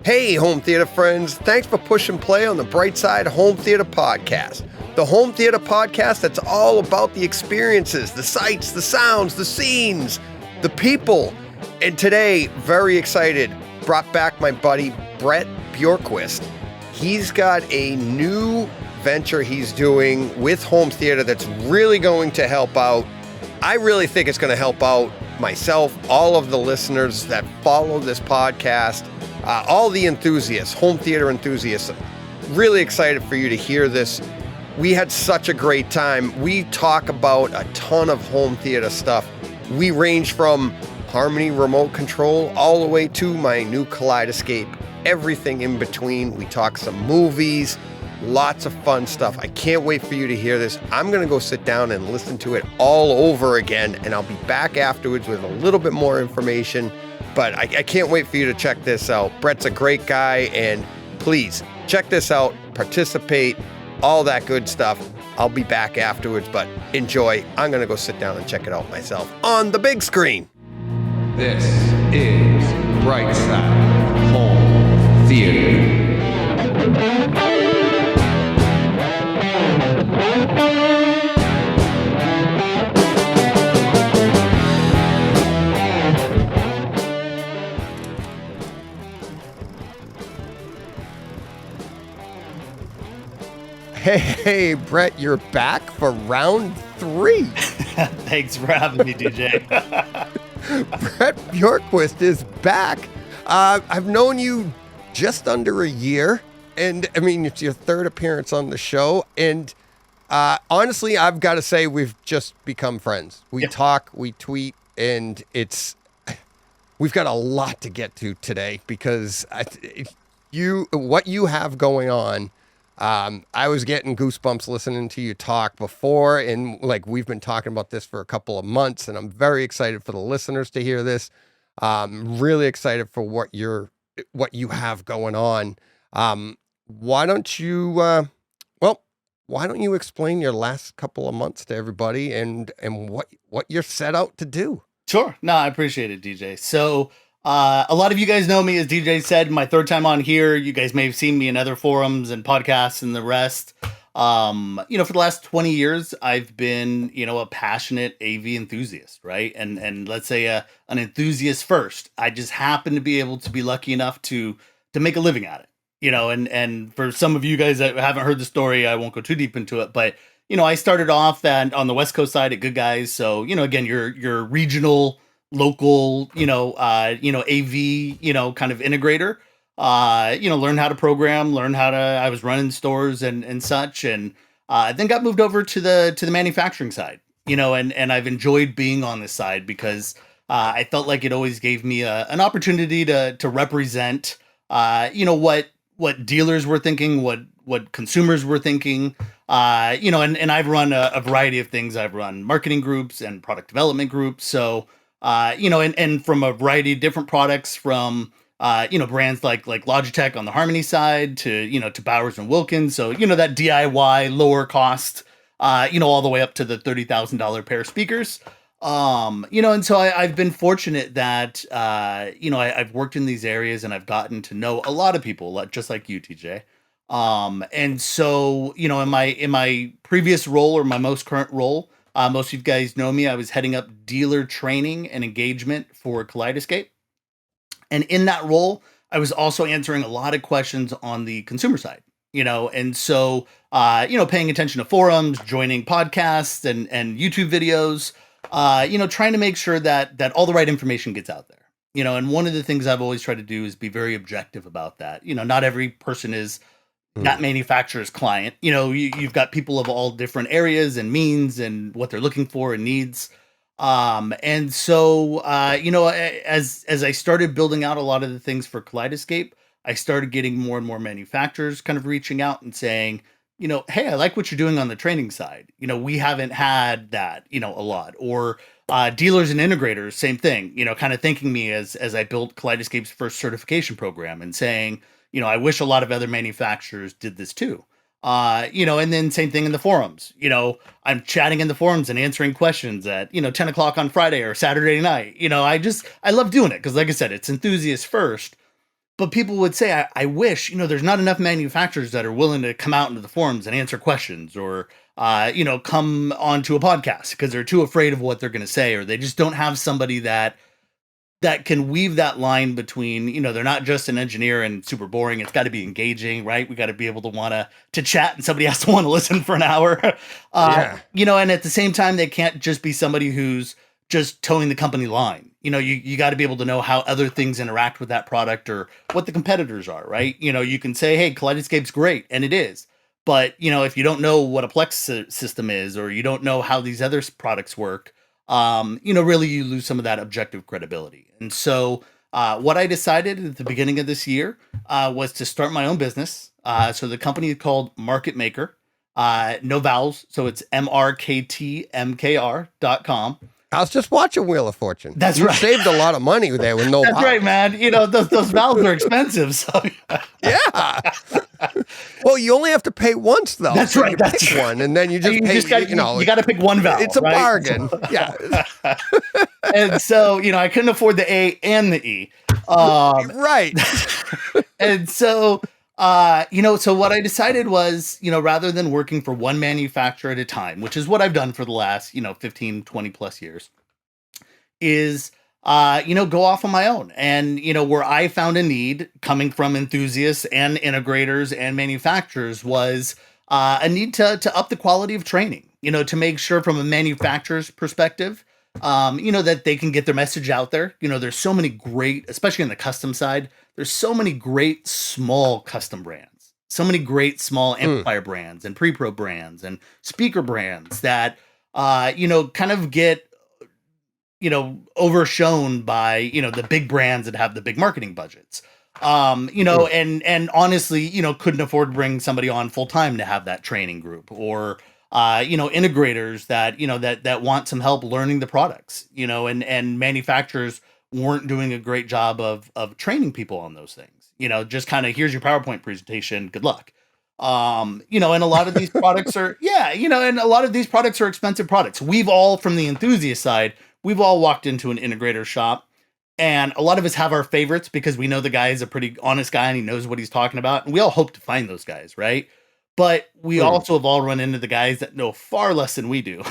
Hey, home theater friends. Thanks for pushing play on the Brightside Home Theater Podcast. The home theater podcast that's all about the experiences, the sights, the sounds, the scenes, the people. And today, very excited, brought back my buddy Brett Bjorkquist. He's got a new venture he's doing with home theater that's really going to help out. I really think it's going to help out myself, all of the listeners that follow this podcast, all the enthusiasts, home theater enthusiasts. Really excited for you to hear this. We had such a great time. We talk about a ton of home theater stuff. We range from Harmony remote control all the way to my new Kaleidescape, everything in between. We talk some movies, lots of fun stuff. I can't wait for you to hear this. I'm going to go sit down and listen to it all over again, and I'll be back afterwards with a little bit more information. But I can't wait for you to check this out. Brett's a great guy, and please check this out, participate, all that good stuff. I'll be back afterwards, but enjoy. I'm going to go sit down and check it out myself on the big screen. This is Brightside Home Theater. Hey, Brett, you're back for round 3. Thanks for having me, DJ. Brett Bjorkquist is back. I've known you just under a year, and I mean, it's your third appearance on the show. And honestly, I've got to say, we've just become friends. We talk, we tweet, and we've got a lot to get to today because what you have going on. I was getting goosebumps listening to you talk before, and we've been talking about this for a couple of months, and I'm very excited for the listeners to hear this. Really excited for what you have going on. Why don't you explain your last couple of months to everybody and what you're set out to do? Sure. No, I appreciate it, DJ. So, a lot of you guys know me, as DJ said, my third time on here. You guys may have seen me in other forums and podcasts and the rest. For the last 20 years, I've been, a passionate AV enthusiast, right? And let's say an enthusiast first. I just happen to be able to be lucky enough to make a living at it, and for some of you guys that haven't heard the story, I won't go too deep into it, but, I started off on the West Coast side at Good Guys. So, again, your regional, local, AV, kind of integrator, learn how to program, I was running stores and such. And, then got moved over to the manufacturing side, and I've enjoyed being on this side because, I felt like it always gave me an opportunity to represent, what dealers were thinking, what consumers were thinking, and I've run a variety of things. I've run marketing groups and product development groups. So, and from a variety of different products from, brands like Logitech on the Harmony side to Bowers and Wilkins. So, that DIY lower cost, all the way up to the $30,000 pair of speakers. And so I've been fortunate that, I've worked in these areas and I've gotten to know a lot of people just like you, TJ. And so, in my previous role or my most current role, most of you guys know me. I was heading up dealer training and engagement for Kaleidescape. And in that role, I was also answering a lot of questions on the consumer side, and so, paying attention to forums, joining podcasts and YouTube videos, trying to make sure that all the right information gets out there, and one of the things I've always tried to do is be very objective about that. Not every person is that manufacturer's client. You've got people of all different areas and means and what they're looking for and needs. And so, as I started building out a lot of the things for Kaleidescape, I started getting more and more manufacturers kind of reaching out and saying, hey, I like what you're doing on the training side. We haven't had that, a lot. Or dealers and integrators, same thing, kind of thanking me as I built Kaleidescape's first certification program and saying, I wish a lot of other manufacturers did this too. And then same thing in the forums. I'm chatting in the forums and answering questions at, 10 o'clock on Friday or Saturday night. I love doing it because, like I said, it's enthusiast first. but people would say, I wish, there's not enough manufacturers that are willing to come out into the forums and answer questions or, come onto a podcast because they're too afraid of what they're going to say, or they just don't have somebody that can weave that line between, they're not just an engineer and super boring. It's got to be engaging, right? We got to be able to to chat, and somebody has to want to listen for an hour. And at the same time, they can't just be somebody who's just towing the company line. You got to be able to know how other things interact with that product or what the competitors are, right? You can say, hey, Kaleidescape's great, and it is. But, if you don't know what a Plex system is, or you don't know how these other products work, really you lose some of that objective credibility. And so what I decided at the beginning of this year was to start my own business. So the company is called Market Maker, no vowels. So it's MRKTMKR.com. I was just watching Wheel of Fortune. That's you right. saved a lot of money there with no That's vowels. right, man. Those vowels are expensive. So yeah. Well, you only have to pay once, though. That's so right. You That's pick right. one, and then you just pay. You got to pick one vowel. It's a right? bargain. Yeah. And so I couldn't afford the A and the E. Right. And so so what I decided was, rather than working for one manufacturer at a time, which is what I've done for the last, 15, 20 plus years, is, go off on my own. And, where I found a need coming from enthusiasts and integrators and manufacturers was a need to up the quality of training, to make sure from a manufacturer's perspective, that they can get their message out there. There's so many great, especially on the custom side, there's so many great small custom brands, so many great small amplifier brands and pre-pro brands and speaker brands that, kind of get, overshown by, the big brands that have the big marketing budgets. And honestly, couldn't afford to bring somebody on full time to have that training group, or, integrators that, that want some help learning the products, and manufacturers weren't doing a great job of training people on those things, just kind of, here's your PowerPoint presentation, good luck. And a lot of these products are, and a lot of these products are expensive products. We've all, from the enthusiast side, we've all walked into an integrator shop, and a lot of us have our favorites because we know the guy is a pretty honest guy and he knows what he's talking about. And we all hope to find those guys, right? But we also have all run into the guys that know far less than we do,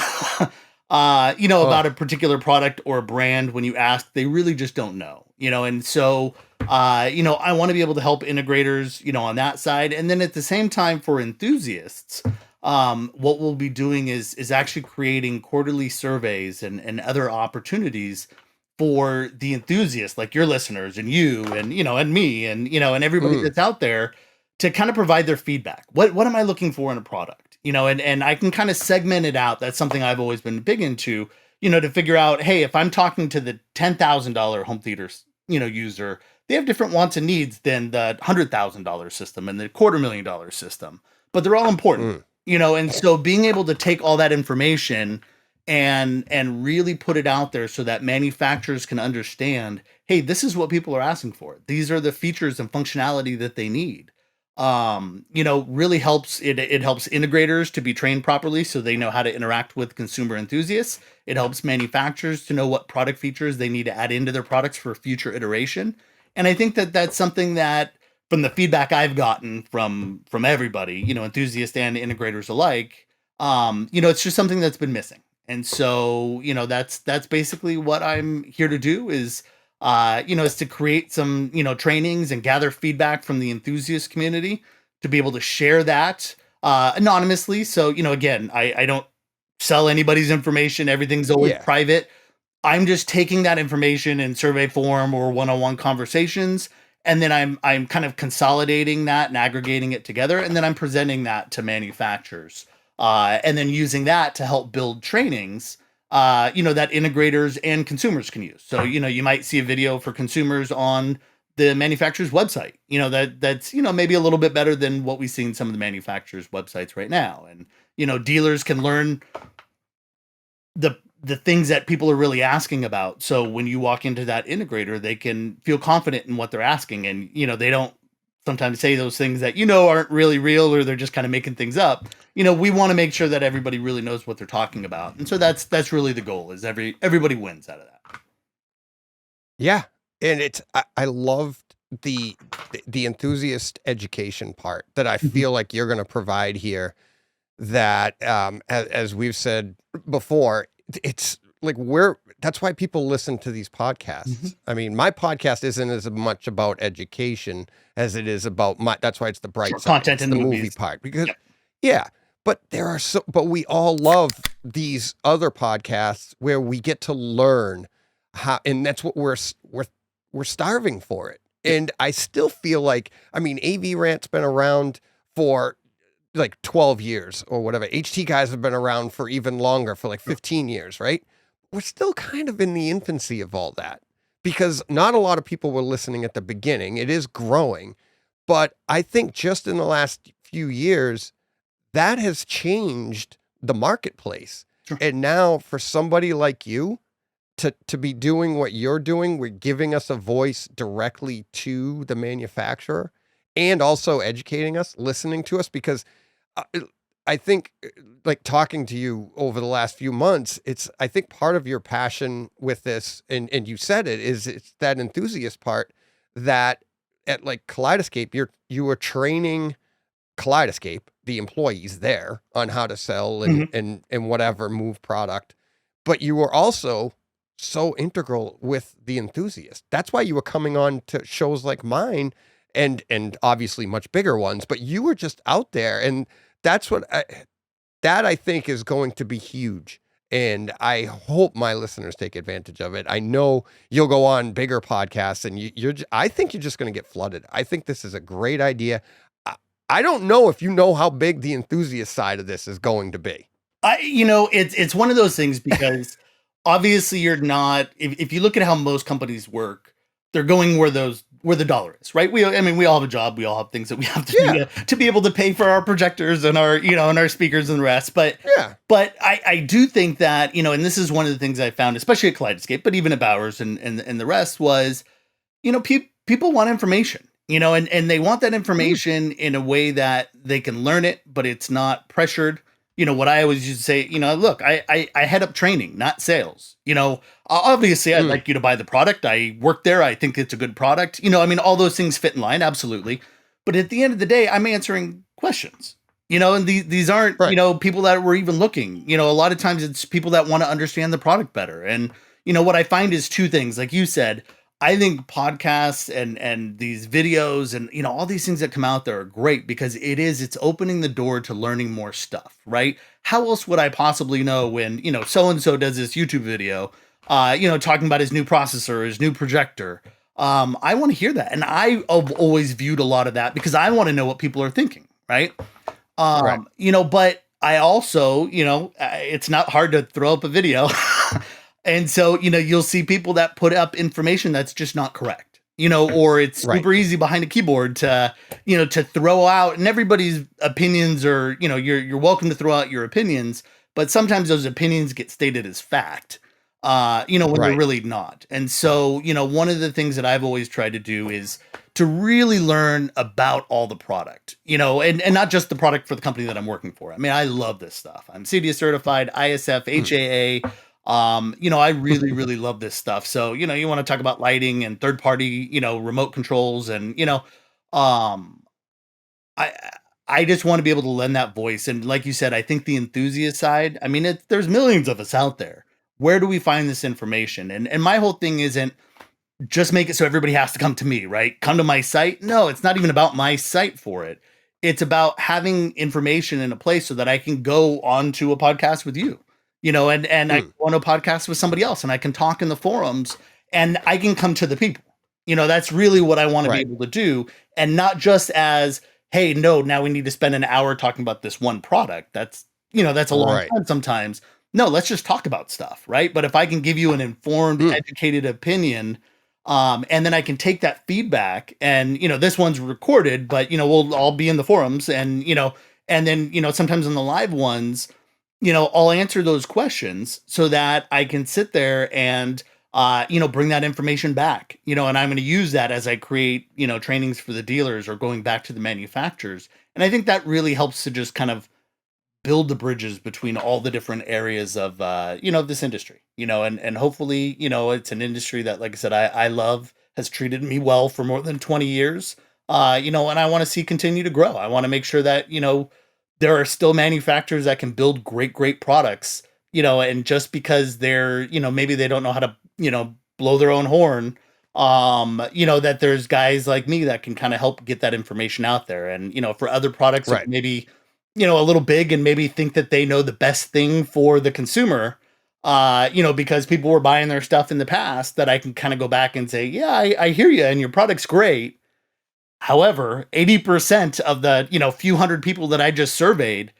about a particular product or a brand. When you ask, they really just don't know, and so, I want to be able to help integrators, on that side. And then at the same time for enthusiasts, what we'll be doing is actually creating quarterly surveys and other opportunities for the enthusiasts, like your listeners and you and, and me and, and everybody that's out there, to kind of provide their feedback. What am I looking for in a product? And I can kind of segment it out. That's something I've always been big into, to figure out, hey, if I'm talking to the $10,000 home theater, user, they have different wants and needs than the $100,000 system and the $250,000 system, but they're all important, and so being able to take all that information and really put it out there so that manufacturers can understand, hey, this is what people are asking for. These are the features and functionality that they need. Really helps. It helps integrators to be trained properly so they know how to interact with consumer enthusiasts. It helps manufacturers to know what product features they need to add into their products for future iteration. And I think that that's something that, from the feedback I've gotten from everybody, enthusiasts and integrators alike, it's just something that's been missing. And so, that's basically what I'm here to do is to create some, trainings and gather feedback from the enthusiast community to be able to share that anonymously. So, again, I don't sell anybody's information. Everything's always private. I'm just taking that information in survey form or one-on-one conversations, and then I'm kind of consolidating that and aggregating it together, and then I'm presenting that to manufacturers, and then using that to help build trainings, that integrators and consumers can use. So, you might see a video for consumers on the manufacturer's website, that's, maybe a little bit better than what we see in some of the manufacturers' websites right now. And, dealers can learn the things that people are really asking about. So when you walk into that integrator, they can feel confident in what they're asking. And, they don't sometimes say those things that, aren't really real, or they're just kind of making things up. We want to make sure that everybody really knows what they're talking about. And so that's really the goal, is everybody wins out of that. Yeah. And I loved the the enthusiast education part that I Mhm. feel like you're going to provide here, that as we've said before, it's like that's why people listen to these Mhm. podcasts. I mean, my podcast isn't as much about education as it is about that's why it's the bright Sure. side. Content It's and the movie movies. part because Yep. yeah, but but we all love these other podcasts where we get to learn how, and that's what we're starving for it. Yep. And I still feel like, I mean, AV Rant's been around for like 12 years or whatever. HT guys have been around for even longer, for like Sure. 15 years, right? We're still kind of in the infancy of all that because not a lot of people were listening at the beginning. It is growing, but I think just in the last few years, that has changed the marketplace. Sure. And now for somebody like you to be doing what you're doing, we're giving us a voice directly to the manufacturer and also educating us, listening to us, because uh, I think like talking to you over the last few months, I think part of your passion with this, and you said it, is it's that enthusiast part that at like Kaleidescape, you were training Kaleidescape, the employees there, on how to sell Mhm. and whatever move product, but you were also so integral with the enthusiast. That's why you were coming on to shows like mine and obviously much bigger ones, but you were just out there, and that's that I think is going to be huge. And I hope my listeners take advantage of it. I know you'll go on bigger podcasts, and I think you're just going to get flooded. I think this is a great idea. I, I don't know if you know how big the enthusiast side of this is going to be. It's one of those things because obviously you're not. If you look at how most companies work, they're going where the dollar is, right? I mean, we all have a job, we all have things that we have to do Yeah, to be able to pay for our projectors and our and our speakers and the rest. yeah, But I do think that and this is one of the things I found, especially at Kaleidescape, but even at Bowers and the rest was people want information, and they want that mm, information in a way that they can learn it, but it's not pressured. What I always used to say, look, I head up training, not sales. Obviously, I'd mm, like you to buy the product. I work there. I think it's a good product. I mean, all those things fit in line, absolutely. But at the end of the day, I'm answering questions. And these aren't, right, people that were even looking. A lot of times it's people that want to understand the product better. And what I find is two things, like you said. I think podcasts and these videos and all these things that come out there are great because it's opening the door to learning more stuff, right? How else would I possibly know when, so and so does this YouTube video talking about his new processor, his new projector. I want to hear that. And I've always viewed a lot of that because I want to know what people are thinking, right? right, But I also, it's not hard to throw up a video. And so, you'll see people that put up information that's just not correct, or it's right. super easy behind a keyboard to throw out, and everybody's opinions are, you're welcome to throw out your opinions, but sometimes those opinions get stated as fact, when they're Right. really not. And so, one of the things that I've always tried to do is to really learn about all the product, and not just the product for the company that I'm working for. I mean, I love this stuff. I'm CDS certified, ISF, Mm. HAA. I really, really love this stuff. So, you want to talk about lighting and third party, remote controls and, um, I, I just want to be able to lend that voice. And like you said, I think the enthusiast side, I mean, there's millions of us out there. Where do we find this information? And my whole thing isn't just make it so everybody has to come to me, right? Come to my site. No, it's not even about my site for it. It's about having information in a place so that I can go onto a podcast with you, and I Mm. go on a podcast with somebody else and I can talk in the forums and I can come to the people. That's really what I want to be Right. able to do. And not just as, hey, no, now we need to spend an hour talking about this one product. That's a long Right. time sometimes. No, let's just talk about stuff, right? But if I can give you an informed, Mm. educated opinion, and then I can take that feedback and, this one's recorded, but, we'll all be in the forums and then, sometimes on the live ones, I'll answer those questions so that I can sit there and, bring that information back, and I'm going to use that as I create, trainings for the dealers or going back to the manufacturers. And I think that really helps to just kind of build the bridges between all the different areas of this industry, and hopefully it's an industry that, like I said, I love, has treated me well for more than 20 years. And I want to see continue to grow. I want to make sure that, there are still manufacturers that can build great products, and just because they're, maybe they don't know how to, blow their own horn, that there's guys like me that can kind of help get that information out there. And, for other products that Right. maybe, a little big and maybe think that they know the best thing for the consumer, because people were buying their stuff in the past, that I can kind of go back and say, yeah, I hear you and your product's great. However, 80% of the, few hundred people that I just surveyed,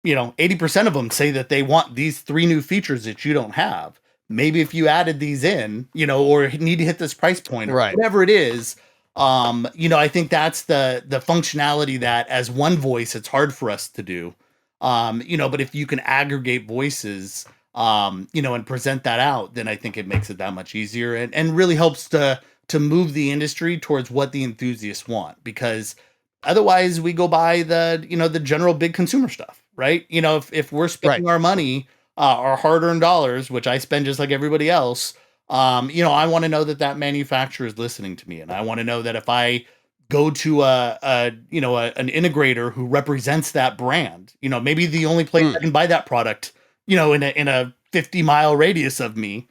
80% of them say that they want these 3 new features that you don't have. Maybe if you added these in, or need to hit this price point or Right. whatever it is, I think that's the functionality that as one voice, it's hard for us to do. But if you can aggregate voices, and present that out, then I think it makes it that much easier and really helps to move the industry towards what the enthusiasts want, because otherwise we go by the general big consumer stuff, right? If we're spending our money, our hard-earned dollars, which I spend just like everybody else, I want to know that manufacturer is listening to me. And I want to know that if I go to an integrator who represents that brand, maybe the only place I can buy that product, in a 50-mile radius of me,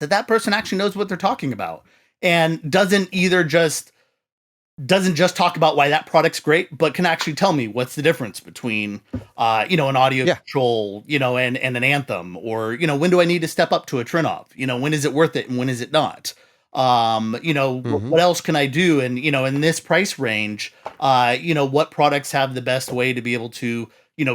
that person actually knows what they're talking about and doesn't just talk about why that product's great, but can actually tell me what's the difference between, an audio control, and an Anthem, or, when do I need to step up to a Trinov? When is it worth it and when is it not? What else can I do? And, in this price range, what products have the best way to be able to,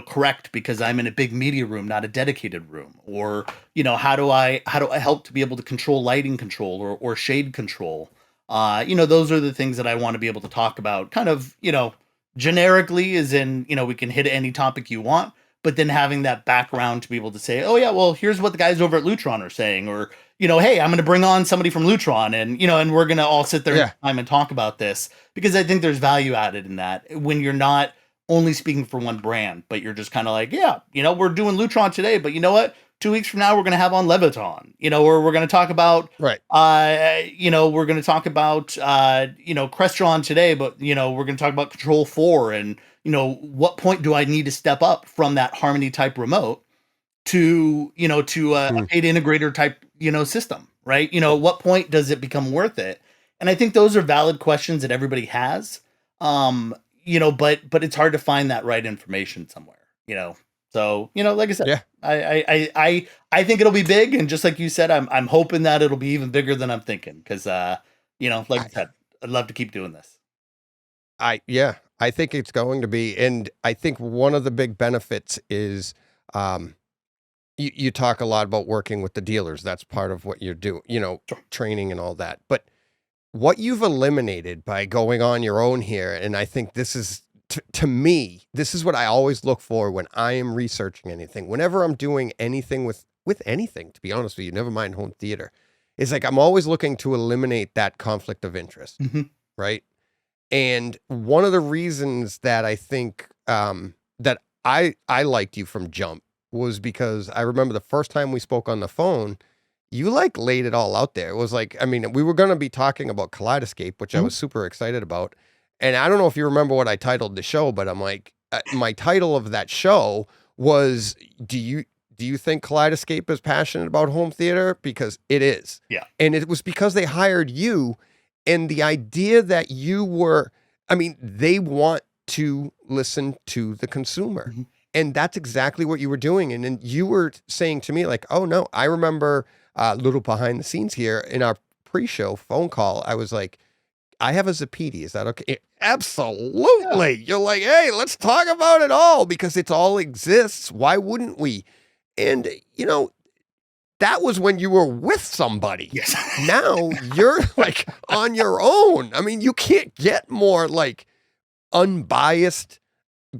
correct, because I'm in a big media room, not a dedicated room, or, how do I help to be able to control lighting control or shade control? Those are the things that I want to be able to talk about kind of, generically, as in, we can hit any topic you want, but then having that background to be able to say, oh yeah, well, here's what the guys over at Lutron are saying, or, hey, I'm going to bring on somebody from Lutron and, and we're going to all sit there time and talk about this, because I think there's value added in that when you're not only speaking for one brand, but you're just kind of like, yeah, we're doing Lutron today, but you know what? 2 weeks from now, we're going to have on Leviton, or we're going to talk about, we're going to talk about, Crestron today, but, we're going to talk about Control 4 and, what point do I need to step up from that Harmony type remote to, a paid integrator type, system, right? What point does it become worth it? And I think those are valid questions that everybody has, but it's hard to find that right information somewhere, So, like I said, I think it'll be big. And just like you said, I'm hoping that it'll be even bigger than I'm thinking. Cause, like I said, I'd love to keep doing this. I think it's going to be. And I think one of the big benefits is, you talk a lot about working with the dealers. That's part of what you're doing, training and all that. But what you've eliminated by going on your own here, and I think this is, to me, this is what I always look for when I am researching anything. Whenever I'm doing anything with anything, to be honest with you, never mind home theater, is like I'm always looking to eliminate that conflict of interest, right? And one of the reasons that I think that I liked you from jump was because I remember the first time we spoke on the phone, you like laid it all out there. It was like, I mean, we were going to be talking about Kaleidescape, which I was super excited about. And I don't know if you remember what I titled the show, but I'm like, my title of that show was, do you think Kaleidescape is passionate about home theater? Because it is. Yeah. And it was because they hired you, and the idea that you were, I mean, they want to listen to the consumer. And that's exactly what you were doing. And then you were saying to me like, oh no, I remember a little behind the scenes here in our pre-show phone call. I was like, I have a Zapiti. Is that okay? Absolutely. Yeah. You're like, hey, let's talk about it all because it all exists. Why wouldn't we? And, that was when you were with somebody. Yes. Now you're like on your own. I mean, you can't get more like unbiased,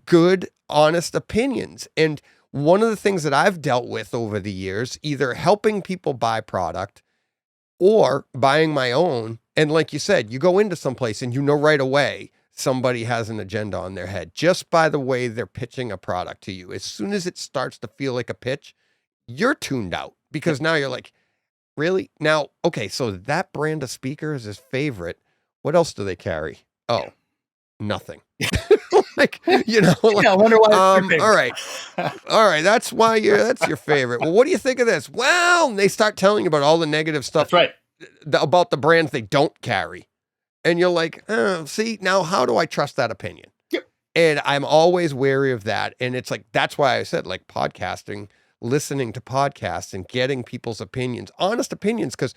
good, honest opinions. And one of the things that I've dealt with over the years, either helping people buy product or buying my own. And like you said, you go into someplace and right away, somebody has an agenda on their head just by the way they're pitching a product to you. As soon as it starts to feel like a pitch, you're tuned out because now you're like, Really? Now, okay, so that brand of speaker is his favorite. What else do they carry? Oh, nothing. Like, like, Yeah, I wonder why it's your all favorite. right. All right, that's your favorite. Well, what do you think of this? Well, and they start telling you about all the negative stuff That's right. about the brands they don't carry. And you're like, oh, see, now how do I trust that opinion? Yep. And I'm always wary of that. And it's like, that's why I said, like, podcasting, listening to podcasts and getting people's opinions, honest opinions, because,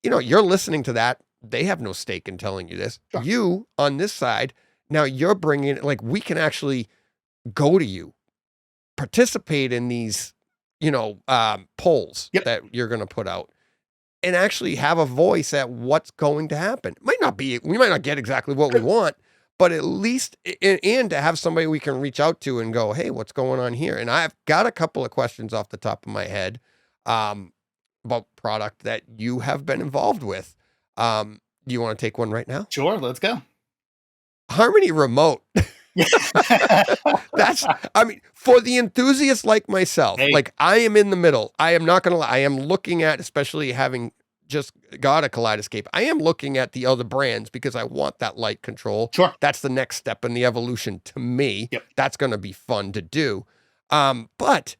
you're listening to that. They have no stake in telling you this. Sure. You on this side, now you're bringing, like, we can actually go to you, participate in these, polls Yep. that you're going to put out, and actually have a voice at what's going to happen. We might not get exactly what we want, but at least, and to have somebody we can reach out to and go, hey, what's going on here? And I've got a couple of questions off the top of my head about product that you have been involved with. Do you want to take one right now? Sure, let's go. Harmony Remote. For the enthusiast like myself, like I am in the middle. I am not going to lie. I am looking at, especially having just got a Kaleidescape, I am looking at the other brands because I want that light control. Sure. That's the next step in the evolution to me. Yep. That's going to be fun to do. But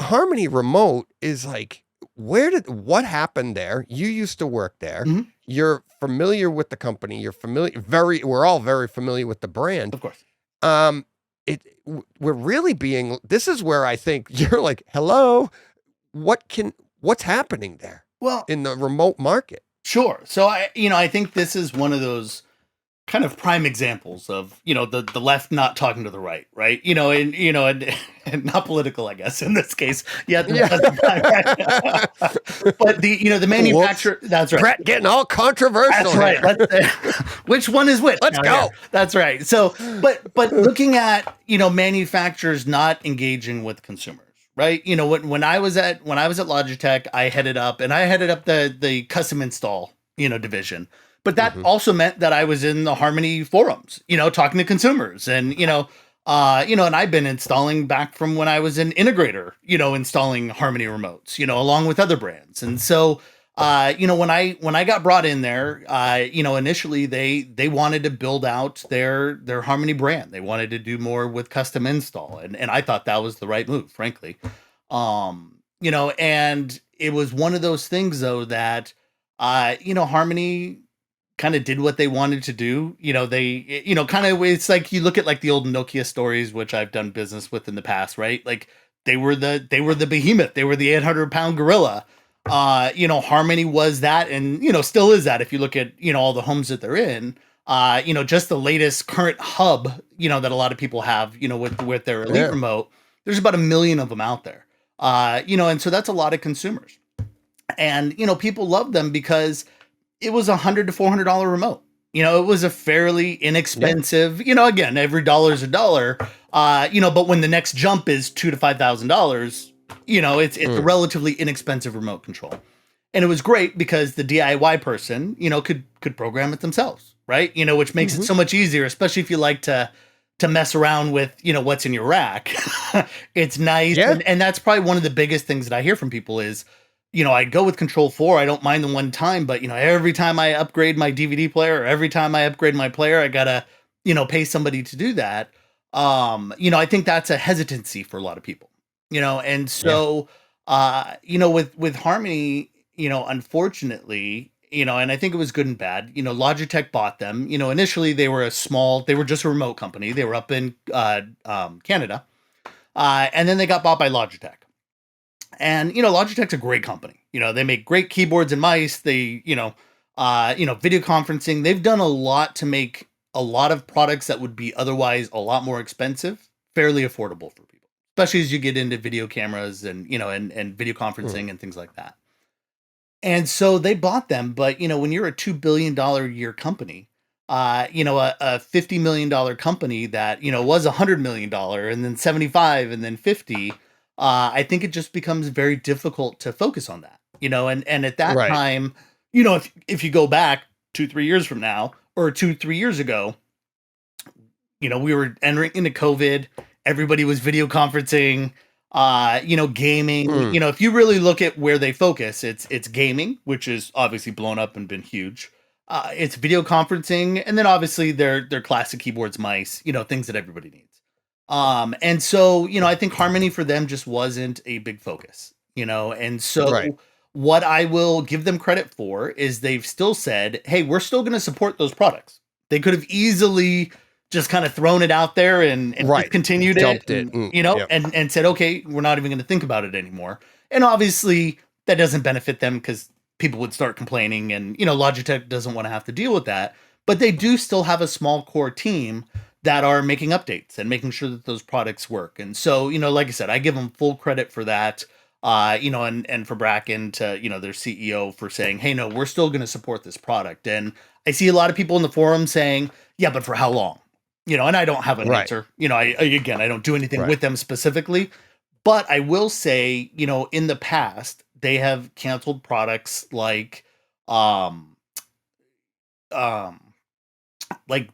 Harmony Remote is like, what happened there? You used to work there. Mm-hmm. You're familiar with the company. We're all very familiar with the brand. Of course. This is where I think you're like, hello, what's happening there? Well, in the remote market. Sure. So I think this is one of those kind of prime examples of, the left not talking to the right, right? And not political, I guess, in this case. Yeah. But the manufacturer, that's right. Brett getting all controversial. That's right. Which one is which? Let's go. That's right. So, but looking at, manufacturers not engaging with consumers. Right. When I was at Logitech, I headed up the custom install, division. But that also meant that I was in the Harmony forums, talking to consumers and, and I've been installing back from when I was an integrator, installing Harmony remotes, along with other brands. And so, when I got brought in there, initially they wanted to build out their Harmony brand. They wanted to do more with custom install. And I thought that was the right move, frankly. And it was one of those things though, that, Harmony kind of did what they wanted to do. It's like you look at like the old Nokia stories, which I've done business with in the past, right? Like they were the behemoth. They were the 800-pound gorilla. Harmony was that, and still is that. If you look at all the homes that they're in, just the latest current hub, that a lot of people have, with their Elite remote. There's about 1 million of them out there, and so that's a lot of consumers, and people love them because it was $100 to $400 remote. It was a fairly inexpensive. Again, every dollar is a dollar. But when the next jump is $2,000 to $5,000. It's a relatively inexpensive remote control. And it was great because the DIY person, could program it themselves, right? Which makes it so much easier, especially if you like to mess around with, what's in your rack. It's nice. Yeah. And that's probably one of the biggest things that I hear from people is, I go with Control 4. I don't mind the one time, but, every time I upgrade my DVD player or every time I upgrade my player, I gotta, pay somebody to do that. I think that's a hesitancy for a lot of people. And so, with Harmony, unfortunately, and I think it was good and bad, Logitech bought them, initially they were just a remote company. They were up in, Canada. And then they got bought by Logitech. And, Logitech's a great company. They make great keyboards and mice. They, video conferencing. They've done a lot to make a lot of products that would be otherwise a lot more expensive, fairly affordable for people, especially as you get into video cameras and, and video conferencing and things like that. And so they bought them. But, when you're a $2 billion a year company, a $50 million company that, was $100 million and then 75 and then 50, I think it just becomes very difficult to focus on that, and at that time, if you go back 2-3 years from now or 2-3 years ago, we were entering into COVID, everybody was video conferencing, Gaming. If you really look at where they focus, it's gaming, which is obviously blown up and been huge. It's video conferencing, and then obviously their classic keyboards, mice, things that everybody needs. And so, I think Harmony for them just wasn't a big focus, and so Right. what I will give them credit for is they've still said, hey, we're still going to support those products. They could have easily just kind of thrown it out there and continued Dumped it, it. and said, okay, we're not even going to think about it anymore. And obviously that doesn't benefit them because people would start complaining and, Logitech doesn't want to have to deal with that, but they do still have a small core team that are making updates and making sure that those products work. And so, like I said, I give them full credit for that. And for Bracken to, their CEO for saying, hey, no, we're still going to support this product. And I see a lot of people in the forum saying, yeah, but for how long? And I don't have an answer. I don't do anything with them specifically, but I will say, in the past, they have canceled products like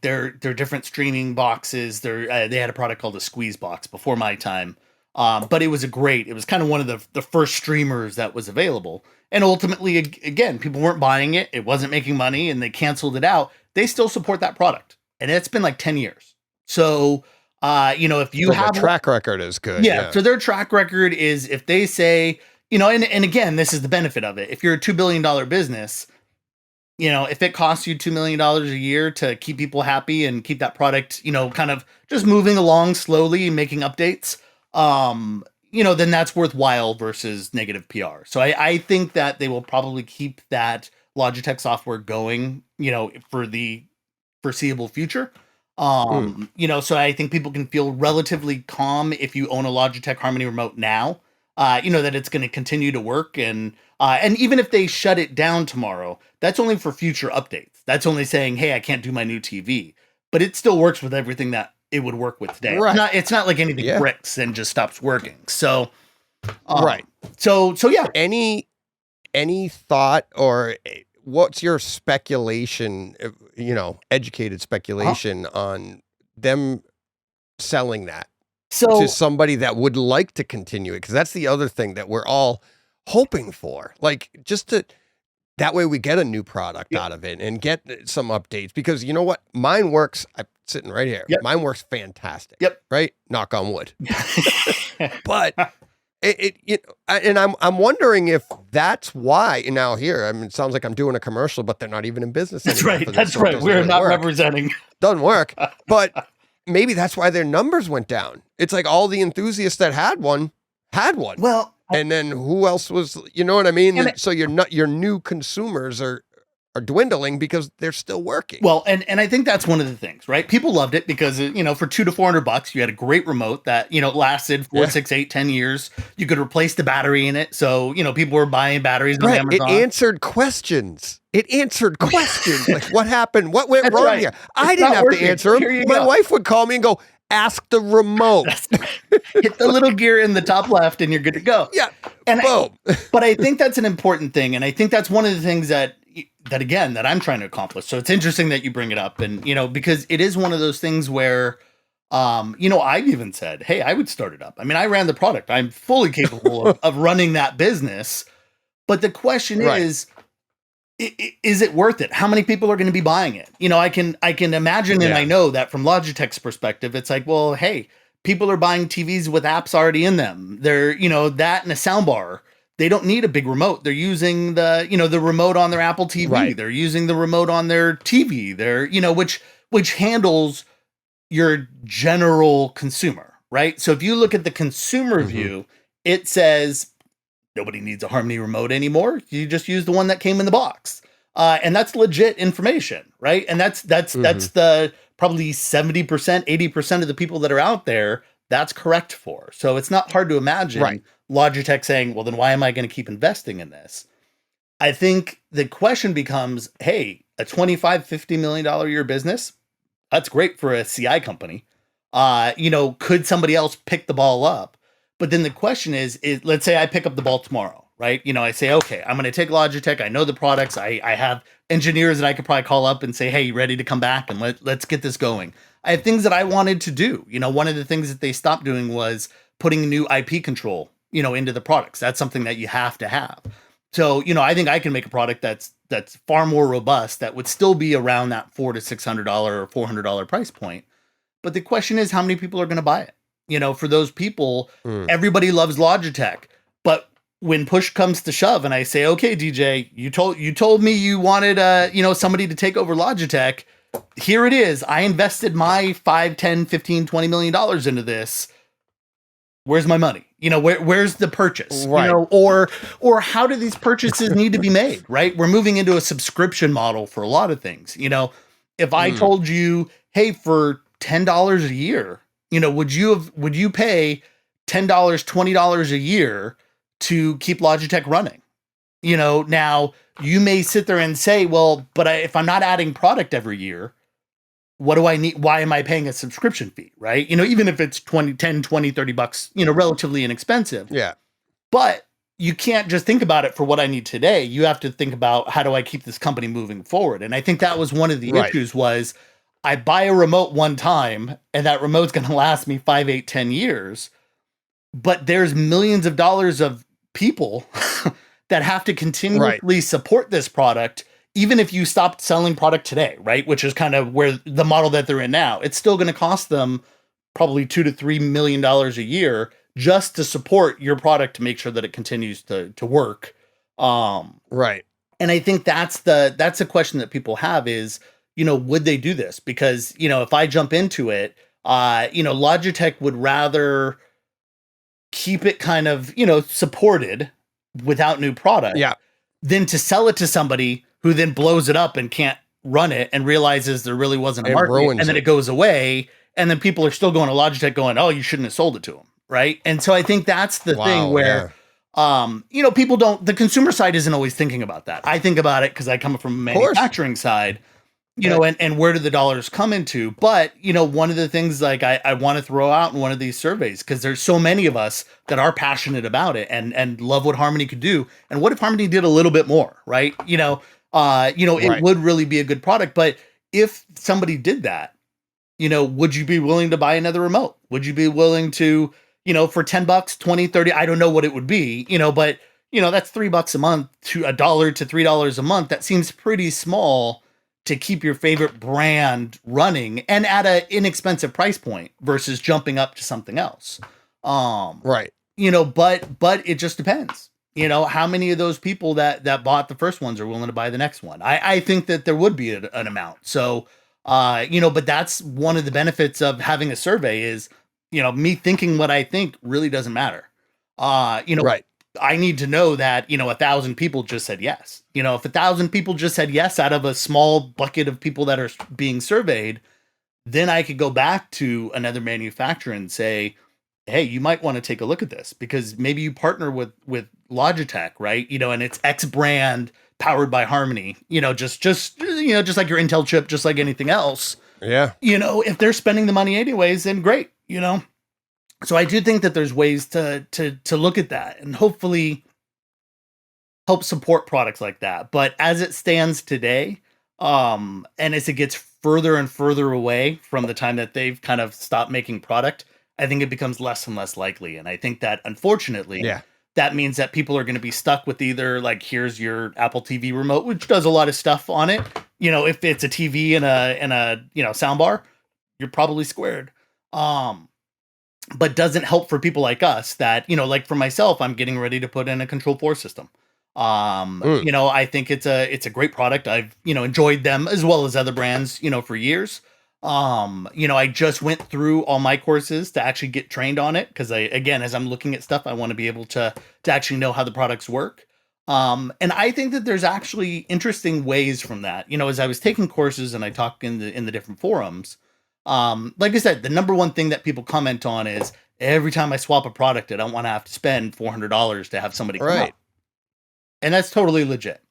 their different streaming boxes. They had a product called a Squeeze Box before my time. But it was kind of one of the first streamers that was available. And ultimately, again, people weren't buying it. It wasn't making money and they canceled it out. They still support that product. And it's been like 10 years. So, if you have a track record is good. Yeah. So their track record is if they say, and again, this is the benefit of it. If you're a $2 billion business, if it costs you $2 million a year to keep people happy and keep that product, kind of just moving along slowly and making updates, then that's worthwhile versus negative PR. So I think that they will probably keep that Logitech software going, for the foreseeable future. So I think people can feel relatively calm if you own a Logitech Harmony remote now, that it's going to continue to work. And even if they shut it down tomorrow, that's only for future updates. That's only saying, hey, I can't do my new TV, but it still works with everything that it would work with today. Right. It's not like anything bricks and just stops working. So, right. So yeah. Any thought or what's your speculation, educated speculation on them selling that to somebody that would like to continue it? Because that's the other thing that we're all hoping for. Like that way we get a new product out of it and get some updates, because you know what? Mine works. I'm sitting right here. Yep. Mine works fantastic. Yep. Right. Knock on wood. But and I'm wondering if that's why now here, it sounds like I'm doing a commercial, but they're not even in business anymore. That's right. We're not representing. Doesn't work. But maybe that's why their numbers went down. It's like all the enthusiasts that had one. Well, and then who else was, you know what I mean? So your new consumers are dwindling because they're still working. Well, and I think that's one of the things, right? People loved it because, for $200 to $400, you had a great remote that, lasted 4, 6, 8, 10 years. You could replace the battery in it. So, people were buying batteries on Amazon. It answered questions. Like, what happened? What went wrong here? I didn't have to answer them. My wife would call me and go, ask the remote. Hit the little gear in the top left and you're good to go. Yeah. And boom. But I think that's an important thing. And I think that's one of the things that I'm trying to accomplish. So it's interesting that you bring it up, and, because it is one of those things where, I've even said, hey, I would start it up. I mean, I ran the product. I'm fully capable of running that business. But the question is it worth it? How many people are going to be buying it? I can imagine, and I know that from Logitech's perspective, it's like, well, hey, people are buying TVs with apps already in them. They're, that and a sound bar. They don't need a big remote. They're using the remote on their Apple TV. Right. They're using the remote on their TV. They're, which handles your general consumer, right? So if you look at the consumer view, it says nobody needs a Harmony remote anymore. You just use the one that came in the box. And that's legit information, right? And that's the probably 70%, 80% of the people that are out there, that's correct for. So it's not hard to imagine Logitech saying, well, then why am I going to keep investing in this? I think the question becomes, hey, a $25, $50 million a year business, that's great for a CI company. Could somebody else pick the ball up? But then the question is let's say I pick up the ball tomorrow, right? I say, okay, I'm going to take Logitech. I know the products. I have engineers that I could probably call up and say, hey, you ready to come back? And let's get this going. I have things that I wanted to do. One of the things that they stopped doing was putting new IP control, into the products. That's something that you have to have. So, I think I can make a product that's far more robust that would still be around that $400 to $600 or $400 price point. But the question is, how many people are going to buy it? For those people, everybody loves Logitech, but when push comes to shove and I say, okay, DJ, you told me you wanted, somebody to take over Logitech. Here it is. I invested my 5, 10, 15, $20 million into this. Where's my money? Where's the purchase? Right. Or how do these purchases need to be made? Right. We're moving into a subscription model for a lot of things. If I told you, hey, for $10 a year, would you pay $10, $20 a year to keep Logitech running? Now you may sit there and say, well, but if I'm not adding product every year, what do I need? Why am I paying a subscription fee? Right. Even if it's 10, 20, $30, relatively inexpensive. Yeah. But you can't just think about it for what I need today. You have to think about, how do I keep this company moving forward? And I think that was one of the issues was, I buy a remote one time and that remote's going to last me 5, 8, 10 years. But there's millions of dollars of people that have to continuously support this product. Even if you stopped selling product today, right? Which is kind of where the model that they're in now, it's still going to cost them probably $2 to $3 million a year just to support your product to make sure that it continues to work. Right. And I think that's a question that people have is, would they do this? Because, if I jump into it, Logitech would rather keep it kind of, supported without new product than to sell it to somebody who then blows it up and can't run it and realizes there really wasn't a market, and then it goes away. And then people are still going to Logitech going, oh, you shouldn't have sold it to them. Right. And so I think that's the thing where, people the consumer side isn't always thinking about that. I think about it because I come from a manufacturing side, and where do the dollars come into? But, one of the things like I want to throw out in one of these surveys, because there's so many of us that are passionate about it and love what Harmony could do. And what if Harmony did a little bit more, right? It would really be a good product. But if somebody did that, would you be willing to buy another remote? Would you be willing to, for $10, 20, 30, I don't know what it would be, but that's $3 a month to $1 to $3 a month. That seems pretty small to keep your favorite brand running and at an inexpensive price point versus jumping up to something else. But it just depends. How many of those people that bought the first ones are willing to buy the next one? I think that there would be an amount. So, but that's one of the benefits of having a survey is, me thinking what I think really doesn't matter. I need to know that, 1,000 people just said yes. If 1,000 people just said yes out of a small bucket of people that are being surveyed, then I could go back to another manufacturer and say, hey, you might want to take a look at this because maybe you partner with Logitech, right? And it's X brand powered by Harmony, just like your Intel chip, just like anything else. Yeah. If they're spending the money anyways, then great, So I do think that there's ways to look at that and hopefully help support products like that. But as it stands today, and as it gets further and further away from the time that they've kind of stopped making product, I think it becomes less and less likely. And I think that unfortunately, that means that people are going to be stuck with either like, here's your Apple TV remote, which does a lot of stuff on it. If it's a TV and a sound bar, you're probably squared. But doesn't help for people like us that, like for myself, I'm getting ready to put in a Control 4 system. I think it's a great product. I've, enjoyed them as well as other brands, for years. I just went through all my courses to actually get trained on it. Cause as I'm looking at stuff, I want to be able to actually know how the products work. And I think that there's actually interesting ways from that, as I was taking courses and I talk in the different forums, like I said, the number one thing that people comment on is every time I swap a product, I don't want to have to spend $400 to have somebody come out. And that's totally legit.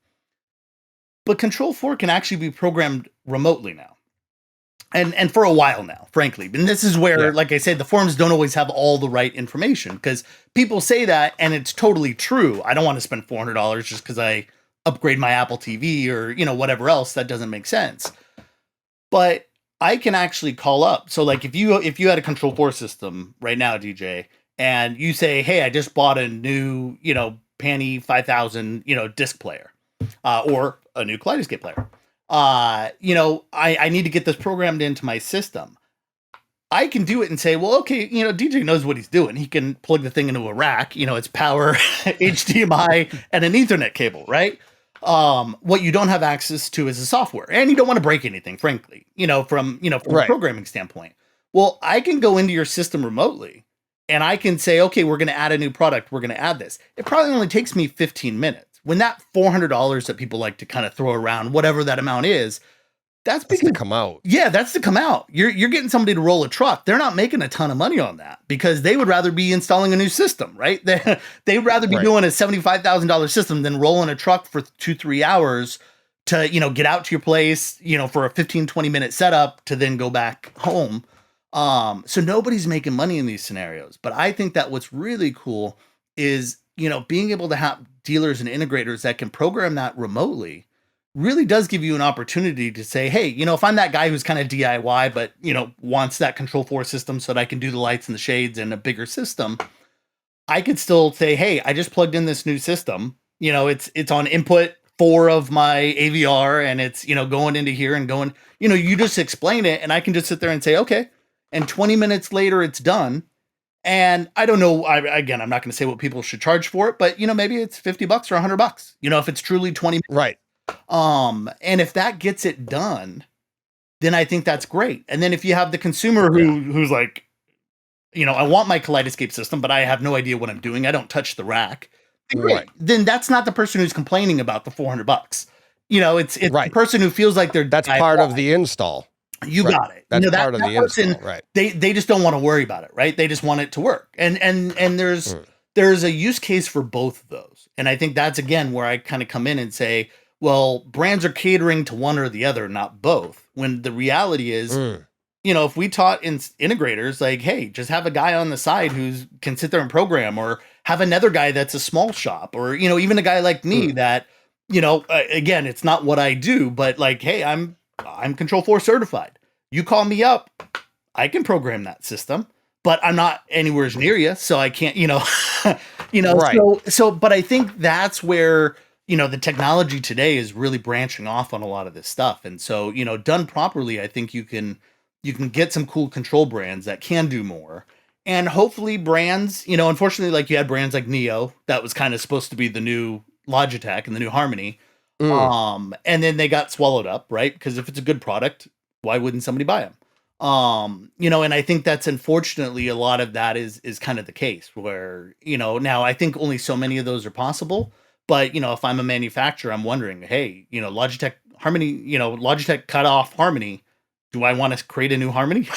But Control 4 can actually be programmed remotely now. And for a while now, frankly. And this is where, like I said, the forums don't always have all the right information because people say that and it's totally true. I don't want to spend $400 just because I upgrade my Apple TV or, whatever else. That doesn't make sense. But I can actually call up. So like if you had a Control 4 system right now, DJ, and you say, hey, I just bought a new, Panny 5000, disc player, or a new Kaleidescape player. I need to get this programmed into my system. I can do it and say, well, okay, DJ knows what he's doing. He can plug the thing into a rack, it's power, HDMI, and an Ethernet cable, right? What you don't have access to is the software, and you don't want to break anything, frankly, from a programming standpoint. Well, I can go into your system remotely and I can say, okay, we're going to add a new product. We're going to add this. It probably only takes me 15 minutes. When that $400 that people like to kind of throw around, whatever that amount is, that's to come out. Yeah, that's to come out. You're getting somebody to roll a truck. They're not making a ton of money on that because they would rather be installing a new system, right? They'd rather be doing a $75,000 system than rolling a truck for 2-3 hours to, get out to your place, for a 15-20 minute setup to then go back home. So nobody's making money in these scenarios. But I think that what's really cool is, being able to have dealers and integrators that can program that remotely really does give you an opportunity to say, hey, if I'm that guy who's kind of DIY, but, wants that Control 4 system so that I can do the lights and the shades and a bigger system, I could still say, hey, I just plugged in this new system. It's on input 4 of my AVR and it's, going into here and going, you just explain it and I can just sit there and say, okay. And 20 minutes later, it's done. And I don't know, again, I'm not going to say what people should charge for it, but, maybe it's $50 or $100, if it's truly 20 minutes. Right. And if that gets it done, then I think that's great. And then if you have the consumer who's like, I want my Kaleidescape system, but I have no idea what I'm doing. I don't touch the rack. Right. Then that's not the person who's complaining about the $400. It's the person who feels like that's part of the install. You got it. That's part of the install, right? They just don't want to worry about it, right? They just want it to work. And there's a use case for both of those. And I think that's again where I kind of come in and say, well, brands are catering to one or the other, not both. When the reality is, if we taught integrators like, hey, just have a guy on the side who can sit there and program, or have another guy that's a small shop, or, even a guy like me that, again, it's not what I do, but like, hey, I'm Control 4 certified. You call me up, I can program that system, but I'm not anywhere near you. So I can't, right. But I think that's where, the technology today is really branching off on a lot of this stuff. And so, done properly, I think you can get some cool control brands that can do more. And hopefully brands, unfortunately, like you had brands like Neo, that was kind of supposed to be the new Logitech and the new Harmony. And then they got swallowed up, right? Because if it's a good product, why wouldn't somebody buy them? And I think that's unfortunately a lot of that is kind of the case where, now I think only so many of those are possible. But, if I'm a manufacturer, I'm wondering, hey, Logitech Harmony, Logitech cut off Harmony. Do I want to create a new Harmony?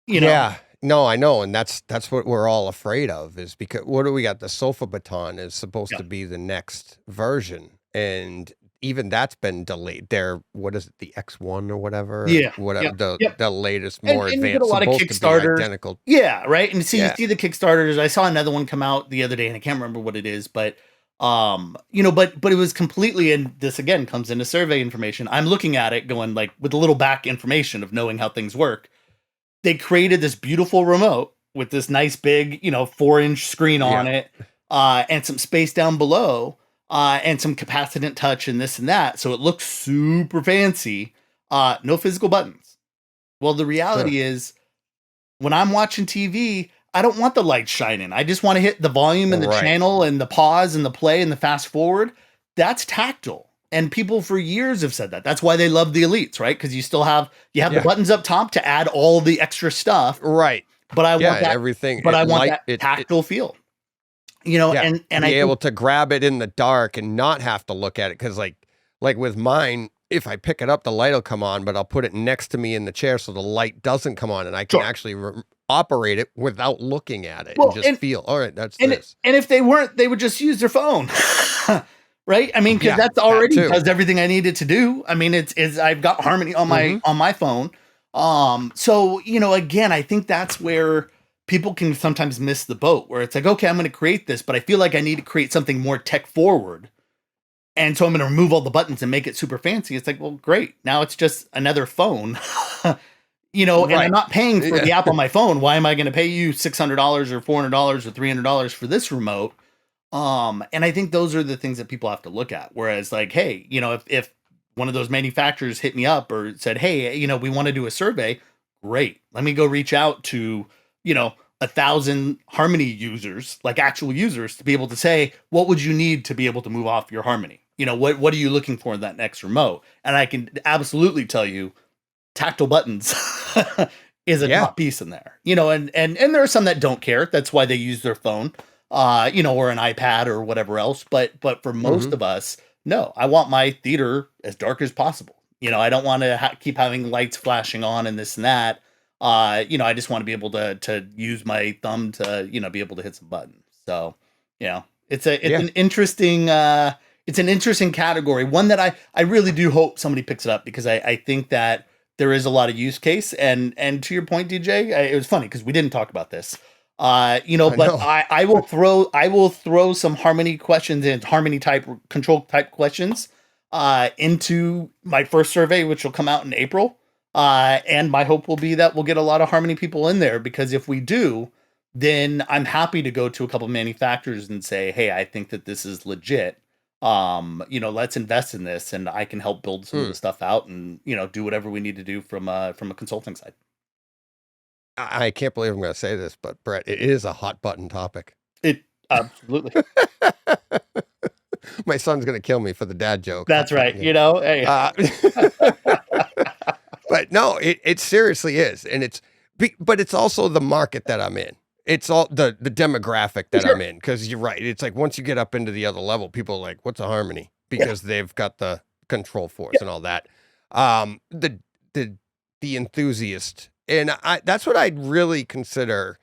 Yeah, no, I know. And that's what we're all afraid of, is because what do we got? The Sofa Baton is supposed to be the next version. And even that's been delayed. What is it? The X1 or whatever? Yeah. Whatever. The latest, more advanced. You get a lot of Kickstarters. Identical. Yeah. Right. And you see the Kickstarters. I saw another one come out the other day and I can't remember what it is, but, but it was completely, and this again comes into survey information. I'm looking at it going like with a little back information of knowing how things work. They created this beautiful remote with this nice big, 4-inch screen on it, and some space down below. And some capacitance touch and this and that. So it looks super fancy. No physical buttons. Well, the reality is when I'm watching TV, I don't want the lights shining. I just want to hit the volume and the channel and the pause and the play and the fast forward. That's tactile. And people for years have said that. That's why they love the Elites, right? Because you have the buttons up top to add all the extra stuff. Right. But I want that everything. But I want that tactile feel. And be able to grab it in the dark and not have to look at it. Cause like with mine, if I pick it up, the light will come on, but I'll put it next to me in the chair so the light doesn't come on and I can actually operate it without looking at it and just feel, all right, that's this. And if they weren't, they would just use their phone. Right. I mean, cause that's already does everything I needed to do. I mean, it's I've got Harmony on my phone. So, again, I think that's where people can sometimes miss the boat, where it's like, okay, I'm going to create this, but I feel like I need to create something more tech forward. And so I'm going to remove all the buttons and make it super fancy. It's like, well, great. Now it's just another phone, and I'm not paying for the Yeah. app on my phone. Why am I going to pay you $600 or $400 or $300 for this remote? And I think those are the things that people have to look at. Whereas like, hey, if one of those manufacturers hit me up or said, hey, we want to do a survey, great. Let me go reach out to, 1,000 Harmony users, like actual users, to be able to say, what would you need to be able to move off your Harmony? What are you looking for in that next remote? And I can absolutely tell you, tactile buttons is a top piece in there, and there are some that don't care. That's why they use their phone, or an iPad or whatever else. But for most of us, no, I want my theater as dark as possible. I don't want to keep having lights flashing on and this and that. I just want to be able to use my thumb to, be able to hit some buttons. So, it's an interesting, category. One that I really do hope somebody picks it up, because I think that there is a lot of use case. And to your point, DJ, it was funny because we didn't talk about this. I will throw some Harmony questions and Harmony type control type questions into my first survey, which will come out in April. And my hope will be that we'll get a lot of Harmony people in there, because if we do, then I'm happy to go to a couple of manufacturers and say, hey, I think that this is legit. Let's invest in this, and I can help build some of the stuff out and, do whatever we need to do from a consulting side. I can't believe I'm going to say this, but Brett, it is a hot button topic. It absolutely. My son's going to kill me for the dad joke. That's right. Hey. But no, it seriously is. And but it's also the market that I'm in. It's all the demographic that I'm in. Cause you're right. It's like, once you get up into the other level, people are like, what's a Harmony? Because they've got the control force and all that. The enthusiast. And that's what I'd really consider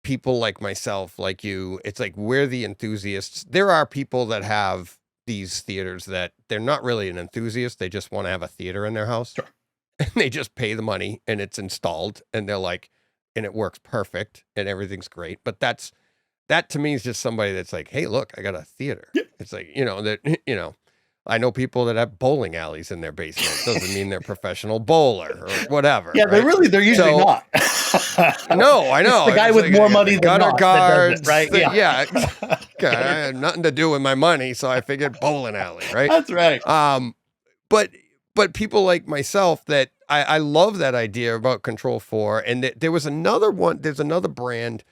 people like myself, like you. It's like, we're the enthusiasts. There are people that have these theaters that they're not really an enthusiast. They just want to have a theater in their house. Sure. And they just pay the money and it's installed and they're like, and it works perfect and everything's great. But that to me is just somebody that's like, hey, look, I got a theater. Yeah. It's like, I know people that have bowling alleys in their basement. Doesn't mean they're professional bowler or whatever. Yeah, right? they're usually not. No, I know. It's the guy with more money than gutter not guards, that does it, right? Yeah. I had nothing to do with my money, so I figured bowling alley, right? That's right. But people like myself that I love that idea about Control 4. And there was another one. There's another brand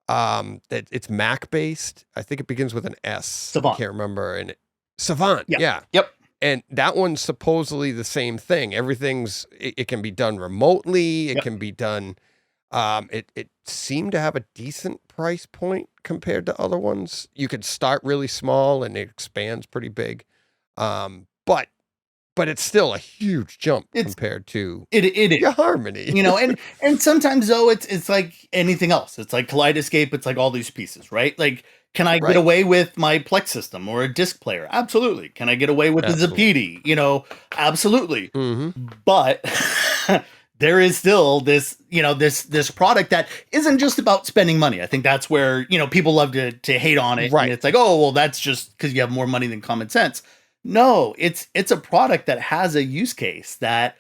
that it's Mac based. I think it begins with an S. Savant. I can't remember. And Savant. Yeah. Yep. And that one's supposedly the same thing. It can be done remotely. It can be done. It seemed to have a decent price point compared to other ones. You could start really small and it expands pretty big. But it's still a huge jump compared to your Harmony. And sometimes though it's like anything else. It's like Kaleidescape, it's like all these pieces, right? Like, can I get away with my Plex system or a disc player? Absolutely. Can I get away with the Zapiti? Absolutely. Mm-hmm. But there is still this, this product that isn't just about spending money. I think that's where, people love to hate on it. Right. And it's like, oh, well, that's just because you have more money than common sense. No, it's a product that has a use case that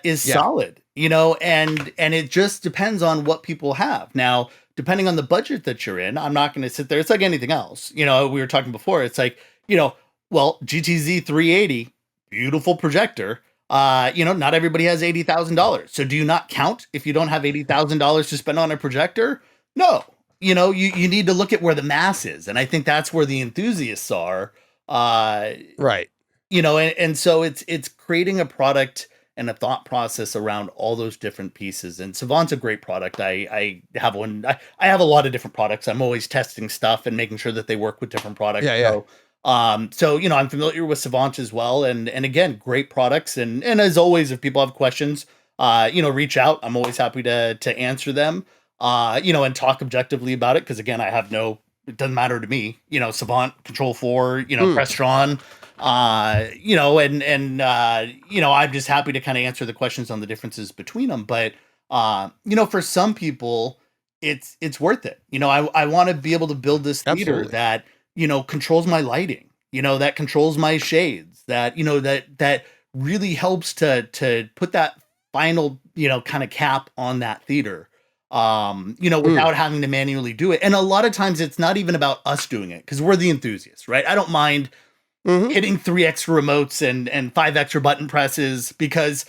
is solid, and it just depends on what people have. Now, depending on the budget that you're in, I'm not going to sit there. It's like anything else. We were talking before. It's like, GTZ 380, beautiful projector. Not everybody has $80,000. So do you not count if you don't have $80,000 to spend on a projector? No, you need to look at where the mass is. And I think that's where the enthusiasts are. Right. And so it's creating a product and a thought process around all those different pieces. And Savant's a great product. I have one. I have a lot of different products. I'm always testing stuff and making sure that they work with different products. Yeah. So I'm familiar with Savant as well. And again, great products. And as always, if people have questions, reach out. I'm always happy to answer them, and talk objectively about it. Cause again, it doesn't matter to me, Savant, Control 4, Crestron, I'm just happy to kind of answer the questions on the differences between them. But, for some people, it's worth it. I want to be able to build this theater that, controls my lighting, that controls my shades, that really helps to put that final, kind of cap on that theater, without having to manually do it. And a lot of times it's not even about us doing it because we're the enthusiasts, right? I don't mind hitting 3 extra remotes and 5 extra button presses because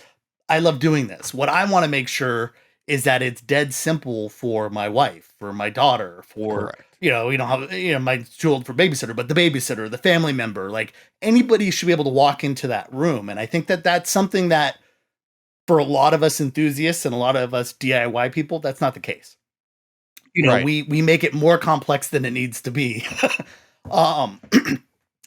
I love doing this. What I want to make sure is that it's dead simple for my wife, for my daughter, for Correct. my too old for babysitter, but the babysitter, the family member, like anybody should be able to walk into that room. And I think that that's something that for a lot of us enthusiasts and a lot of us DIY people, that's not the case. Right. We make it more complex than it needs to be.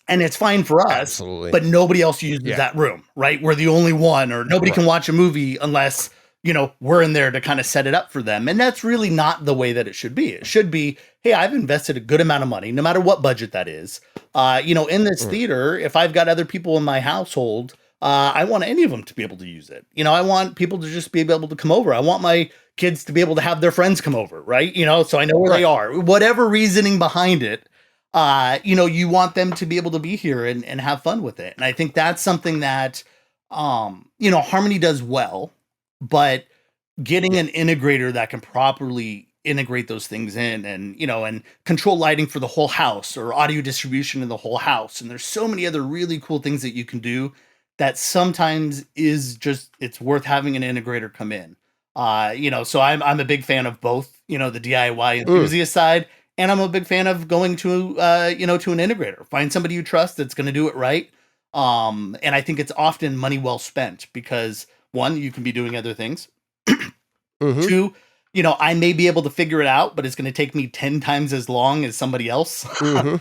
And it's fine for us, Absolutely. but nobody else uses that room, right? We're the only one, or nobody can watch a movie unless, we're in there to kind of set it up for them. And that's really not the way that it should be. It should be, hey, I've invested a good amount of money, no matter what budget that is. In this theater, if I've got other people in my household, I want any of them to be able to use it. I want people to just be able to come over. I want my kids to be able to have their friends come over, right? So I know where they are, whatever reasoning behind it. You want them to be able to be here and have fun with it. And I think that's something that, Harmony does well, but getting an integrator that can properly integrate those things in and control lighting for the whole house or audio distribution in the whole house. And there's so many other really cool things that you can do that sometimes it's worth having an integrator come in. So I'm a big fan of both, the DIY enthusiast side. And I'm a big fan of going to, to an integrator. Find somebody you trust that's going to do it right. And I think it's often money well spent because 1, you can be doing other things. 2, I may be able to figure it out, but it's going to take me 10 times as long as somebody else. I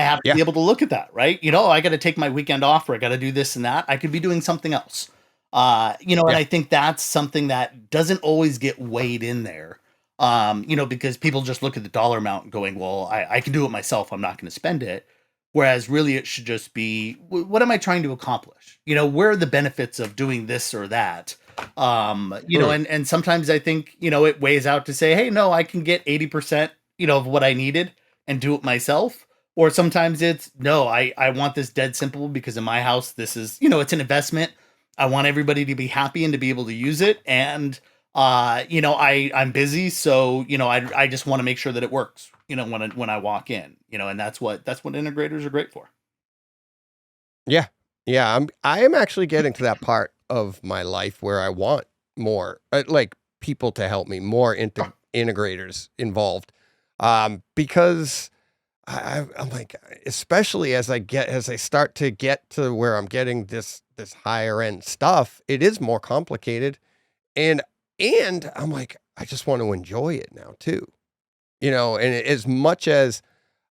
have to be able to look at that, right? I got to take my weekend off or I got to do this and that. I could be doing something else. And I think that's something that doesn't always get weighed in there. Because people just look at the dollar amount and going, well, I can do it myself. I'm not going to spend it. Whereas really it should just be, what am I trying to accomplish? Where are the benefits of doing this or that? And sometimes I think, it weighs out to say, hey, no, I can get 80%, of what I needed and do it myself. Or sometimes it's, no, I want this dead simple because in my house, this is, it's an investment. I want everybody to be happy and to be able to use it. And I'm busy, so I just want to make sure that it works, when I walk in, and that's what integrators are great for. Yeah. I am actually getting to that part of my life where I want more like people to help me, more integrators involved. Because I'm like, especially as I start to get to where I'm getting this higher end stuff, it is more complicated. And I'm like, I just want to enjoy it now too, and as much as,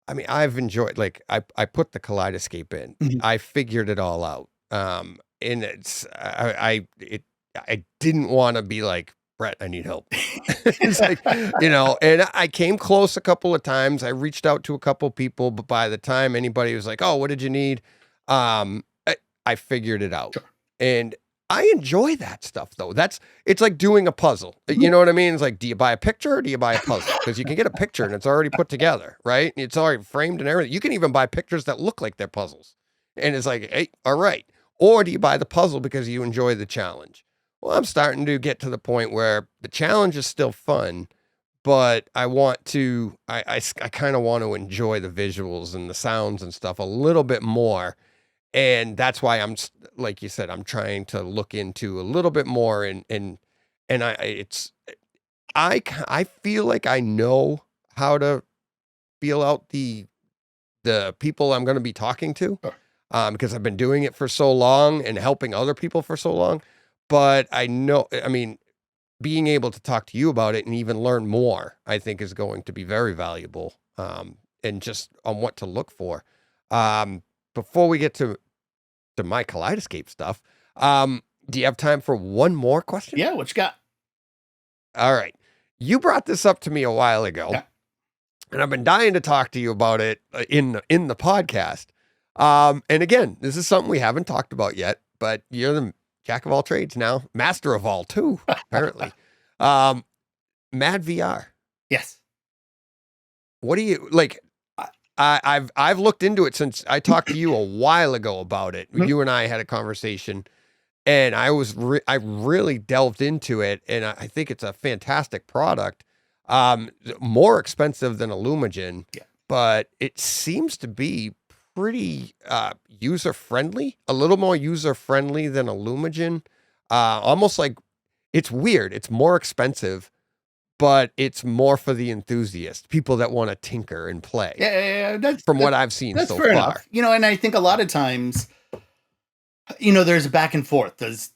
I've enjoyed, like, I put the Kaleidescape in, I figured it all out. And it's, I didn't want to be like, Brett, I need help. It's like, and I came close a couple of times. I reached out to a couple people, but by the time anybody was like, oh, what did you need? I figured it out. Sure. And I enjoy that stuff though. It's like doing a puzzle. You know what I mean? It's like, do you buy a picture or do you buy a puzzle? Because you can get a picture and it's already put together, right? It's already framed and everything. You can even buy pictures that look like they're puzzles. And it's like, hey, all right. Or do you buy the puzzle because you enjoy the challenge? Well, I'm starting to get to the point where the challenge is still fun, but I want to, I kind of want to enjoy the visuals and the sounds and stuff a little bit more. And that's why I'm, like you said, I'm trying to look into a little bit more and I feel like I know how to feel out the people I'm going to be talking to, because I've been doing it for so long and helping other people for so long. But I know, being able to talk to you about it and even learn more, I think is going to be very valuable, and just on what to look for. Before we get to my Kaleidescape stuff, do you have time for one more question? Yeah, what you got? All right. You brought this up to me a while ago, and I've been dying to talk to you about it in the podcast. And again, this is something we haven't talked about yet, but you're the jack of all trades now, master of all too, apparently. madvr. Yes. What do you like? I've looked into it since I talked to you a while ago about it. You and I had a conversation, and I really delved into it, and I think it's a fantastic product. More expensive than a Lumagen, but it seems to be pretty user friendly, a little more user friendly than a Lumagen. Almost like, it's weird. It's more expensive, but it's more for the enthusiast, people that want to tinker and play. That's from what I've seen so fair far. enough. And I think a lot of times, there's a back and forth. Does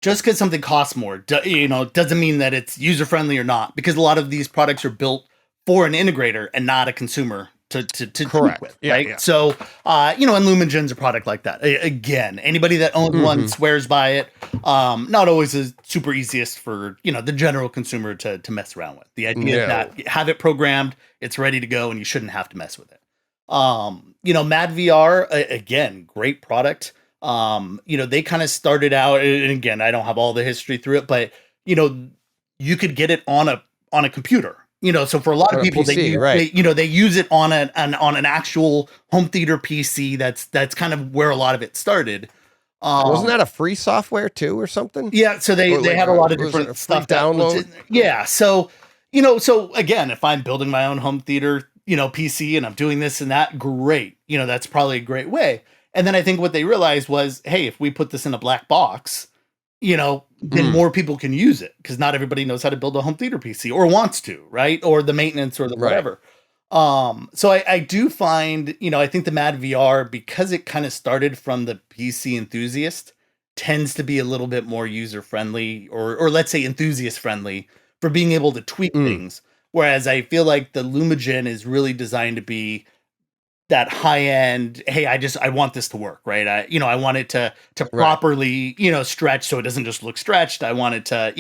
just because something costs more, doesn't mean that it's user friendly or not, because a lot of these products are built for an integrator and not a consumer to Correct. With, right? Yeah. So, and Lumagen's a product like that. Again, anybody that owns one swears by it. Not always the super easiest for, the general consumer to mess around with. The idea is that you have it programmed, it's ready to go, and you shouldn't have to mess with it. madvr, again, great product. They kind of started out, and again, I don't have all the history through it, but, you could get it on a computer. So for a lot of people, PC, they use it on an actual home theater PC. That's kind of where a lot of it started. Wasn't that a free software too, or something? Yeah. So they had a lot of different stuff download. Yeah. So so again, if I'm building my own home theater, PC, and I'm doing this and that, great. That's probably a great way. And then I think what they realized was, hey, if we put this in a black box, then more people can use it, because not everybody knows how to build a home theater PC or wants to, right? Or the maintenance or the whatever. So I do find, I think the madvr, because it kind of started from the PC enthusiast, tends to be a little bit more user friendly, or let's say enthusiast friendly, for being able to tweak things. Whereas I feel like the Lumagen is really designed to be that high end, hey, I want this to work, right? I want it to properly, stretch, so it doesn't just look stretched. I want it to,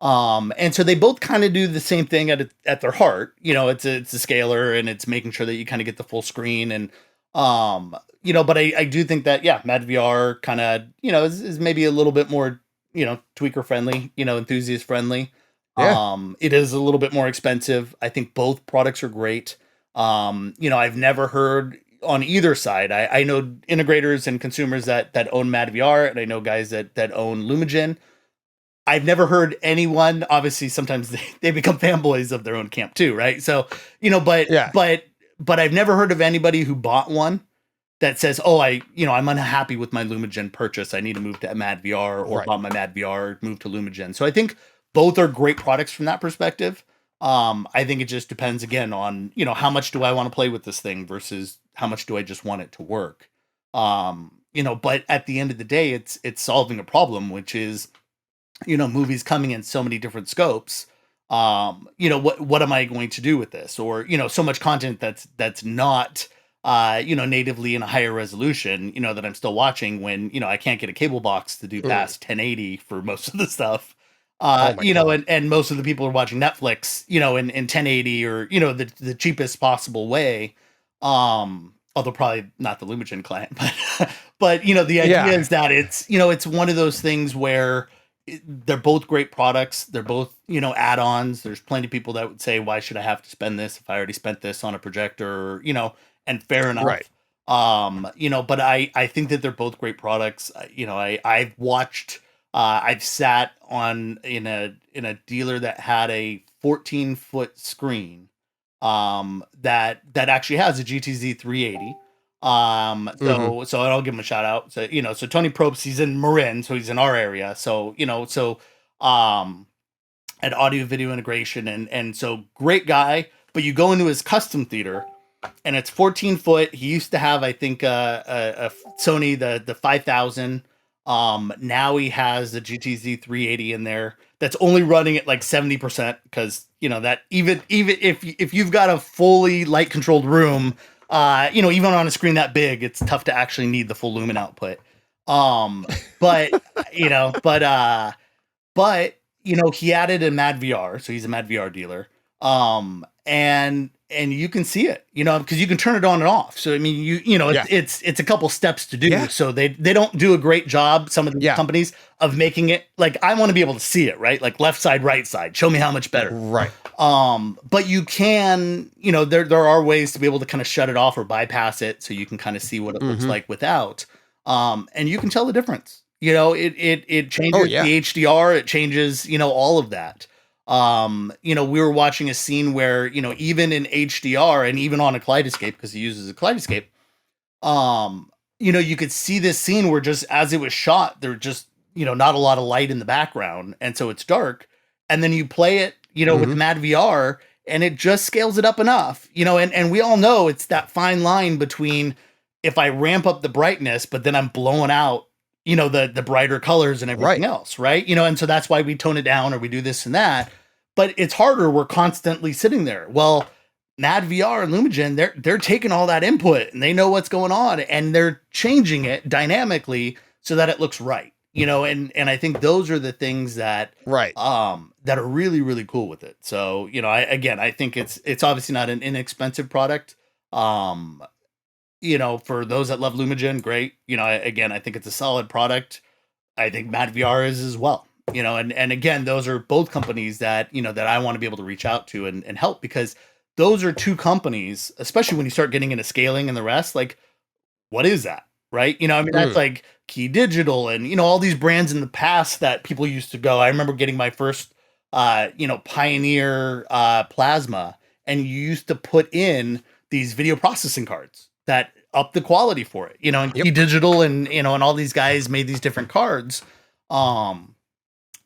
and so they both kind of do the same thing at their heart. It's a scaler, and it's making sure that you kind of get the full screen. And, but I do think that, madvr kind of, is maybe a little bit more, tweaker friendly, enthusiast friendly. Yeah. It is a little bit more expensive. I think both products are great. I've never heard on either side. I know integrators and consumers that own madvr, and I know guys that own Lumagen. I've never heard anyone, obviously sometimes they become fanboys of their own camp too, right? So, but I've never heard of anybody who bought one that says, oh, I'm unhappy with my Lumagen purchase, I need to move to madvr, or bought my madvr, move to Lumagen. So I think both are great products from that perspective. I think it just depends again on, how much do I want to play with this thing versus how much do I just want it to work? But at the end of the day, it's solving a problem, which is, movies coming in so many different scopes. What am I going to do with this? Or, so much content that's not, natively in a higher resolution, that I'm still watching when, I can't get a cable box to do past 1080 for most of the stuff. And most of the people are watching Netflix, in 1080, or, the cheapest possible way. Although probably not the Lumagen client, but the idea is that it's one of those things where they're both great products. They're both, add-ons. There's plenty of people that would say, why should I have to spend this if I already spent this on a projector, and fair enough. Right. But I think that they're both great products. I've watched, I've sat in a dealer that had a 14-foot screen that actually has a GTZ 380. So I'll give him a shout out. So so Tony Probst, he's in Marin, so he's in our area. So at Audio Video Integration, and so great guy. But you go into his custom theater, and it's 14 foot. He used to have, I think, a Sony the 5000. Now he has the GTZ 380 in there that's only running at like 70%, because that even if you've got a fully light controlled room, even on a screen that big, it's tough to actually need the full lumen output. But he added a madvr, so he's a madvr dealer. And you can see it, because you can turn it on and off. So, I mean, it's a couple steps to do. Yeah. So they don't do a great job, some of the companies, of making it like, I want to be able to see it, right? Like left side, right side, show me how much better. Right. But you can, there are ways to be able to kind of shut it off or bypass it, so you can kind of see what it looks like without. And you can tell the difference. It changes yeah. the HDR, it changes, all of that. We were watching a scene where, even in HDR and even on a Kaleidescape, because he uses a Kaleidescape, you could see this scene where just as it was shot, there just, not a lot of light in the background. And so it's dark. And then you play it, with madvr, and it just scales it up enough, and we all know it's that fine line between if I ramp up the brightness, but then I'm blowing out, the brighter colors and everything else. Right. And so that's why we tone it down or we do this and that, but it's harder. We're constantly sitting there. Well, madvr and Lumagen, they're taking all that input and they know what's going on and they're changing it dynamically so that it looks right. And I think those are the things that that are really, really cool with it. So, I think it's obviously not an inexpensive product. For those that love Lumagen, great. I think it's a solid product. I think madvr is as well. And again, those are both companies that, that I want to be able to reach out to and help, because those are two companies, especially when you start getting into scaling and the rest, like, what is that? Right. That's like Key Digital and, all these brands in the past that people used to go. I remember getting my first, Pioneer plasma, and you used to put in these video processing cards that up the quality for it, and Key Digital and, and all these guys made these different cards. And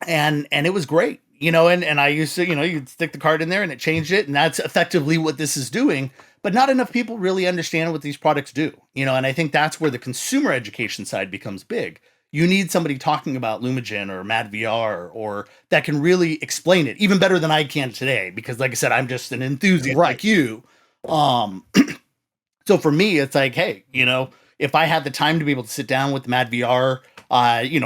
it was great, and I used to, you'd stick the card in there and it changed it. And that's effectively what this is doing. But not enough people really understand what these products do, and I think that's where the consumer education side becomes big. You need somebody talking about Lumagen or madvr or that can really explain it even better than I can today, because like I said, I'm just an enthusiast like you. So for me, it's like, hey, if I had the time to be able to sit down with the madvr,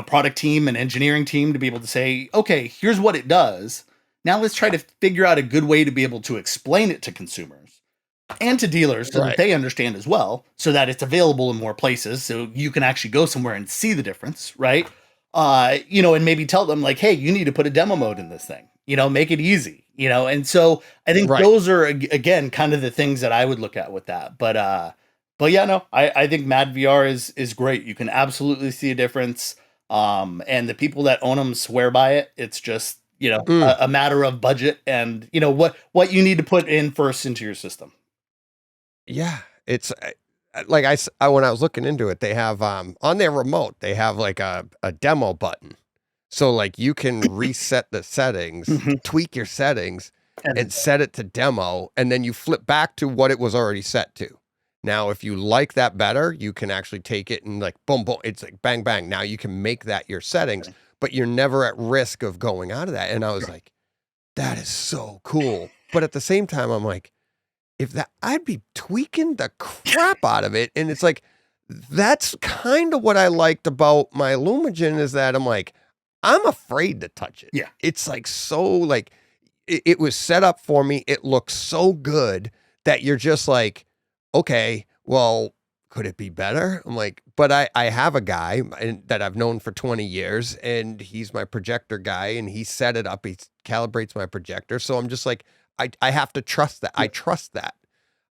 product team and engineering team to be able to say, okay, here's what it does. Now let's try to figure out a good way to be able to explain it to consumers and to dealers so that they understand as well, so that it's available in more places. So you can actually go somewhere and see the difference. Right. And maybe tell them like, hey, you need to put a demo mode in this thing, make it easy, and so I think those are, again, kind of the things that I would look at with that. But yeah, no, I think madvr is great. You can absolutely see a difference. And the people that own them swear by it. It's just, a matter of budget and, what you need to put in first into your system. Yeah, it's like when I was looking into it, they have on their remote, they have like a demo button. So like you can reset the settings, tweak your settings and set it to demo, and then you flip back to what it was already set to. Now, if you like that better, you can actually take it and like boom, boom, it's like bang, bang. Now you can make that your settings, but you're never at risk of going out of that. And I was like, that is so cool. But at the same time, I'm like, I'd be tweaking the crap out of it. And it's like, that's kind of what I liked about my Lumagen, is that I'm like, I'm afraid to touch it. Yeah. It's like, so like, it was set up for me. It looks so good that you're just like, okay, well, could it be better? I'm like, but I have a guy that I've known for 20 years and he's my projector guy and he set it up. He calibrates my projector. So I'm just like, I have to trust that. I trust that.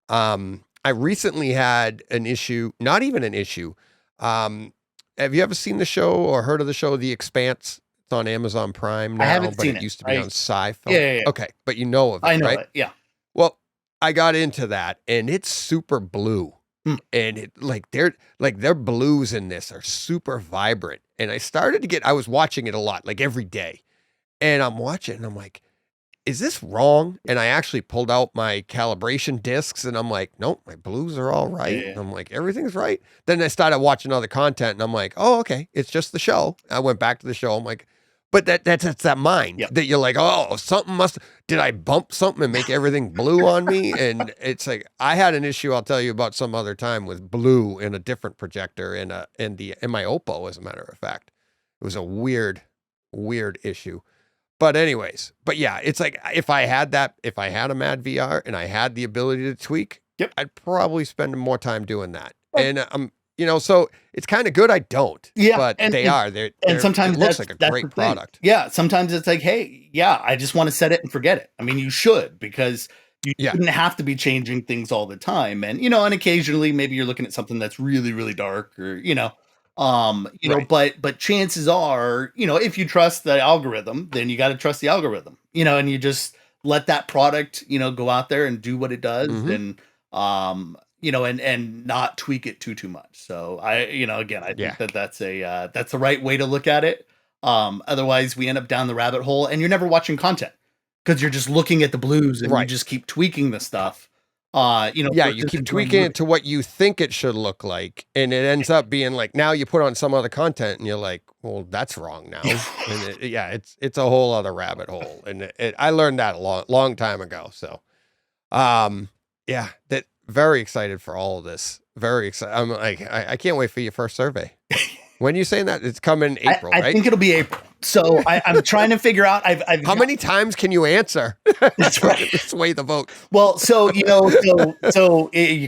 I recently had an issue, not even an issue. Have you ever seen the show or heard of the show, The Expanse? It's on Amazon Prime now, I haven't seen it used to be on Sci-Fi. Yeah. Okay, but you know of it, I know right? it, yeah. Well, I got into that and it's super blue. And it their blues in this are super vibrant. And I was watching it a lot, like every day. And I'm watching and I'm like, is this wrong? And I actually pulled out my calibration discs and I'm like, nope, my blues are all right. Yeah. And I'm like, everything's right. Then I started watching other content and I'm like, oh, okay, it's just the show. I went back to the show. I'm like, but that's that mind that you're like, oh, did I bump something and make everything blue on me? And it's like, I had an issue I'll tell you about some other time with blue in a different projector in my Oppo, as a matter of fact. It was a weird issue. But anyways, yeah, it's like if I had a madvr and I had the ability to tweak, I'd probably spend more time doing that. And so it's kind of good I don't. Yeah, but and sometimes it looks like a great product. Yeah, sometimes it's like, hey, I just want to set it and forget it. I mean, you should, because you shouldn't have to be changing things all the time. And and occasionally maybe you're looking at something that's really, really dark, or But chances are, if you trust the algorithm, then you got to trust the algorithm, and you just let that product, go out there and do what it does, and and not tweak it too much. So I think that's that's the right way to look at it. Otherwise we end up down the rabbit hole and you're never watching content because you're just looking at the blues and you just keep tweaking the stuff. You keep tweaking it to what you think it should look like, and it ends up being like, now you put on some other content and you're like, well, that's wrong now. And it's a whole other rabbit hole. And I learned that a long time ago. So, that very excited for all of this. Very excited. I'm like, I can't wait for your first survey. When are you saying that? It's coming April, right? I think it'll be April. So I'm trying to figure out. How many times can you answer? That's right. Sway the vote. Well, so you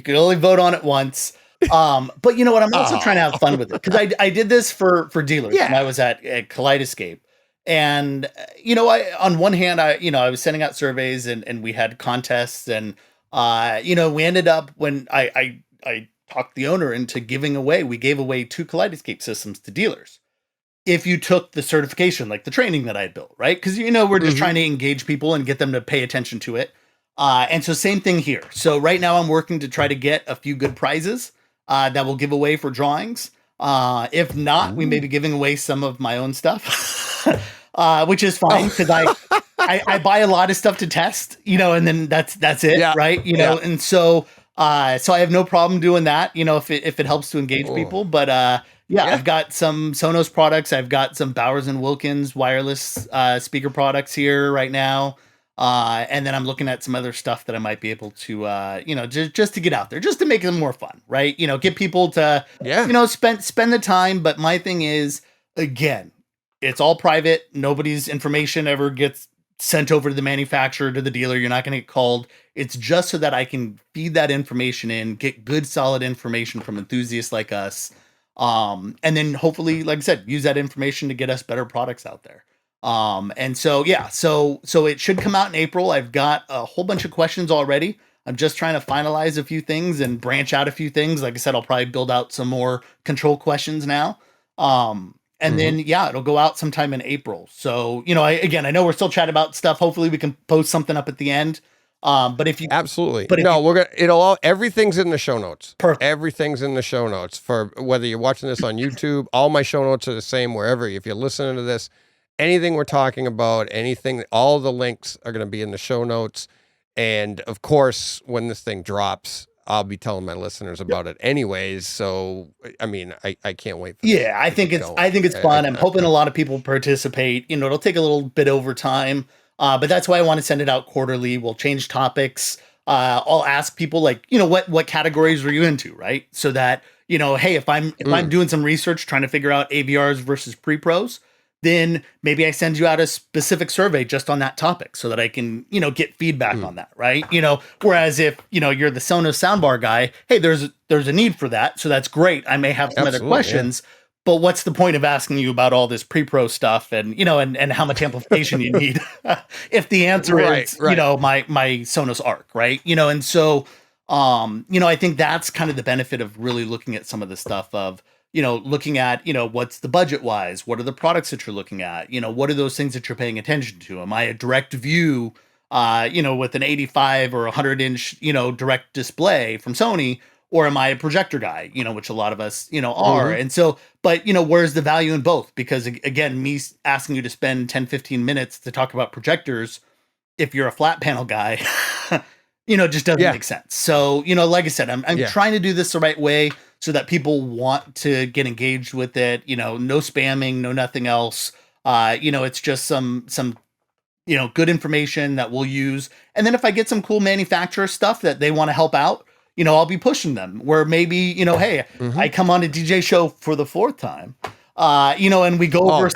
can only vote on it once. But you know what? I'm also trying to have fun with it because I did this for dealers when I was at Kaleidescape, and on one hand I was sending out surveys and we had contests and we ended up when I talked the owner into we gave away 2 Kaleidescape systems to dealers if you took the certification, like the training that I had built, right? Because we're just trying to engage people and get them to pay attention to it. And so same thing here. So right now I'm working to try to get a few good prizes that we'll give away for drawings. If not, we may be giving away some of my own stuff, which is fine because I buy a lot of stuff to test, and then that's it, right? And so I have no problem doing that, if it helps to engage people. But I've got some Sonos products. I've got some Bowers and Wilkins wireless speaker products here right now. And then I'm looking at some other stuff that I might be able to, just to get out there, just to make them more fun, right? Get people to, spend the time. But my thing is, again, it's all private. Nobody's information ever gets sent over to the manufacturer, to the dealer. You're not going to get called. It's just so that I can feed that information in, get good, solid information from enthusiasts like us. And then hopefully, like I said, use that information to get us better products out there. And so it should come out in April. I've got a whole bunch of questions already. I'm just trying to finalize a few things and branch out a few things. Like I said, I'll probably build out some more control questions now. And then, it'll go out sometime in April. So, I know we're still chatting about stuff. Hopefully we can post something up at the end. But if you absolutely, but everything's in the show notes. Perfect. Everything's in the show notes for whether you're watching this on YouTube. All my show notes are the same wherever. If you're listening to this, anything we're talking about, anything, all the links are going to be in the show notes. And of course, when this thing drops, I'll be telling my listeners about it anyways. So, I mean, I can't wait. I think it's fun. I'm hoping a lot of people participate. It'll take a little bit over time. But that's why I want to send it out quarterly. We'll change topics. I'll ask people what categories are you into, right? So that, hey, if I'm doing some research trying to figure out AVRs versus pre-pros, then maybe I send you out a specific survey just on that topic so that I can, get feedback on that, right? Whereas if, you're the Sonos soundbar guy, hey, there's a need for that. So that's great. I may have some other questions. Yeah. But what's the point of asking you about all this pre-pro stuff and, and how much amplification you need if the answer is, my Sonos Arc, right? And so, I think that's kind of the benefit of really looking at some of the stuff of, looking at, what's the budget wise? What are the products that you're looking at? What are those things that you're paying attention to? Am I a direct view, with an 85 or 100 inch, direct display from Sony? Or am I a projector guy, which a lot of us, are. And so, but, where's the value in both? Because again, me asking you to spend 10, 15 minutes to talk about projectors, if you're a flat panel guy, just doesn't make sense. So, like I said, I'm trying to do this the right way so that people want to get engaged with it, no spamming, no nothing else. It's just some good information that we'll use. And then if I get some cool manufacturer stuff that they want to help out, I'll be pushing them where maybe, hey, I come on a DJ show for the 4th time, and we go over,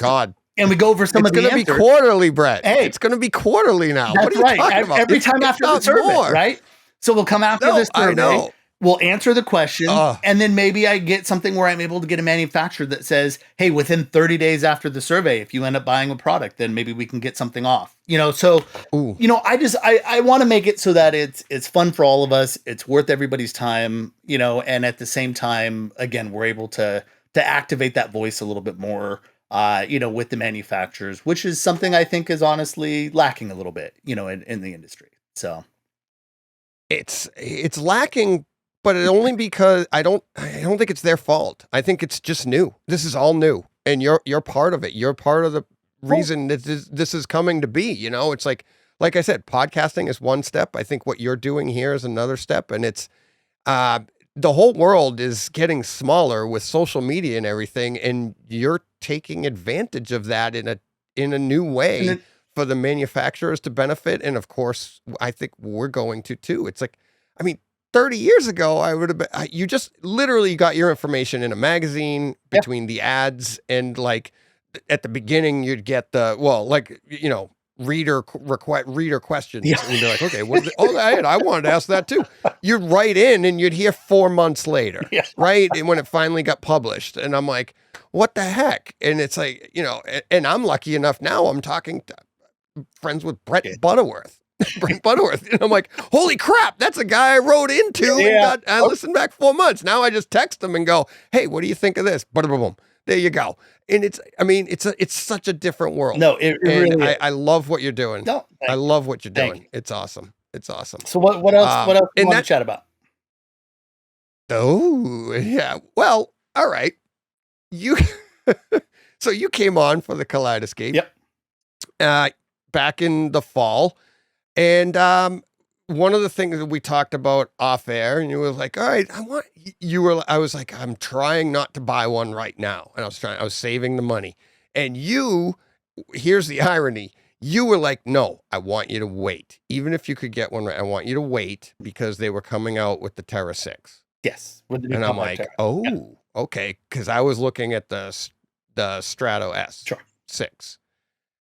and we go over some of the answers. It's going to be quarterly, Brett. Hey, it's going to be quarterly now. That's what are you talking about? Every time after the survey, right? So we'll come after this survey. We'll answer the question, and then maybe I get something where I'm able to get a manufacturer that says, hey, within 30 days after the survey, if you end up buying a product, then maybe we can get something off. So, I want to make it so that it's fun for all of us. It's worth everybody's time, and at the same time, again, we're able to to activate that voice a little bit more, with the manufacturers, which is something I think is honestly lacking a little bit, in the industry. So it's lacking, but it only because I don't think it's their fault. I think it's just new. This is all new, and you're part of it. You're part of the reason that this is coming to be. It's like I said, podcasting is one step. I think what you're doing here is another step, and it's the whole world is getting smaller with social media and everything, and you're taking advantage of that in a new way for the manufacturers to benefit. And of course, I think we're going to too. It's like, 30 years ago, I would have been, you just literally got your information in a magazine between the ads, and like at the beginning, you'd get reader questions. Yeah. And you'd be like, okay, I wanted to ask that too. You'd write in and you'd hear 4 months later, right? And when it finally got published, and I'm like, what the heck? And it's like, and I'm lucky enough now, I'm talking to friends with Brett Butterworth. And I'm like, holy crap, that's a guy I wrote into and I listened back 4 months. Now I just text him and go, hey, what do you think of this? Boom. There you go. And it's such a different world. No, it really is. I love what you're doing. No, I love what you're doing. You. It's awesome. It's awesome. So what else do you want to chat about? Oh, yeah. Well, all right. So you came on for the Kaleidescape. Yep. Back in the fall. And one of the things that we talked about off air, and you were like, all right, I was like, I'm trying not to buy one right now. And I was saving the money. And here's the irony. You were like, no, I want you to wait. Even if you could get one right, I want you to wait because they were coming out with the Terra 6. Yes. And I'm like, okay. Because I was looking at the Strato S6.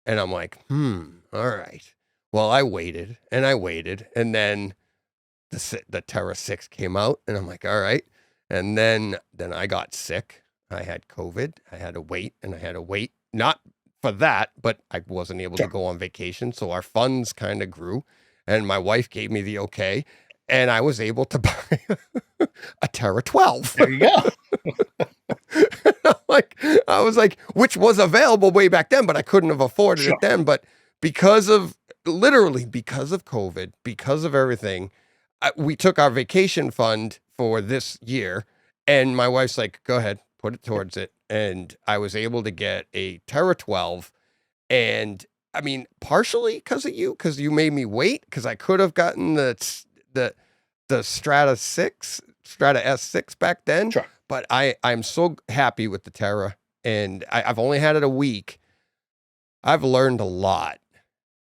And I'm like, all right. Well, I waited, and then the Terra 6 came out, and I'm like, all right. And then I got sick. I had COVID. I had to wait, not for that, but I wasn't able to go on vacation. So our funds kind of grew, and my wife gave me the okay, and I was able to buy a Terra 12. There you go. I was like, which was available way back then, but I couldn't have afforded it then. But because of COVID, because of everything, we took our vacation fund for this year, and my wife's like, go ahead, put it towards it. And I was able to get a Terra 12. And partially because of you, because you made me wait, because I could have gotten the Strata S6 back then. Sure. But I'm so happy with the Terra, and I've only had it a week. I've learned a lot.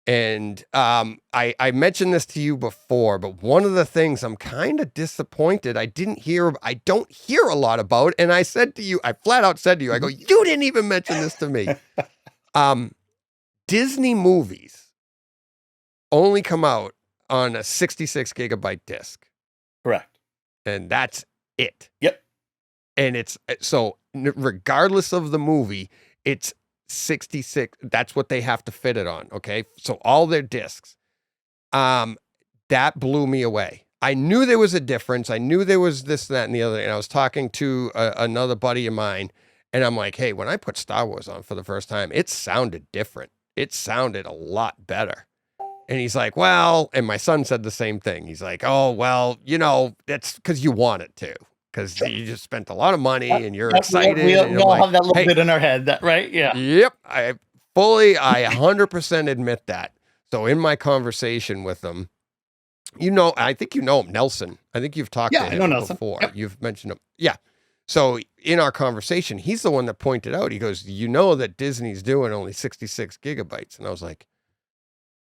And I mentioned this to you before, but one of the things I'm kind of disappointed I don't hear a lot about, and I flat out said to you, I go, you didn't even mention this to me. Disney movies only come out on a 66 gigabyte disc. Correct. And that's it. Yep. And it's so regardless of the movie, it's 66. That's what they have to fit it on. Okay. So all their discs, that blew me away. I knew there was a difference. I knew there was this, that, and the other. And I was talking to another buddy of mine, and I'm like, hey, when I put Star Wars on for the first time, it sounded different. It sounded a lot better. And he's like, well, and my son said the same thing. He's like, oh, well, that's because you want it to. Because you just spent a lot of money and you're excited. We all have that little bit in our head, right? Yeah. Yep. I 100% admit that. So in my conversation with them, I think you know him, Nelson. I think you've talked to him before. Yep. You've mentioned him. Yeah. So in our conversation, he's the one that pointed out, he goes, that Disney's doing only 66 gigabytes. And I was like,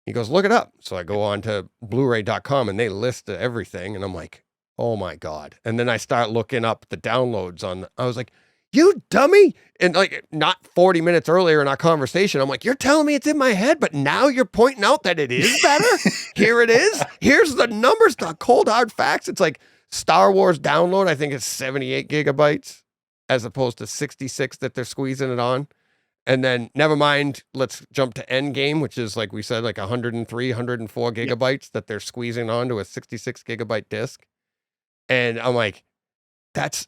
he goes, look it up. So I go on to Blu-ray.com and they list everything. And I'm like, oh my God. And then I start looking up the downloads I was like, you dummy. And not 40 minutes earlier in our conversation, I'm like, you're telling me it's in my head, but now you're pointing out that it is better. Here it is. Here's the numbers, the cold hard facts. It's like Star Wars download. I think it's 78 gigabytes as opposed to 66 that they're squeezing it on. And then never mind, let's jump to Endgame, which is like we said, like 103, 104 gigabytes that they're squeezing onto a 66 gigabyte disc. And I'm like, that's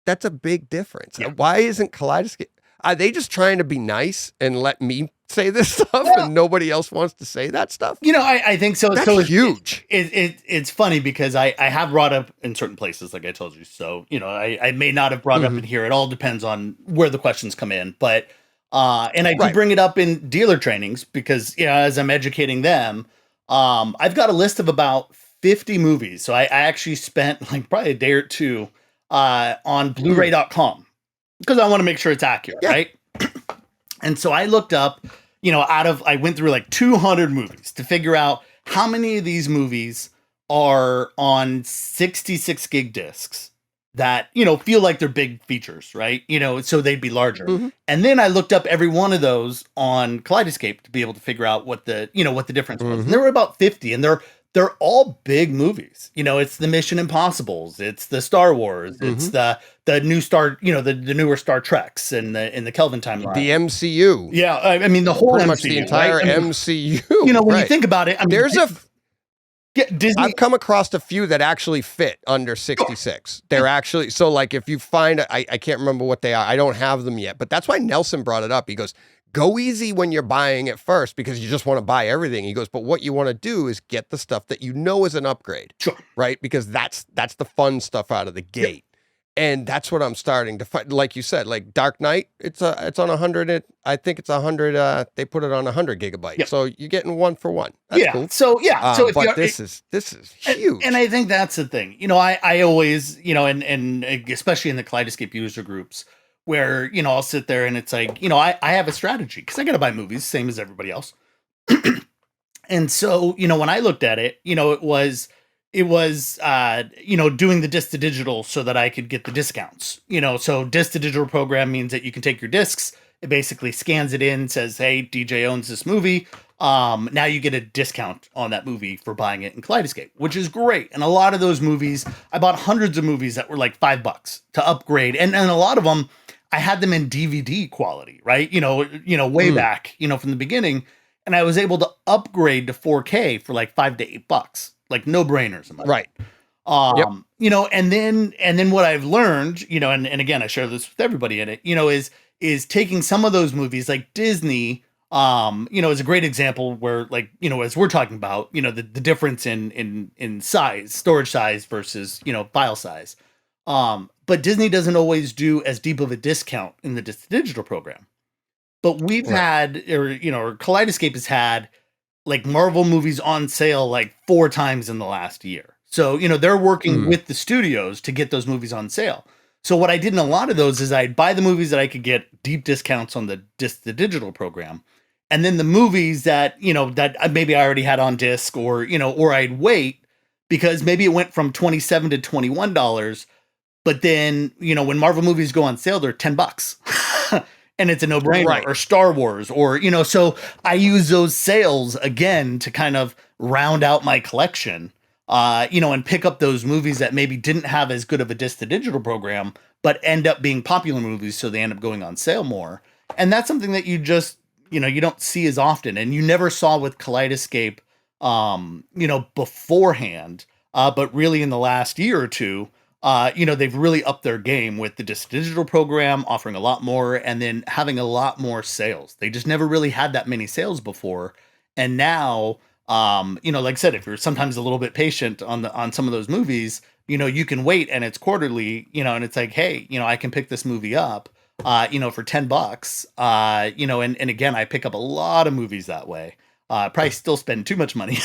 that's a big difference. Yeah. Why isn't Kaleidescape? Are they just trying to be nice and let me say this stuff Well, and nobody else wants to say that stuff? I think so. That's So huge. It's funny because I have brought up in certain places, like I told you. So, I may not have brought it up in here. It all depends on where the questions come in. But, and I do bring it up in dealer trainings because, as I'm educating them, I've got a list of about 50 movies. So I actually spent like probably a day or two on Blu-ray.com because I want to make sure it's accurate, right? And so I looked up, I went through like 200 movies to figure out how many of these movies are on 66 gig discs that, feel like they're big features, right? So they'd be larger. And then I looked up every one of those on Kaleidescape to be able to figure out what the difference was. And there were about 50, and they're all big movies. It's the Mission Impossibles, it's the Star Wars, it's the new Star, the newer Star Treks and in the Kelvin timeline. The MCU. Yeah, I mean the whole pretty MCU, much the entire right? MCU. When you think about it, I mean, Disney. I've come across a few that actually fit under 66. They're actually, so like if you find, I can't remember what they are. I don't have them yet, but that's why Nelson brought it up. He goes, go easy when you're buying it first because you just want to buy everything. He goes, but what you want to do is get the stuff that is an upgrade, right? Because that's the fun stuff out of the gate. And that's what I'm starting to find. Like you said, like Dark Knight, it's on 100. I think it's 100. They put it on 100 gigabytes. So you're getting one for one. That's cool. So so but this is huge. And I think that's the thing. I always, and especially in the Kaleidescape user groups where, I'll sit there and it's like, I have a strategy because I got to buy movies, same as everybody else. And so, when I looked at it, it was doing the disc to digital so that I could get the discounts. So disc to digital program means that you can take your discs, it basically scans it in, says, hey, DJ owns this movie. Now you get a discount on that movie for buying it in Kaleidescape, which is great. And a lot of those movies, I bought hundreds of movies that were like $5 to upgrade. And a lot of them, I had them in DVD quality, right? Way back, from the beginning. And I was able to upgrade to 4K for like $5 to $8, like no brainers. Right. And then what I've learned, and again, I share this with everybody in it, is taking some of those movies like Disney, is a great example where like, as we're talking about, the difference in size, storage size versus, file size. But Disney doesn't always do as deep of a discount in the digital program. But we've had, or Kaleidescape has had like Marvel movies on sale like 4 times in the last year. So, they're working with the studios to get those movies on sale. So what I did in a lot of those is I'd buy the movies that I could get deep discounts on the digital program. And then the movies that, that maybe I already had on disc or I'd wait because maybe it went from $27 to $21. But then, when Marvel movies go on sale, they're $10. And it's a no-brainer, or Star Wars, or, so I use those sales again to kind of round out my collection, and pick up those movies that maybe didn't have as good of a disc to digital program, but end up being popular movies. So they end up going on sale more. And that's something that you just, you don't see as often. And you never saw with Kaleidescape, beforehand, but really in the last year or two, they've really upped their game with the disc digital program, offering a lot more and then having a lot more sales. They just never really had that many sales before. And now, like I said, if you're sometimes a little bit patient on some of those movies, you can wait and it's quarterly, and it's like, hey, I can pick this movie up, for $10, and again, I pick up a lot of movies that way. Probably still spend too much money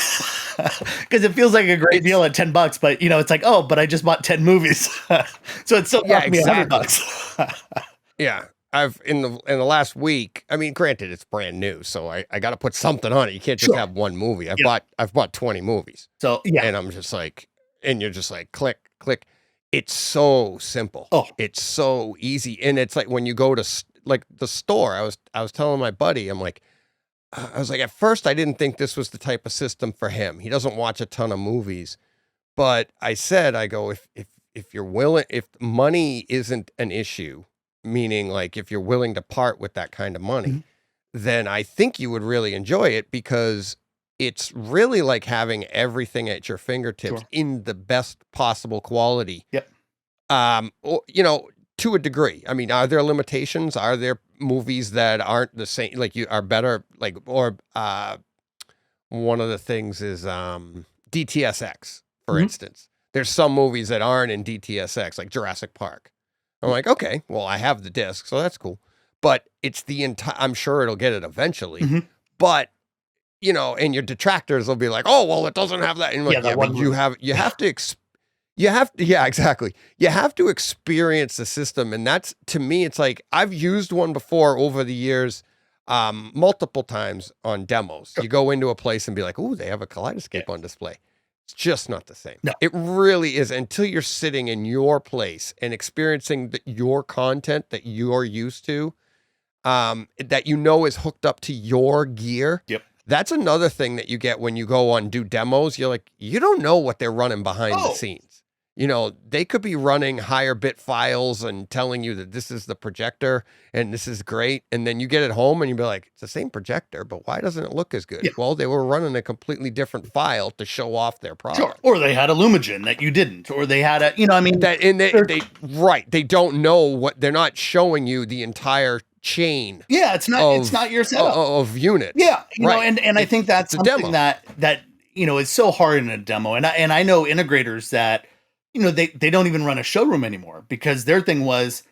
because it feels like a great deal at $10, but it's like, oh, but I just bought 10 movies. So it's still cost me $100. Yeah. I've in the last week, I mean, granted it's brand new, so I got to put something on it. You can't just have one movie. I've bought 20 movies. So yeah. And I'm just like, and you're just like, click. It's so simple. Oh, it's so easy. And it's like when you go to like the store, I was telling my buddy, I was like, at first I didn't think this was the type of system for him. He doesn't watch a ton of movies, but I go, if you're willing, if money isn't an issue, meaning like if you're willing to part with that kind of money, then I think you would really enjoy it because it's really like having everything at your fingertips in the best possible quality. Yep. to a degree. I mean, are there limitations? Are there movies that aren't the same, like you are better, like, or one of the things is DTSX, for instance. There's some movies that aren't in DTSX, like Jurassic Park. I'm like, okay, well, I have the disc, so that's cool. But it's the entire, I'm sure it'll get it eventually. But, you know, and your detractors will be like, oh, well, it doesn't have that. And I'm like, yeah, but you have to, yeah, exactly. You have to experience the system. And that's, to me, it's like, I've used one before over the years, multiple times on demos. You go into a place and be like, oh, they have a Kaleidescape on display. It's just not the same. No. It really is, until you're sitting in your place and experiencing your content that you're used to, that you know is hooked up to your gear. Yep. That's another thing that you get when you go on do demos. You're like, you don't know what they're running behind the scenes. You know, they could be running higher bit files and telling you that this is the projector and this is great. And then you get it home and you'll be like, it's the same projector, but why doesn't it look as good? Yeah. Well, they were running a completely different file to show off their product. Sure. Or they had a Lumigen that you didn't, or they had a, you know, I mean, that, and they don't know what, they're not showing you the entire chain. Yeah, it's not your setup of units. Yeah, you know, and I think that's something that you know is so hard in a demo. And I know integrators that, you know, they don't even run a showroom anymore because their thing was,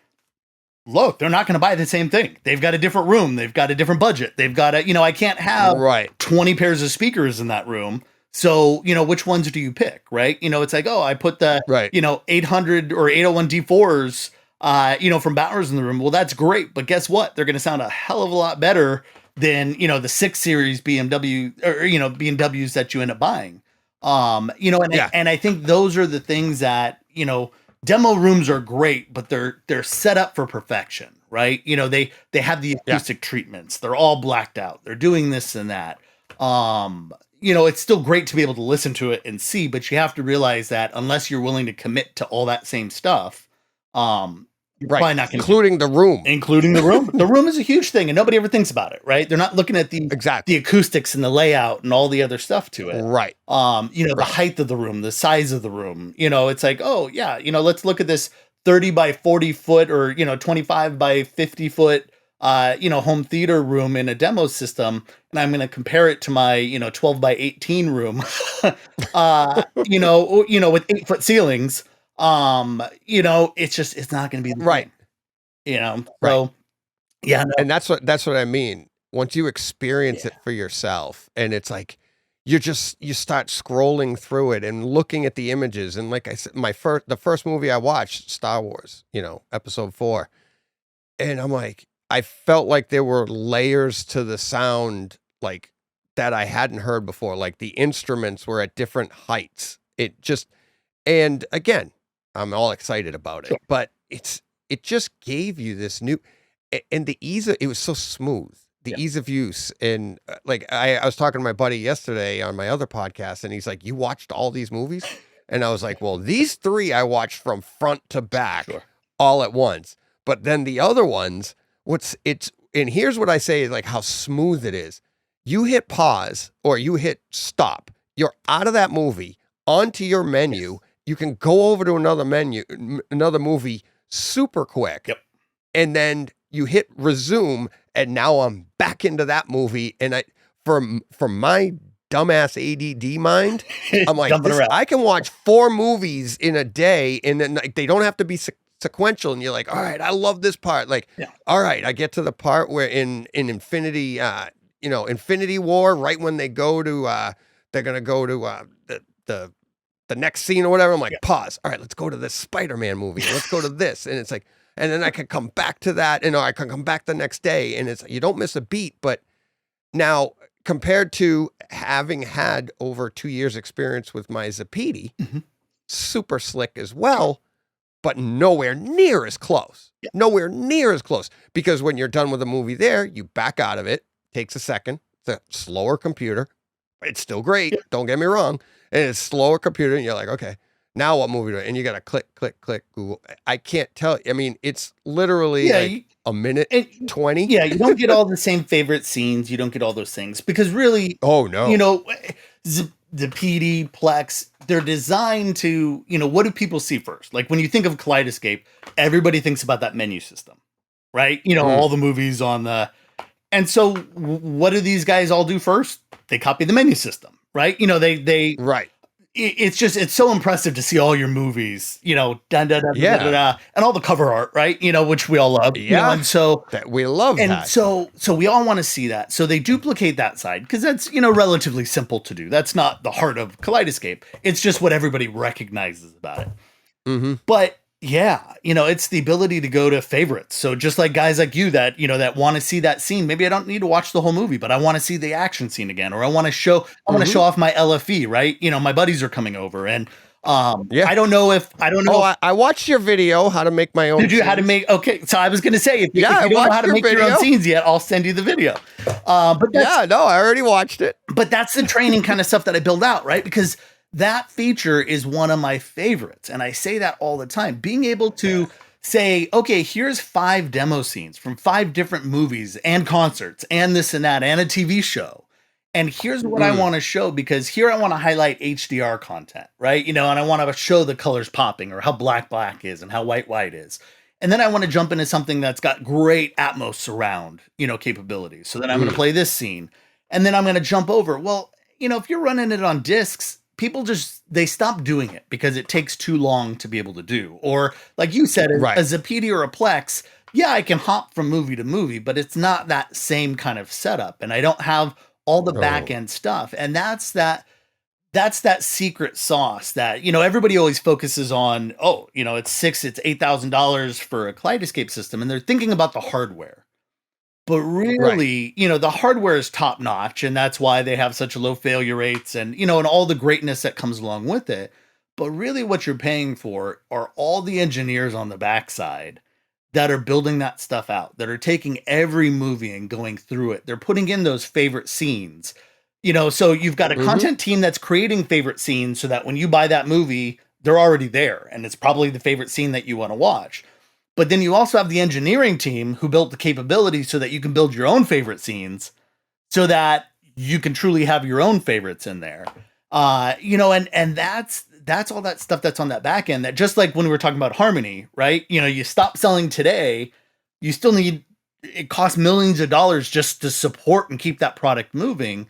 look, they're not going to buy the same thing. They've got a different room. They've got a different budget. They've got a, you know, I can't have 20 pairs of speakers in that room. So, you know, which ones do you pick? Right. You know, it's like, oh, I put the, you know, 800 or 801 D4s, you know, from Bowers in the room. Well, that's great. But guess what? They're going to sound a hell of a lot better than, you know, the 6 Series BMW or, you know, BMWs that you end up buying. You know, and I think those are the things that, you know, demo rooms are great, but they're set up for perfection, right? You know, they have the acoustic treatments. They're all blacked out. They're doing this and that. You know, it's still great to be able to listen to it and see, but you have to realize that unless you're willing to commit to all that same stuff, you're probably not going to, including the room. The room is a huge thing, and nobody ever thinks about it, right? They're not looking at the acoustics and the layout and all the other stuff to it, right? You know, the height of the room, the size of the room. You know, it's like, oh yeah, you know, let's look at this 30 by 40 foot or, you know, 25 by 50 foot, you know, home theater room in a demo system, and I'm going to compare it to my, you know, 12 by 18 room, you know, with 8-foot ceilings. You know, it's not going to be the same, you know, so yeah. No. And that's what I mean. Once you experience it for yourself, and it's like, you start scrolling through it and looking at the images. And like I said, the first movie I watched, Star Wars, you know, episode 4. And I'm like, I felt like there were layers to the sound, like that I hadn't heard before. Like the instruments were at different heights. And again, I'm all excited about it, but it just gave you this new, and the ease of, it was so smooth, the ease of use. And like, I was talking to my buddy yesterday on my other podcast, and he's like, you watched all these movies? And I was like, well, these 3 I watched from front to back all at once. But then the other ones, and here's what I say, like how smooth it is. You hit pause or you hit stop, you're out of that movie onto your menu. You can go over to another movie super quick. Yep. And then you hit resume, and now I'm back into that movie. And from my dumbass ADD mind, I'm like, I can watch 4 movies in a day, and then like, they don't have to be sequential. And you're like, all right, I love this part. Like, all right, I get to the part where in Infinity, you know, Infinity War, right when they go to, they're going to go to the next scene or whatever. I'm like, pause. All right, let's go to this Spider-Man movie. Let's go to this. And it's like, and then I can come back to that, and I can come back the next day, and it's, you don't miss a beat. But now compared to having had over 2 years experience with my Zapiti, super slick as well, but nowhere near as close. Nowhere near as close. Because when you're done with a movie there, you back out of it. Takes a second. It's a slower computer. It's still great. Don't get me wrong. And it's slower computer, and you're like, okay, now what movie do I? And you got to click, Google. I can't tell. I mean, it's literally like a minute, 20. Yeah, you don't get all the same favorite scenes. You don't get all those things because really, oh no, you know, the PD, Plex, they're designed to, what do people see first? Like when you think of Kaleidescape, everybody thinks about that menu system, right? All the movies on the, and so what do these guys all do first? They copy the menu system, right? They Right. It's so impressive to see all your movies, and all the cover art, right? Which we all love. Yeah. And so that we love and that. so we all want to see that. So they duplicate that side because that's, relatively simple to do. That's not the heart of Kaleidescape. It's just what everybody recognizes about it. Mm-hmm. But yeah, it's the ability to go to favorites. So just like guys like you that, that want to see that scene, maybe I don't need to watch the whole movie, but I want to see the action scene again, or I want to show off my LFE, right? My buddies are coming over and, I don't know. I watched your video, how to make my own. Did you, scenes. how to make, okay. So I was going to say, if you I don't know watched how to your make your own video. scenes yet, I'll send you the video. But that's, I already watched it. but that's the training kind of stuff that I build out, right? Because that feature is one of my favorites. And I say that all the time. Being able to say, okay, here's 5 demo scenes from 5 different movies and concerts and this and that and a TV show. And here's what I want to show, because here I want to highlight HDR content, right? And I want to show the colors popping, or how black is and how white is. And then I want to jump into something that's got great Atmos surround, capabilities. So then I'm going to play this scene. And then I'm going to jump over. Well, if you're running it on discs, people they stop doing it because it takes too long to be able to do. Or like you said, a Zappiti or a Plex, yeah, I can hop from movie to movie, but it's not that same kind of setup. And I don't have all the back end stuff. And that's that secret sauce that, everybody always focuses on, it's $8,000 for a Kaleidescape system. And they're thinking about the hardware. But really, the hardware is top notch, and that's why they have such low failure rates and, and all the greatness that comes along with it. But really what you're paying for are all the engineers on the backside that are building that stuff out, that are taking every movie and going through it. They're putting in those favorite scenes, so you've got a content team that's creating favorite scenes so that when you buy that movie, they're already there. And it's probably the favorite scene that you want to watch. But then you also have the engineering team who built the capability so that you can build your own favorite scenes so that you can truly have your own favorites in there. And that's all that stuff that's on that back end, that just like when we were talking about Harmony, right? You stop selling today, you still need, it costs millions of dollars just to support and keep that product moving.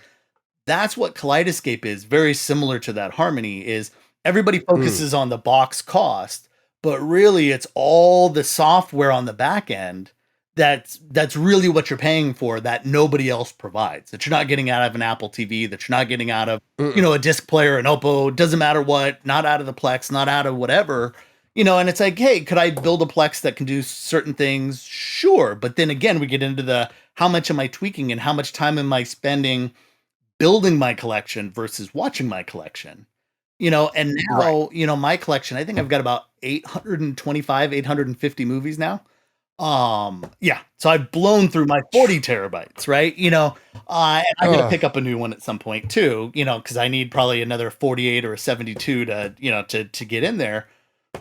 That's what Kaleidescape is, very similar to that Harmony, is everybody focuses on the box cost. But really, it's all the software on the back end that's really what you're paying for, that nobody else provides, that you're not getting out of an Apple TV, that you're not getting out of, a disc player, an Oppo, doesn't matter what, not out of the Plex, not out of whatever, and it's like, hey, could I build a Plex that can do certain things? Sure. But then again, we get into the, how much am I tweaking and how much time am I spending building my collection versus watching my collection? And now, my collection, I think I've got about 850 movies now. So I've blown through my 40 terabytes, right? And I'm going to pick up a new one at some point too, cause I need probably another 48 or a 72 to get in there.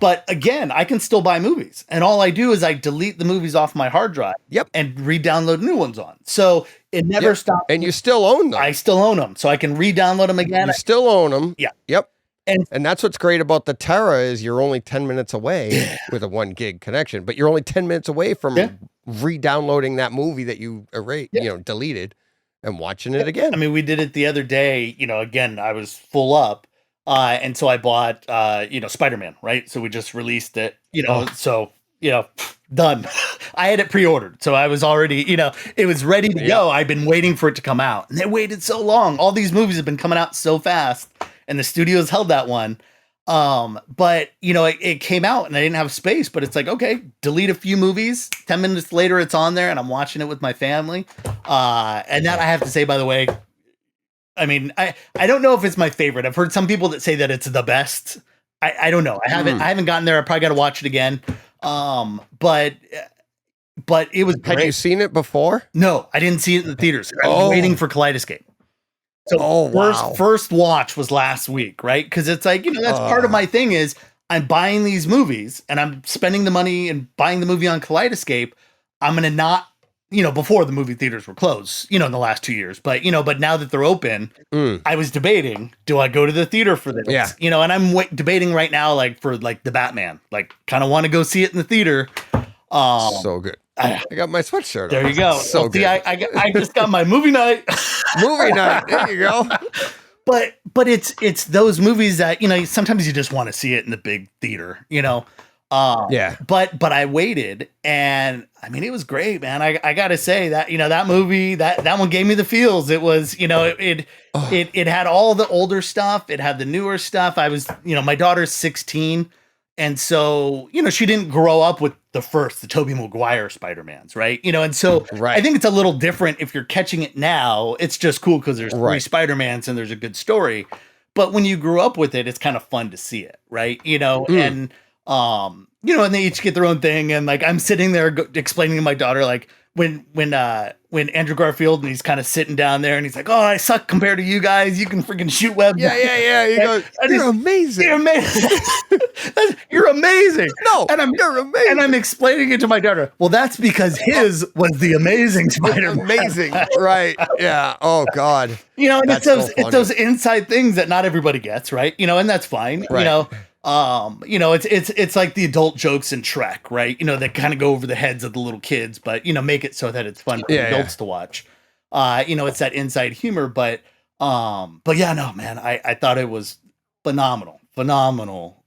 But again, I can still buy movies, and all I do is I delete the movies off my hard drive and re-download new ones on. So it never stops. And you still own them. I still own them. So I can re-download them again. You still own them. Yeah. Yep. And that's what's great about the Terra is you're only 10 minutes away with a 1 gig connection, but you're only 10 minutes away from re-downloading that movie that you deleted and watching it again. I mean, we did it the other day, again, I was full up. And so I bought, Spider-Man, right? So we just released it, done. I had it pre-ordered. So I was already, it was ready to go. I've been waiting for it to come out, and they waited so long. All these movies have been coming out so fast, and the studios held that one. But it came out and I didn't have space, but it's like, okay, delete a few movies. 10 minutes later, it's on there and I'm watching it with my family. And that, I have to say, by the way, I mean, I don't know if it's my favorite. I've heard some people that say that it's the best. I don't know. I haven't gotten there. I probably got to watch it again. But it was great. Had you seen it before? No, I didn't see it in the theaters. I was waiting for Kaleidescape. So first watch was last week, right? Because it's like, that's part of my thing is I'm buying these movies and I'm spending the money and buying the movie on Kaleidescape. I'm going to not, before the movie theaters were closed, in the last 2 years. But, but now that they're open, I was debating, do I go to the theater for this? Yeah. And I'm debating right now, like for like the Batman, like kind of want to go see it in the theater. So good. I got my sweatshirt on. There you go. So good. See, I just got my movie night. Movie night. There you go. But it's those movies that, sometimes you just want to see it in the big theater, Yeah. But I waited, and I mean, it was great, man. I gotta say that, that movie, that one gave me the feels. It was, it had all the older stuff. It had the newer stuff. I was, my daughter's 16. And so, she didn't grow up with the Tobey Maguire Spider-Mans, right? And so Right. I think it's a little different if you're catching it now. It's just cool because there's three Spider-Mans and there's a good story. But when you grew up with it, it's kind of fun to see it, right? And and they each get their own thing. And like, I'm sitting there explaining to my daughter, like, when Andrew Garfield, and he's kind of sitting down there and he's like, oh, I suck compared to you guys. You can freaking shoot webs. Yeah. He goes, you're amazing. You're amazing. You're amazing. No, you're amazing. And I'm explaining it to my daughter. Well, that's because his was the amazing Spider-Man. Amazing. Right. Yeah. Oh God. And That's it's those inside things that not everybody gets, right? And that's fine. Right. It's like the adult jokes in Shrek, right? That kind of go over the heads of the little kids, but make it so that it's fun for adults to watch. It's that inside humor, but yeah, no, man, I thought it was phenomenal,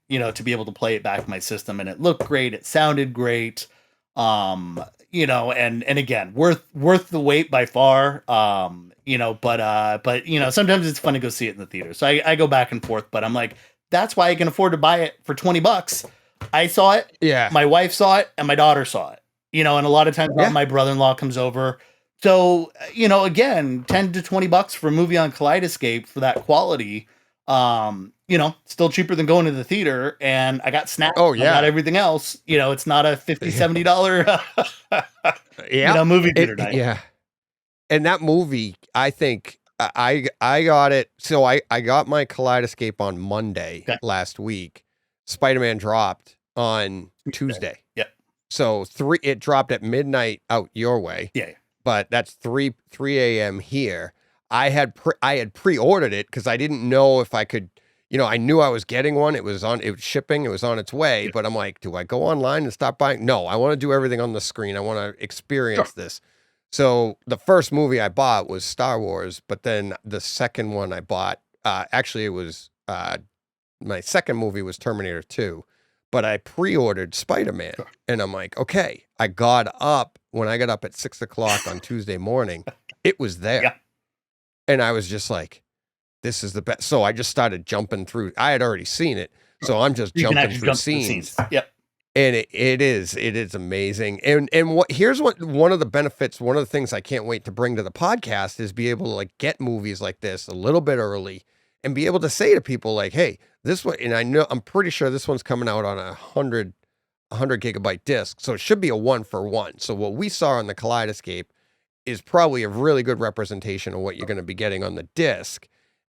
to be able to play it back in my system, and it looked great, it sounded great, and again, worth the wait by far. But sometimes it's fun to go see it in the theater. So I go back and forth, but I'm like, that's why I can afford to buy it for $20. I saw it. Yeah. My wife saw it and my daughter saw it, and a lot of times my brother-in-law comes over. So, again, 10 to $20 for a movie on Kaleidescape for that quality, still cheaper than going to the theater. And I got snacks. Oh, yeah. I got everything else. It's not a $50, $70 movie theater night. Yeah. And that movie, I think I got it. So I got my Kaleidescape on Monday last week. Spider-Man dropped on Tuesday. Yep. So it dropped at midnight out your way. Yeah. But that's 3 a.m. here. I had pre-ordered it because I didn't know if I could, I knew I was getting one. It was shipping. It was on its way. But I'm like, do I go online and stop buying? No, I want to do everything on the screen. I want to experience this. So the first movie I bought was Star Wars, but then the second one I bought, actually it was, my second movie was Terminator 2, but I pre-ordered Spider-Man, and I'm like, okay, when I got up at 6:00 on Tuesday morning, it was there. Yeah. And I was just like, this is the best. So I just started jumping through. I had already seen it. So I'm just jumping through scenes. Yep. And it is amazing. And here's one of the benefits, one of the things I can't wait to bring to the podcast is be able to like get movies like this a little bit early and be able to say to people like, hey, this one, and I'm pretty sure this one's coming out on a 100 gigabyte disc. So it should be a 1-for-1. So what we saw on the Kaleidescape is probably a really good representation of what you're going to be getting on the disc.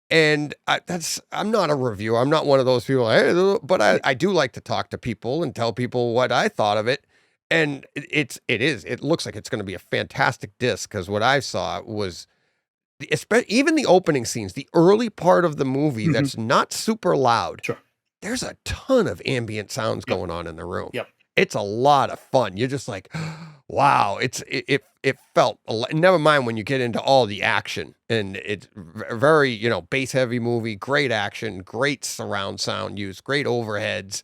And I'm not a reviewer. I'm not one of those people, hey, but I do like to talk to people and tell people what I thought of it. And it looks like it's going to be a fantastic disc because what I saw was even the opening scenes, the early part of the movie that's not super loud. Sure. There's a ton of ambient sounds going on in the room. Yep. It's a lot of fun. You're just like, wow, it felt, never mind when you get into all the action, and it's very, bass heavy movie, great action, great surround sound use, great overheads,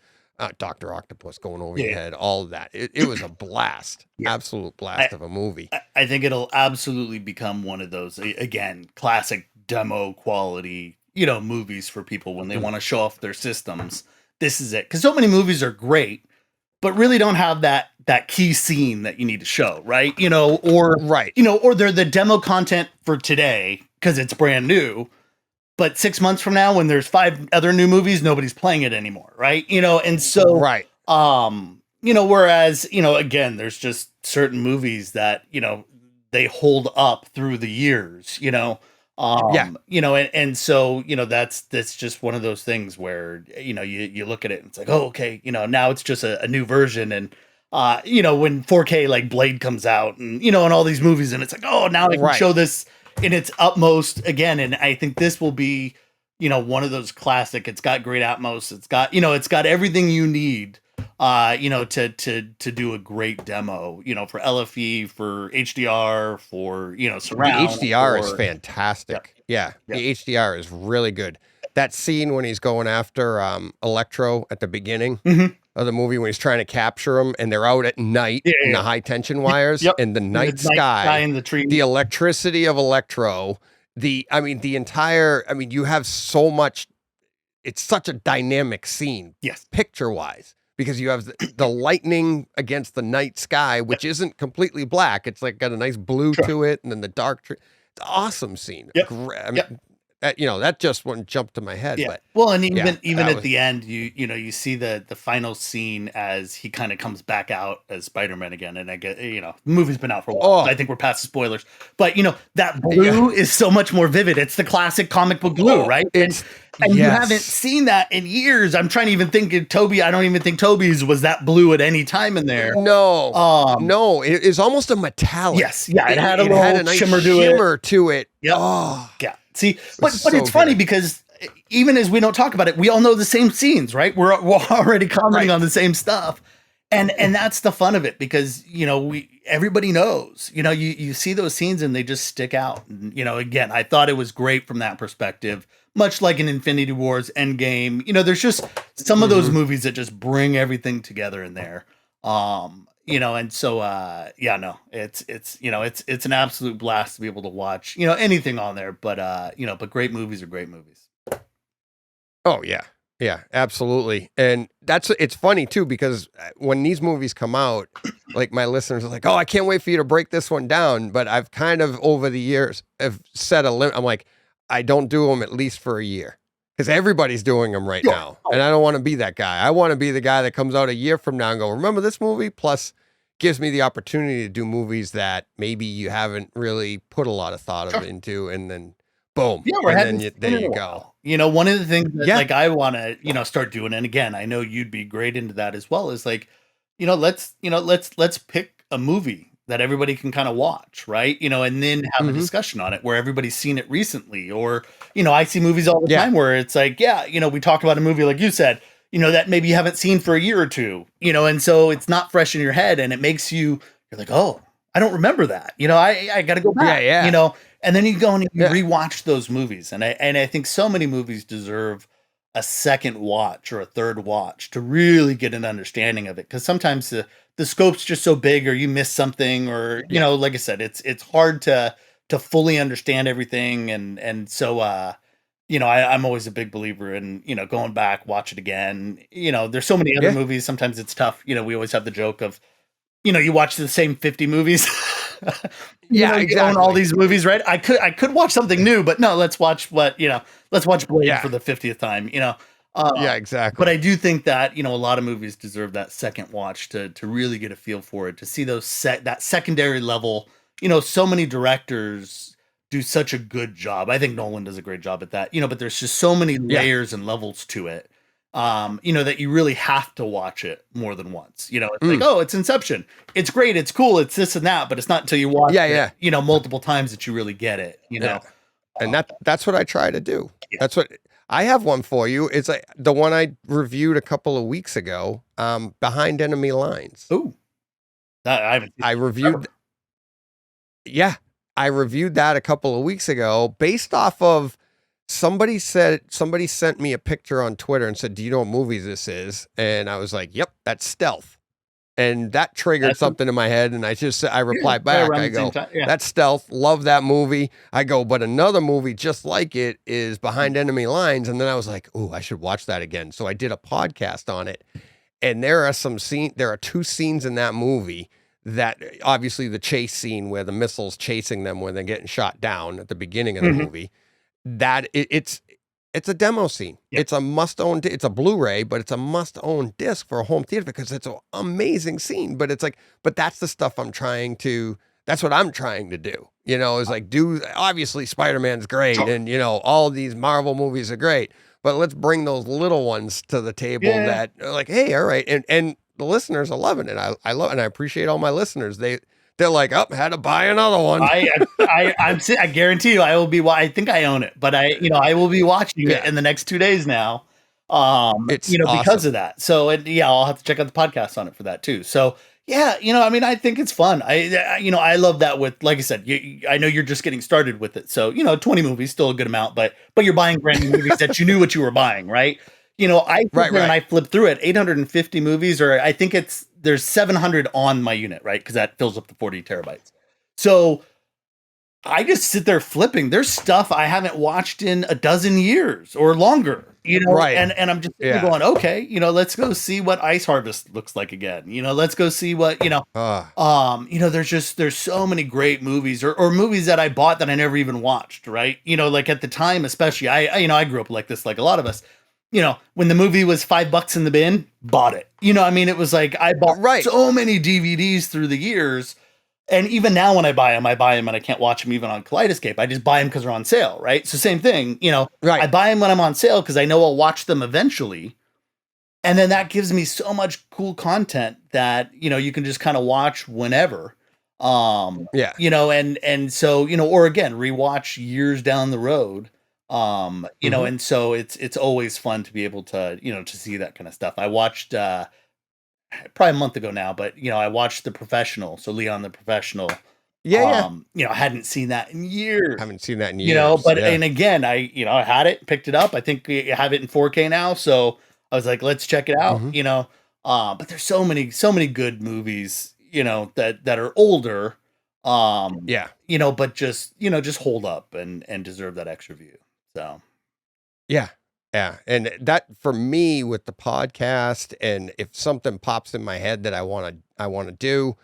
Dr. Octopus going over your head, all of that. It was a blast, absolute blast of a movie. I think it'll absolutely become one of those, again, classic demo quality, movies for people when they want to show off their systems. This is it. Because so many movies are great, but really don't have that key scene that you need to show, right? Or they're the demo content for today because it's brand new. But 6 months from now, when there's 5 other new movies, nobody's playing it anymore, right? And so, whereas, again, there's just certain movies that, they hold up through the years, and so, that's just one of those things where, you look at it and it's like, oh, okay, now it's just a new version. And when 4K like Blade comes out and, and all these movies and it's like, oh, now I can show this in its utmost again. And I think this will be, one of those classic. It's got great Atmos. It's got, it's got everything you need, to do a great demo, for LFE, for HDR, for, surround. The HDR is fantastic. Yeah. The HDR is really good. That scene when he's going after Electro at the beginning of the movie, when he's trying to capture him and they're out at night in the high tension wires and the night sky and the tree, the electricity of Electro, you have so much. It's such a dynamic scene, picture wise, because you have the lightning against the night sky, which isn't completely black. It's like got a nice blue to it, and then the dark tree. It's an awesome scene. That just wouldn't jump to my head. But well, and even at the end, you see the final scene as he kind of comes back out as Spider-Man again, and I get the movie's been out for a while. So I think we're past the spoilers, but that blue is so much more vivid. It's the classic comic book blue, right? And you haven't seen that in years. I'm trying to even think of Toby. I don't even think Toby's was that blue at any time in there. No, it is almost a metallic. Yes, yeah, it had a nice shimmer to it. Yep. Oh, yeah. See, but it's funny because even as we don't talk about it, we all know the same scenes, right? We're already commenting on the same stuff, and that's the fun of it because everybody knows. You see those scenes and they just stick out. And, again, I thought it was great from that perspective. Much like in Infinity War's Endgame, there's just some of those movies that just bring everything together in there. And so, it's an absolute blast to be able to watch, anything on there, but great movies are great movies. Oh yeah. Yeah, absolutely. And it's funny too, because when these movies come out, like my listeners are like, oh, I can't wait for you to break this one down. But I've kind of over the years have set a limit. I'm like, I don't do them at least for a year because everybody's doing them right now. And I don't want to be that guy. I want to be the guy that comes out a year from now and go, remember this movie? Plus gives me the opportunity to do movies that maybe you haven't really put a lot of thought into, and then boom. Yeah, and then there you go. One of the things that I want to, start doing, and again, I know you'd be great into that as well, is like, let's pick a movie that everybody can kind of watch, right? And then have a discussion on it where everybody's seen it recently, or, I see movies all the time where it's like, we talk about a movie, like you said, that maybe you haven't seen for a year or two, and so it's not fresh in your head, and it makes you're like, oh, I don't remember that. I got to go back, and then you go and you rewatch those movies. And I think so many movies deserve a second watch or a third watch to really get an understanding of it. Cause sometimes the scope's just so big, or you miss something, or, like I said, it's hard to fully understand everything. And so, I'm always a big believer in, going back, watch it again. There's so many other movies. Sometimes it's tough. We always have the joke of, you watch the same 50 movies. Exactly. Own all these movies, right? I could watch something new, but no, let's watch let's watch Blade for the 50th time, exactly. But I do think that, a lot of movies deserve that second watch to really get a feel for it, to see those that secondary level. So many directors do such a good job. I think Nolan does a great job at that, but there's just so many layers and levels to it. That you really have to watch it more than once. It's like, oh, it's Inception. It's great. It's cool. It's this and that, but it's not until you watch it, multiple times that you really get it, know? And that's what I try to do. Yeah. That's what I have one for you. It's like the one I reviewed a couple of weeks ago, Behind Enemy Lines. Ooh, I reviewed that a couple of weeks ago based off of somebody sent me a picture on Twitter and said, do you know what movie this is? And I was like, yep, that's Stealth. And that triggered something in my head. And I replied back. I go, that's Stealth. Love that movie. I go, but another movie just like it is Behind Enemy Lines. And then I was like, oh, I should watch that again. So I did a podcast on it. And there are two scenes in that movie that obviously the chase scene where the missile's chasing them when they're getting shot down at the beginning of the movie. That it's a demo scene. Yep. It's a must-own. It's a Blu-ray, but it's a must-own disc for a home theater because it's an amazing scene. But it's like, that's the stuff that's what I'm trying to do. Is like, obviously Spider-Man's great, and all these Marvel movies are great, but let's bring those little ones to the table that are like, hey, all right, and the listeners are loving it. I love, and I appreciate all my listeners. They're like, oh, had to buy another one. I guarantee you, I will be. I think I own it, but I will be watching it in the next 2 days now. It's because awesome. of that. So I'll have to check out the podcast on it for that too. So yeah, I mean, I think it's fun. I love that with, like I said, I know you're just getting started with it. So 20 movies, still a good amount, but you're buying brand new movies that you knew what you were buying, right? I sit there and I flip through it, 850 movies, or I think there's 700 on my unit, right? Because that fills up the 40 terabytes. So I just sit there flipping. There's stuff I haven't watched in a dozen years or longer, Right. and I'm just going, okay, let's go see what Ice Harvest looks like again. Let's go see what, there's so many great movies or movies that I bought that I never even watched, right? Like at the time, especially, I grew up like this, like a lot of us. When the movie was $5 in the bin, bought it. I mean, it was like I bought so many DVDs through the years. And even now when I buy them and I can't watch them even on Kaleidescape. I just buy them because they're on sale, right? So same thing, I buy them when I'm on sale because I know I'll watch them eventually. And then that gives me so much cool content that, you can just kind of watch whenever. And so, or again, rewatch years down the road. And so it's always fun to be able to, to see that kind of stuff. I watched probably a month ago now, but I watched The Professional. So Leon the Professional. I hadn't seen that in years. Haven't seen that in years. And again, I had it, picked it up. I think we have it in 4K now. So I was like, let's check it out. But there's so many good movies, that are older. But just hold up and deserve that extra view. So yeah. And that for me with the podcast, and if something pops in my head that I want to do,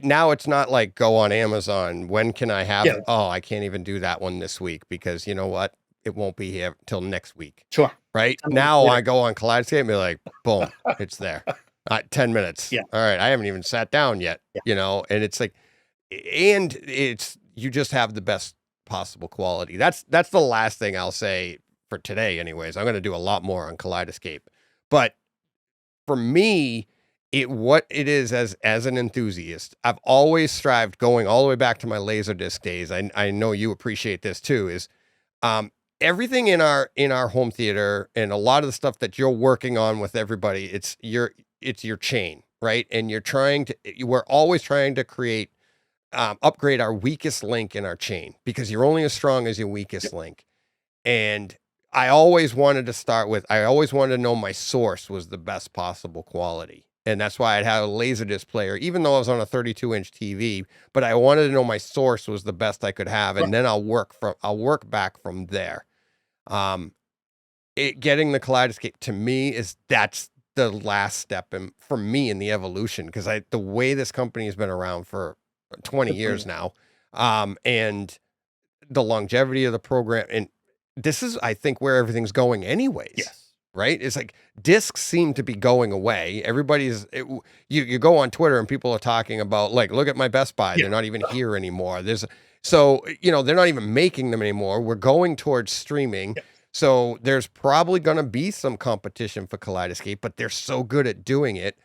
now it's not like go on Amazon. When can I have it? Oh, I can't even do that one this week because you know what? It won't be here till next week. Sure. Right. Now I go on Kaleidescape and be like, boom, it's there. 10 minutes. Yeah. All right. I haven't even sat down yet, and it's like, and you just have the best possible quality. That's the last thing I'll say for today. Anyways, I'm going to do a lot more on Kaleidescape, but for me, what it is as an enthusiast, I've always strived, going all the way back to my Laserdisc days. I know you appreciate this too, is, everything in our home theater and a lot of the stuff that you're working on with everybody, it's your chain, right? And we're always trying to create, upgrade our weakest link in our chain, because you're only as strong as your weakest link. And I always wanted to know my source was the best possible quality. And that's why I'd have a Laserdisc player, even though I was on a 32-inch TV, but I wanted to know my source was the best I could have. And then I'll work back from there. Getting the Kaleidescape to me that's the last step for me in the evolution. Cause the way this company has been around for 20 years now, and the longevity of the program, and this is, I think, where everything's going anyways. Yes. Right? It's like discs seem to be going away. You go on Twitter and people are talking about, like, look at my Best Buy. They're not even here anymore. They're not even making them anymore. We're going towards streaming. Yes. So there's probably going to be some competition for Kaleidescape, but they're so good at doing it.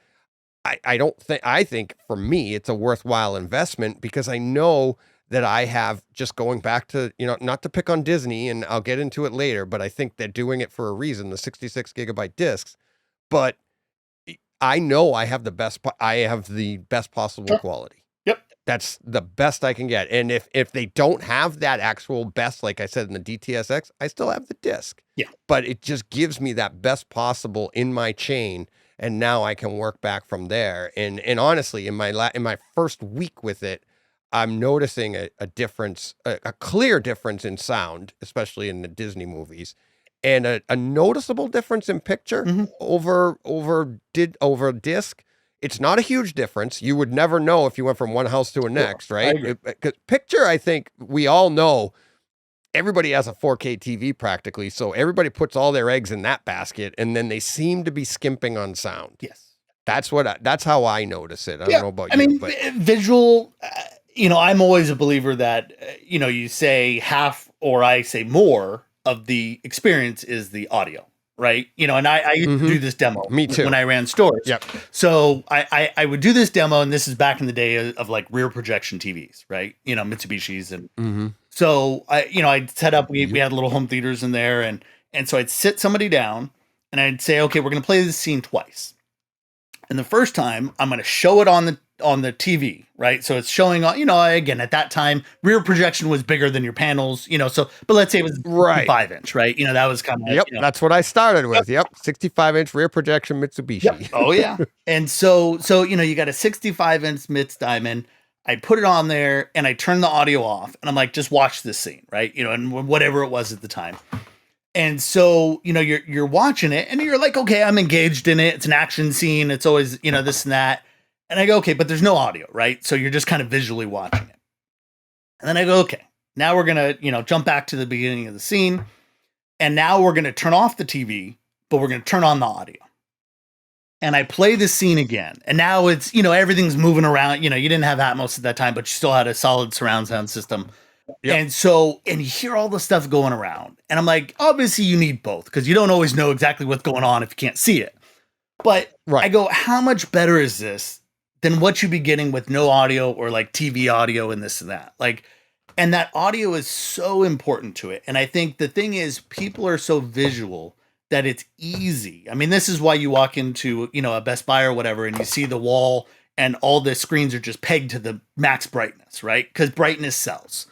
I think for me, it's a worthwhile investment, because I know that I have, just going back to, not to pick on Disney, and I'll get into it later, but I think they're doing it for a reason, the 66 gigabyte discs. But I know I have the best possible quality. Yep. That's the best I can get. And if they don't have that actual best, like I said, in the DTSX, I still have the disc. Yeah. But it just gives me that best possible in my chain. And now I can work back from there. And honestly, in my first week with it, I'm noticing a difference, a clear difference in sound, especially in the Disney movies, and a noticeable difference in picture over disc. It's not a huge difference. You would never know if you went from one house to a next, right? Because picture, I think we all know, everybody has a 4K TV practically, so everybody puts all their eggs in that basket, and then they seem to be skimping on sound. Yes. That's how I notice it. I don't know about you. But Visual, I'm always a believer that, you say half, or I say more of the experience is the audio, right? And I used to do this demo. Me too. When I ran stores. Yep. So I would do this demo, and this is back in the day of like rear projection TVs, right? Mitsubishis. And so I'd set up, we had little home theaters in there. And so I'd sit somebody down and I'd say, okay, we're going to play this scene twice. And the first time I'm going to show it on the TV, right? So it's showing on, again, at that time, rear projection was bigger than your panels, but let's say it was 5-inch, right? That was kind of, that's what I started with. 65-inch rear projection Mitsubishi. Yep. Oh yeah. And so, you got a 65-inch Mits Diamond. I put it on there and I turned the audio off and I'm like, just watch this scene, right? And whatever it was at the time. And so, you're watching it and you're like, okay, I'm engaged in it. It's an action scene. It's always, this and that. And I go, okay, but there's no audio, right? So you're just kind of visually watching it. And then I go, okay, now we're going to, jump back to the beginning of the scene. And now we're going to turn off the TV, but we're going to turn on the audio. And I play the scene again. And now it's, everything's moving around. You didn't have Atmos at that time, but you still had a solid surround sound system. Yep. And so, and you hear all the stuff going around. And I'm like, obviously you need both because you don't always know exactly what's going on if you can't see it. But I go, how much better is this than what you'd be getting with no audio or like TV audio and this and that? Like, and that audio is so important to it. And I think the thing is, people are so visual that it's easy. I mean, this is why you walk into, a Best Buy or whatever, and you see the wall and all the screens are just pegged to the max brightness, right? Because brightness sells.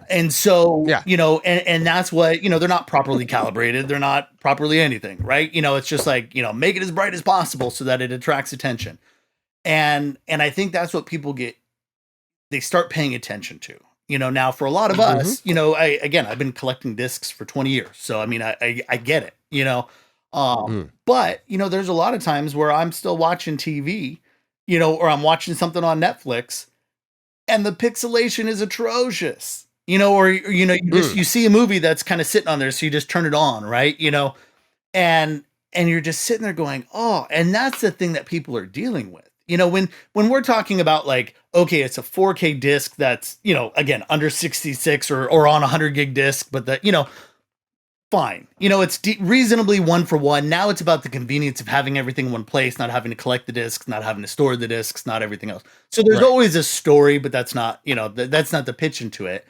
And so, and that's what, they're not properly calibrated. They're not properly anything, right? It's just like, make it as bright as possible so that it attracts attention. And I think that's what people they start paying attention to, now for a lot of us, I've been collecting discs for 20 years. So, I mean, I get it, but, there's a lot of times where I'm still watching TV, or I'm watching something on Netflix and the pixelation is atrocious. You see a movie that's kind of sitting on there, so you just turn it on, right? And you're just sitting there going, oh, and that's the thing that people are dealing with. When we're talking about like, okay, it's a 4K disc that's, again, under 66 or on a 100 gig disc, but fine. It's reasonably one for one. Now it's about the convenience of having everything in one place, not having to collect the discs, not having to store the discs, not everything else. So there's always a story, but that's not, that's not the pitch into it.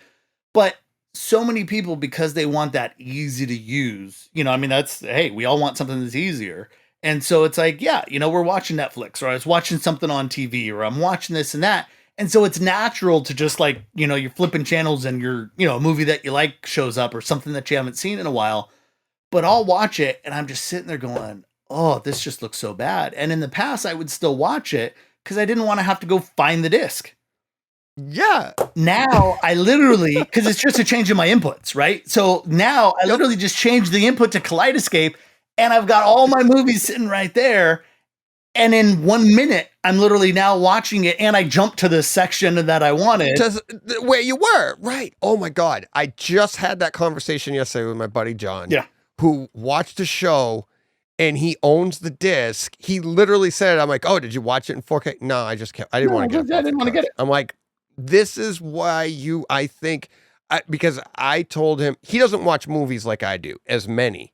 But so many people, because they want that easy to use, hey, we all want something that's easier. And so it's like, we're watching Netflix, or I was watching something on TV, or I'm watching this and that. And so it's natural to just like, you're flipping channels and a movie that you like shows up or something that you haven't seen in a while, but I'll watch it and I'm just sitting there going, oh, this just looks so bad. And in the past I would still watch it because I didn't want to have to go find the disc. Yeah. Now I literally, because it's just a change in my inputs, right? So now I literally just changed the input to Kaleidescape and I've got all my movies sitting right there. And in 1 minute, I'm literally now watching it and I jumped to the section that I wanted. Where you were, right. Oh my God. I just had that conversation yesterday with my buddy John, who watched a show and he owns the disc. He literally said, I'm like, oh, did you watch it in 4K? No, I just can't. I didn't want to get it. I didn't want to get it. I'm like, this is why because I told him he doesn't watch movies like I do, as many.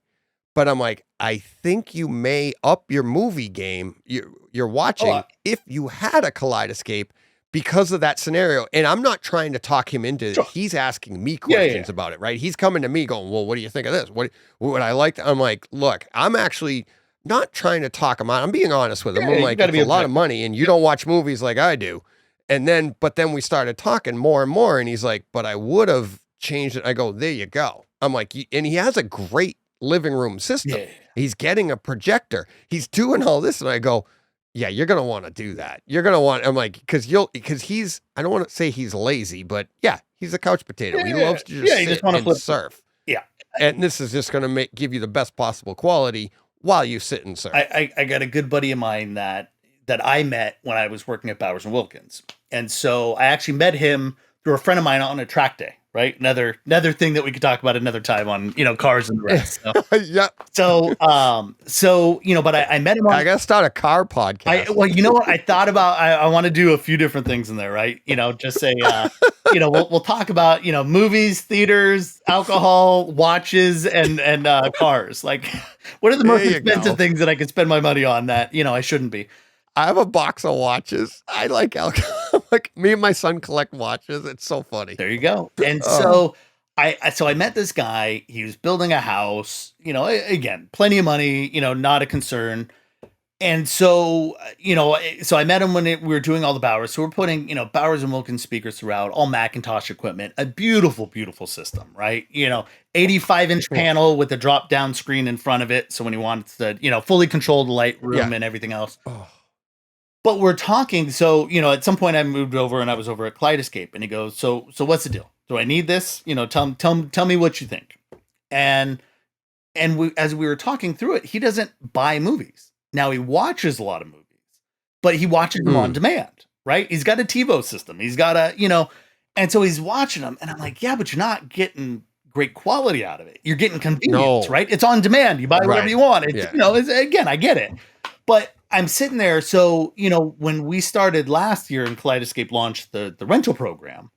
But I'm like, I think you may up your movie game you're watching if you had a Kaleidescape because of that scenario. And I'm not trying to talk him into it. He's asking me questions about it, right? He's coming to me going, well, what do you think of this? What would I like? I'm like, look, I'm actually not trying to talk him out. I'm being honest with him. I'm like, it's a lot of money and you don't watch movies like I do. But then we started talking more and more and he's like, but I would have changed it. I go, there you go. I'm like, and he has a great living room system. He's getting a projector. He's doing all this. And I go, yeah, you're going to want to do that. You're going to want, I'm like, because he's, I don't want to say he's lazy, but he's a couch potato. He loves to just sit and surf. Yeah. And this is just going to give you the best possible quality while you sit and surf. I got a good buddy of mine that I met when I was working at Bowers and Wilkins. And so I actually met him through a friend of mine on a track day, right? Another thing that we could talk about another time on, cars and the rest. So, Yeah. but I met him on. I gotta start a car podcast. Well, you know what? I thought about. I want to do a few different things in there, right? Just say, we'll talk about movies, theaters, alcohol, watches, and cars. Like, what are the most expensive things that I could spend my money on that I shouldn't be? I have a box of watches. I like alcohol. Like, me and my son collect watches. It's so funny. There you go. And so I met this guy. He was building a house. Again, plenty of money. Not a concern. And so, so I met him when we were doing all the Bowers. So we're putting, Bowers and Wilkins speakers throughout, all Macintosh equipment, a beautiful, beautiful system, right? 85-inch panel with a drop down screen in front of it. So when he wants to, fully control the light room and everything else. Oh. But we're talking. So, at some point I moved over and I was over at Kaleidescape, and he goes, so what's the deal? Do I need this? Tell me what you think. And as we were talking through it, he doesn't buy movies. Now, he watches a lot of movies, but he watches them on demand, right? He's got a TiVo system. He's got and so he's watching them. And I'm like, yeah, but you're not getting great quality out of it. You're getting convenience, right? It's on demand. You buy whatever you want. It's, again, I get it. But I'm sitting there. So, when we started last year and Kaleidescape launched the rental program,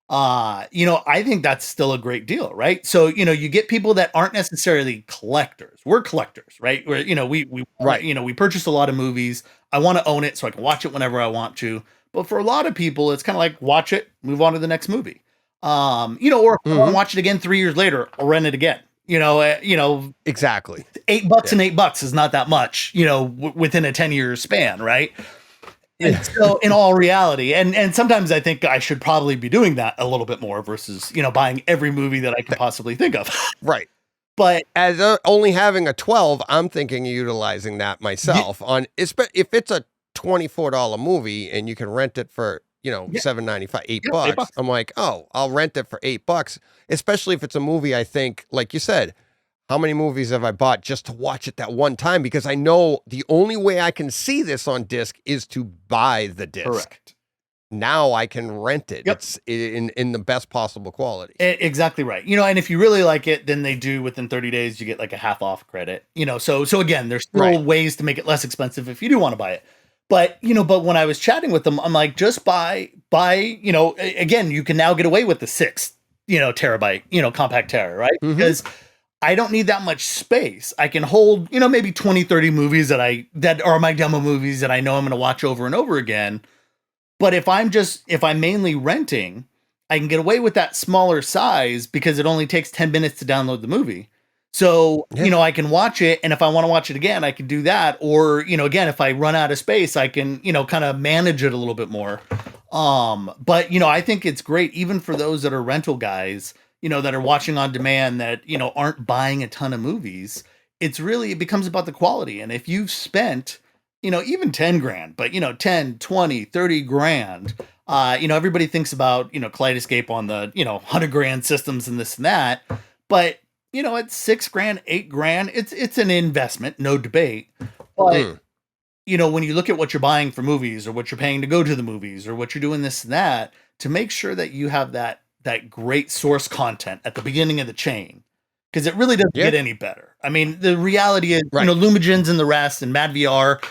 I think that's still a great deal, right? So, you get people that aren't necessarily collectors. We're collectors, right? Where, we purchase a lot of movies. I want to own it so I can watch it whenever I want to. But for a lot of people, it's kind of like watch it, move on to the next movie. Or if I want to watch it again 3 years later, I'll rent it again. Exactly. $8 and $8 is not that much, within a 10-year span, right? And so in all reality, and sometimes I think I should probably be doing that a little bit more versus, buying every movie that I could possibly think of. Right. But as only having a 12, I'm thinking of utilizing that myself on if it's a $24 movie and you can rent it for, $7.95, $8. I'm like, oh, I'll rent it for $8, especially if it's a movie. I think, like you said, how many movies have I bought just to watch it that one time? Because I know the only way I can see this on disc is to buy the disc. Correct. Now I can rent it. Yep. It's in the best possible quality. Exactly right. And if you really like it, then they do within 30 days, you get like a half off credit, so again, there's still ways to make it less expensive if you do want to buy it. But, but when I was chatting with them, I'm like, just buy, again, you can now get away with the 6, terabyte, compact terror, right? Mm-hmm. Because I don't need that much space. I can hold, maybe 20, 30 movies that are my demo movies that I know I'm going to watch over and over again. But if I'm mainly renting, I can get away with that smaller size because it only takes 10 minutes to download the movie. So, I can watch it. And if I want to watch it again, I can do that. Or, again, if I run out of space, I can, kind of manage it a little bit more. But, I think it's great, even for those that are rental guys, that are watching on demand that, aren't buying a ton of movies. It becomes about the quality. And if you've spent, even 10 grand, but, 10, 20, 30 grand, everybody thinks about, Kaleidescape on the, 100 grand systems and this and that. But, it's 6 grand, 8 grand. It's an investment, no debate. But, when you look at what you're buying for movies or what you're paying to go to the movies or what you're doing this and that, to make sure that you have that great source content at the beginning of the chain, because it really doesn't get any better. I mean, the reality is, Lumigens and the rest and madvr,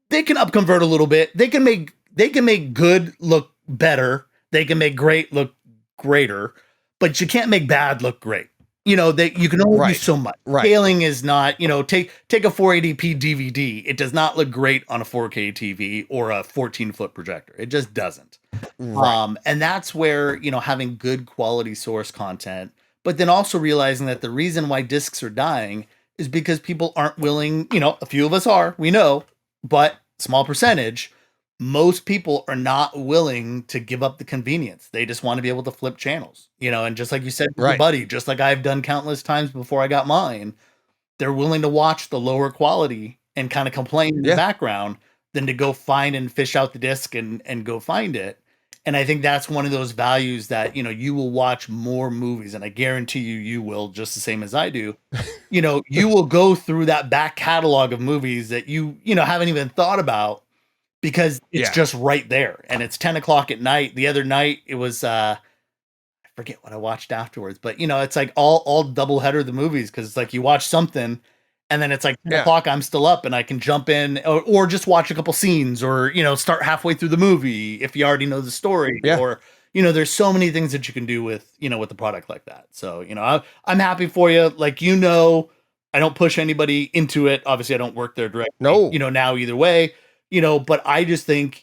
they can upconvert a little bit. They can make good look better. They can make great look greater, but you can't make bad look great. You can only do so much. Right. Scaling is not, take a 480p DVD. It does not look great on a 4K TV or a 14-foot projector. It just doesn't. Right. And that's where, having good quality source content, but then also realizing that the reason why discs are dying is because people aren't willing, a few of us are, we know, but small percentage, most people are not willing to give up the convenience. They just want to be able to flip channels, and just like you said, buddy, just like I've done countless times before I got mine, they're willing to watch the lower quality and kind of complain in the background than to go find and fish out the disc and go find it. And I think that's one of those values that, you will watch more movies, and I guarantee you will, just the same as I do. You will go through that back catalog of movies that you haven't even thought about, because it's just right there, and it's 10 o'clock at night. The other night it was, I forget what I watched afterwards, but it's like all double header the movies, because it's like you watch something and then it's like 10 o'clock, I'm still up and I can jump in, or just watch a couple scenes, or start halfway through the movie if you already know the story, or there's so many things that you can do with with a product like that. So I'm happy for you. Like I don't push anybody into it. Obviously, I don't work there directly. No. Now either way, but I just think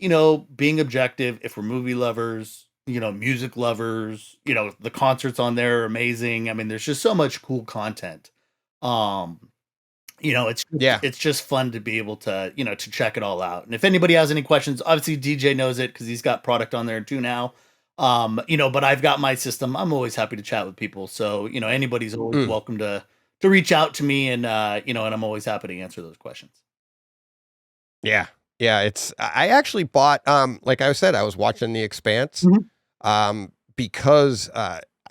being objective. If we're movie lovers, music lovers, the concerts on there are amazing. I mean, there's just so much cool content. It's just fun to be able to to check it all out. And if anybody has any questions, obviously DJ knows it because he's got product on there too now. But I've got my system. I'm always happy to chat with people, so anybody's always welcome to reach out to me, and and I'm always happy to answer those questions. Yeah, I actually bought like I said, I was watching The Expanse because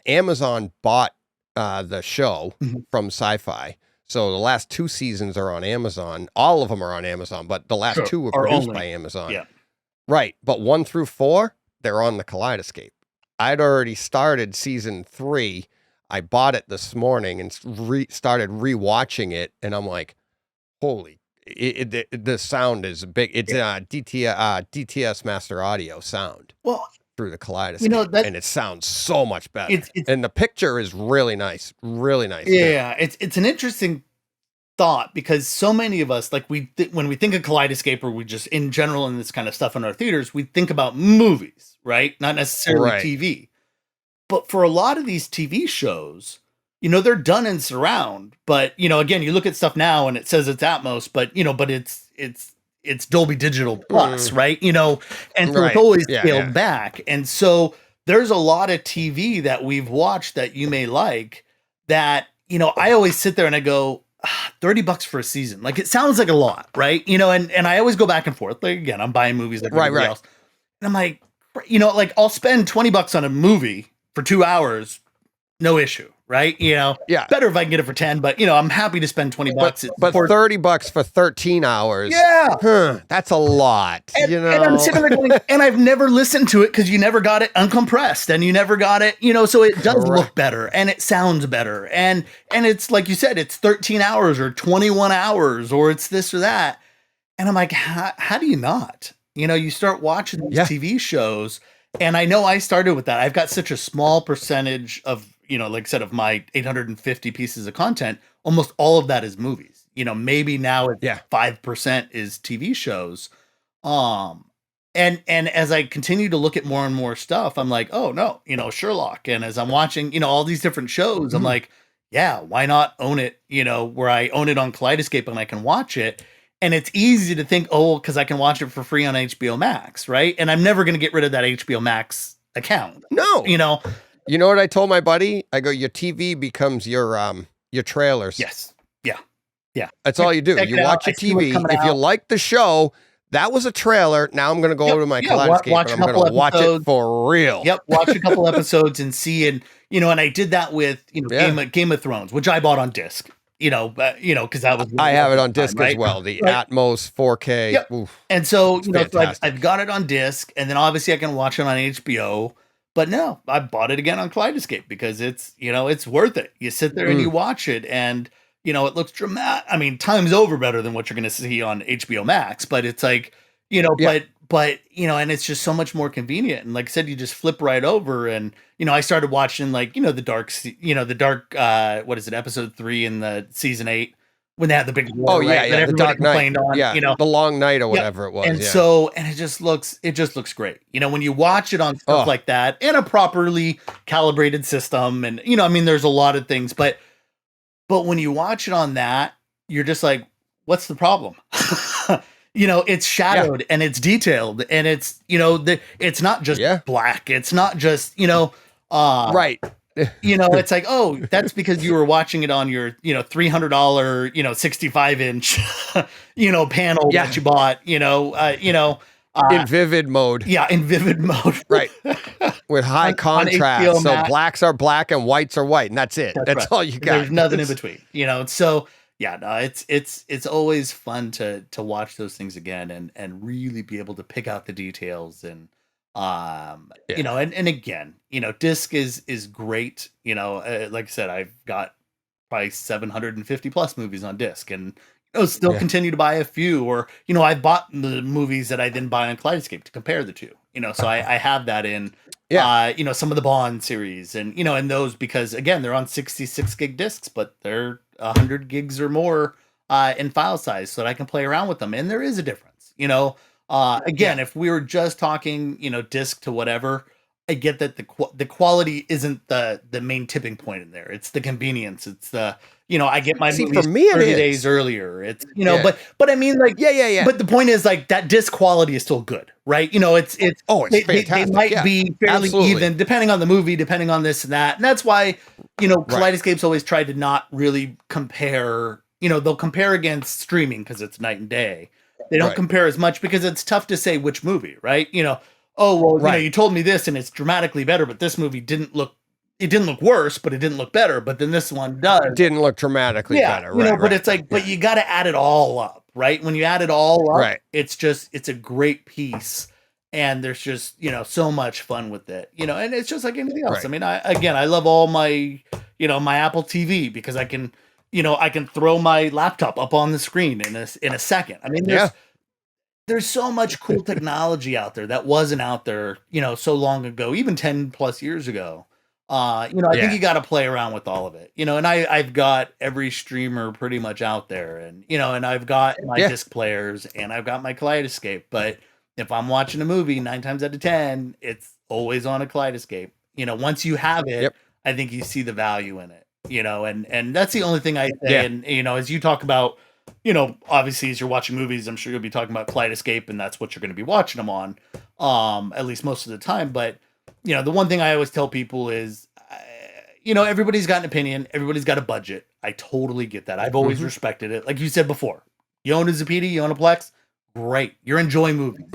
Amazon bought the show from Sci-Fi. So the last 2 seasons are on Amazon. All of them are on Amazon, but the last 2 were produced by Amazon. Yeah. Right. But 1 through 4, they're on the Kaleidescape. I'd already started season 3. I bought it this morning and started rewatching it. And I'm like, holy, the sound is big. It's DTS Master Audio sound. Well, through the Kaleidescape, and it sounds so much better. And the picture is really nice. Yeah, it's an interesting thought, because so many of us, like when we think of Kaleidescape, or we just in general in this kind of stuff in our theaters, we think about movies, right? Not necessarily TV. But for a lot of these TV shows, they're done in surround. But again, you look at stuff now and it says it's Atmos, but but it's Dolby Digital Plus, right? And so it's always scaled back. And so there's a lot of TV that we've watched that you may like that, I always sit there and I go, $30 for a season. Like, it sounds like a lot, right? And I always go back and forth. Like, again, I'm buying movies like everybody else. And I'm like, like I'll spend $20 on a movie for 2 hours, no issue. Right. Better if I can get it for 10, but I'm happy to spend $20. But $30 for 13 hours. Yeah. That's a lot. And I'm sitting there going, and I've never listened to it because you never got it uncompressed and you never got it, so it does look better and it sounds better. And it's like you said, it's 13 hours or 21 hours or it's this or that. And I'm like, how do you not? You start watching these TV shows, and I know I started with that. I've got such a small percentage of, like I said, of my 850 pieces of content, almost all of that is movies. Maybe now it's 5% is TV shows. And as I continue to look at more and more stuff, I'm like, oh no, Sherlock. And as I'm watching, all these different shows, I'm like, yeah, why not own it? Where I own it on Kaleidescape and I can watch it. And it's easy to think, because I can watch it for free on HBO Max, right? And I'm never going to get rid of that HBO Max account. No, You know what I told my buddy? I go, your TV becomes your trailers. Yes. Yeah. That's all you do. You watch your TV. If you like the show, that was a trailer. Now I'm going to go to my Kaleidescape and I'm going to watch it for real. Yep. Watch a couple episodes and see. And, and I did that with, Game of Thrones, which I bought on disc. Because that was. I have it on disc as well. The Atmos 4K. Yep. Oof, and so I've got it on disc, and then obviously I can watch it on HBO. But no, I bought it again on Kaleidescape because it's it's worth it. You sit there and you watch it, and it looks dramatic. I mean, times over better than what you're going to see on HBO Max. But it's like but and it's just so much more convenient. And like I said, you just flip right over. And I started watching the dark what is it, episode 3 in the season 8 when they had the big war, the Dark Knight on, the Long Night or whatever it was. And so it just looks great. When you watch it on stuff like that and a properly calibrated system, and there's a lot of things, but when you watch it on that, you're just like, what's the problem? It's shadowed and it's detailed and it's, it's not just black. It's not just, right. It's like, oh, that's because you were watching it on your, $300, 65-inch, panel that you bought, in vivid mode. Yeah, in vivid mode. Right. With high contrast. So blacks are black and whites are white, and that's it. That's all you got. There's nothing in between. So yeah, no, it's always fun to watch those things again and really be able to pick out the details. And You know, and again, you know, disc is great. You know, like I said, I've got probably 750 plus movies on disc, and you know, still continue to buy a few, or you know, I bought the movies that I didn't buy on Kaleidescape to compare the two. You know, so I have that in. You know, some of the Bond series, and you know, and those, because again, they're on 66 gig discs, but they're 100 gigs or more in file size, so that I can play around with them, and there is a difference. You know, again, if we were just talking, you know, disc to whatever, I get that the quality isn't the main tipping point in there. It's the convenience. It's the, you know, I get my movies for me, 30 days earlier. It's, you know, but I mean, like, Yeah. But the point is, like, that disc quality is still good, right? You know, it's fantastic. They might be fairly even, depending on the movie, depending on this and that. And that's why, you know, Kaleidescape's always tried to not really compare. You know, they'll compare against streaming because it's night and day. They don't compare as much because it's tough to say which movie, right? You know, oh, well, you know, you told me this and it's dramatically better, but this movie didn't look worse, but it didn't look better. But then this one does. It didn't look dramatically better. You know, but it's like, but you got to add it all up, right? When you add it all up, it's a great piece. And there's just, you know, so much fun with it, you know, and it's just like anything else. I mean, I love all my, you know, my Apple TV, because I can, you know, I can throw my laptop up on the screen in a second. I mean, there's so much cool technology out there that wasn't out there, you know, so long ago, even 10 plus years ago. You know, I think you got to play around with all of it, you know, and I've got every streamer pretty much out there, and, you know, and I've got my disc players, and I've got my Kaleidescape, but if I'm watching a movie 9 times out of 10, it's always on a Kaleidescape. You know, once you have it, I think you see the value in it, you know, and that's the only thing I say. And, you know, as you talk about, you know, obviously as you're watching movies, I'm sure you'll be talking about Kaleidescape, and that's what you're going to be watching them on, at least most of the time. But, you know, the one thing I always tell people is, you know, everybody's got an opinion. Everybody's got a budget. I totally get that. I've always respected it. Like you said before, you own a Zapiti, you own a Plex, great. You're enjoying movies.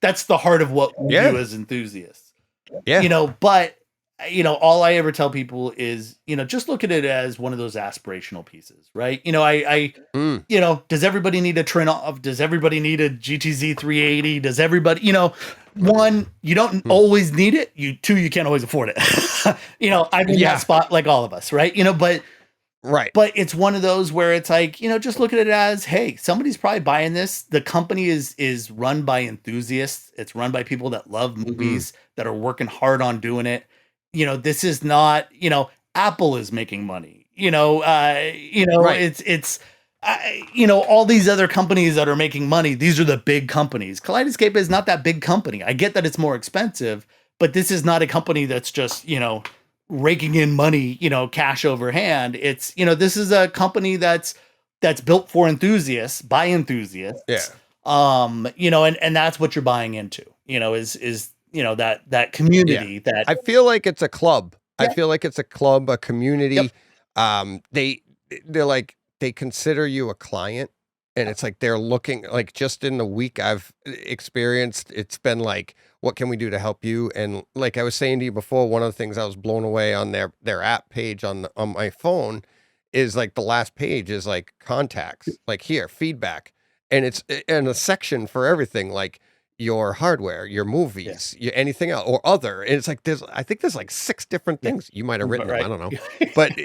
That's the heart of what we do as enthusiasts. You know, but, you know, all I ever tell people is, you know, just look at it as one of those aspirational pieces, right? You know, you know, does everybody need a Trinov? Does everybody need a GTZ 380? Does everybody, you know, one, you don't always need it. Two, you can't always afford it. You know, I'm in that spot like all of us, right? You know, but it's one of those where it's like, you know, just look at it as, hey, somebody's probably buying this. The company is run by enthusiasts. It's run by people that love movies, that are working hard on doing it. You know, this is not, you know, Apple is making money, you know, it's you know, all these other companies that are making money, these are the big companies. Kaleidescape is not that big company. I get that it's more expensive, but this is not a company that's just, you know, raking in money, you know, cash over hand. It's, you know, this is a company that's built for enthusiasts, by enthusiasts. You know, and that's what you're buying into, you know, is, you know, that community that I feel like it's a club. I feel like it's a club, a community. They're like, they consider you a client, and it's like, they're looking, like, just in the week I've experienced, it's been like, what can we do to help you? And like I was saying to you before, one of the things I was blown away on their app page on my phone is like, the last page is like contacts, like here, feedback. And it's in a section for everything, like your hardware, your movies, anything else, or other. And it's like, I think there's like 6 different things. You might have written them, I don't know. But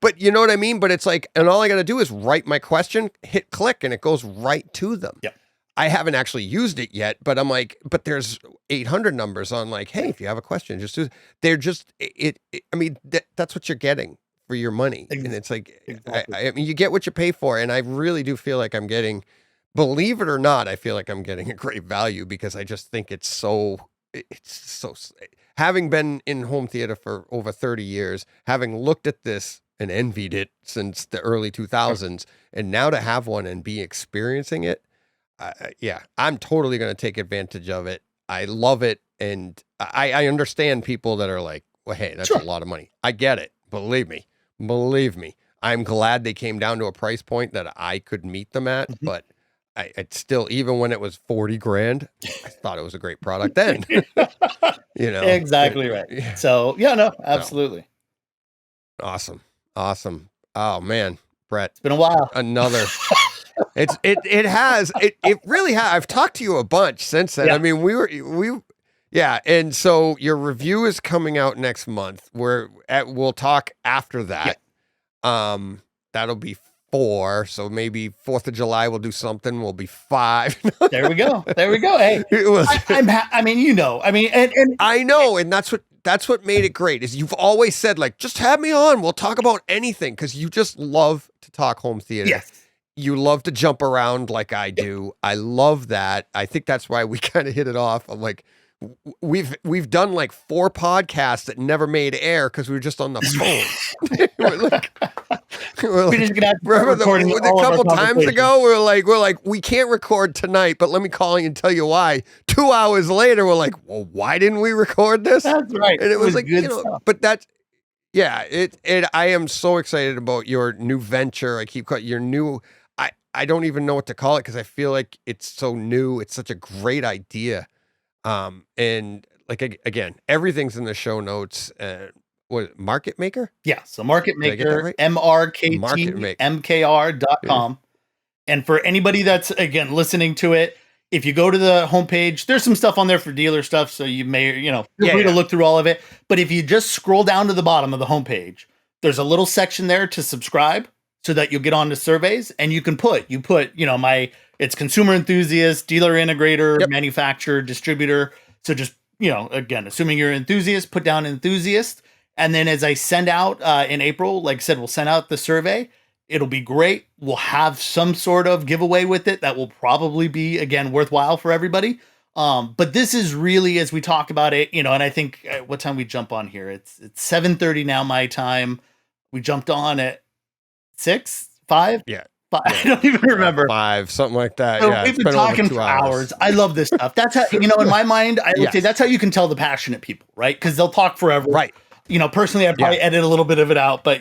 but you know what I mean? But it's like, and all I got to do is write my question, hit click, and it goes right to them. I haven't actually used it yet, but I'm like, but there's 800 numbers on like, hey, if you have a question, just do. They're just, I mean, that's what you're getting for your money. And it's like, I mean, you get what you pay for. And I really do feel like I'm getting, believe it or not, I feel like I'm getting a great value, because I just think it's so, having been in home theater for over 30 years, having looked at this and envied it since the early 2000s, and now to have one and be experiencing it, I'm totally going to take advantage of it. I love it. And I understand people that are like, well, hey, that's a lot of money. I get it. Believe me. I'm glad they came down to a price point that I could meet them at, but it's still, even when it was 40 grand, I thought it was a great product then. You know, exactly right. So no, absolutely. Awesome. Oh man, Brett, it's been a while. Another. It really has. I've talked to you a bunch since then. I mean, Yeah, and so your review is coming out next month. We'll talk after that. That'll be 4, so maybe 4th of July we'll do something. We'll be 5. There we go. Hey, I mean, and I know, and that's what made it great. Is you've always said like, just have me on. We'll talk about anything because you just love to talk home theater. yes. You love to jump around like I do. I love that. I think that's why we kind of hit it off. I'm like, we've done like 4 podcasts that never made air because we were just on the phone. We just gonna have to remember recording a all of our couple times conversations. ago, we're like, we can't record tonight, but let me call you and tell you why. 2 hours later, we're like, well, why didn't we record this? That's right. And it was like, good stuff. but that's, yeah, I am so excited about your new venture. I keep calling your new, I don't even know what to call it because I feel like it's so new. It's such a great idea. And like, again, everything's in the show notes. What, Market Maker? Yeah. So Market Did I get that Maker, right? MRKTMKR.com. And for anybody that's, again, listening to it, if you go to the homepage, there's some stuff on there for dealer stuff. So you may, feel free to look through all of it. But if you just scroll down to the bottom of the homepage, there's a little section there to subscribe so that you'll get on to surveys, and you put, it's consumer enthusiast, dealer integrator, manufacturer, distributor. So just, again, assuming you're an enthusiast, put down enthusiast. And then as I send out in April, like I said, we'll send out the survey. It'll be great. We'll have some sort of giveaway with it that will probably be, again, worthwhile for everybody. But this is really, as we talk about it, and I think what time we jump on here? It's 7:30 now, my time. We jumped on at 6, 5? Yeah. 5. I don't even remember. 5, something like that. So Yeah, we've been talking for hours. I love this stuff. That's how, in my mind, I would say that's how you can tell the passionate people, right? Because they'll talk forever. Right. Personally, I'd probably edit a little bit of it out, but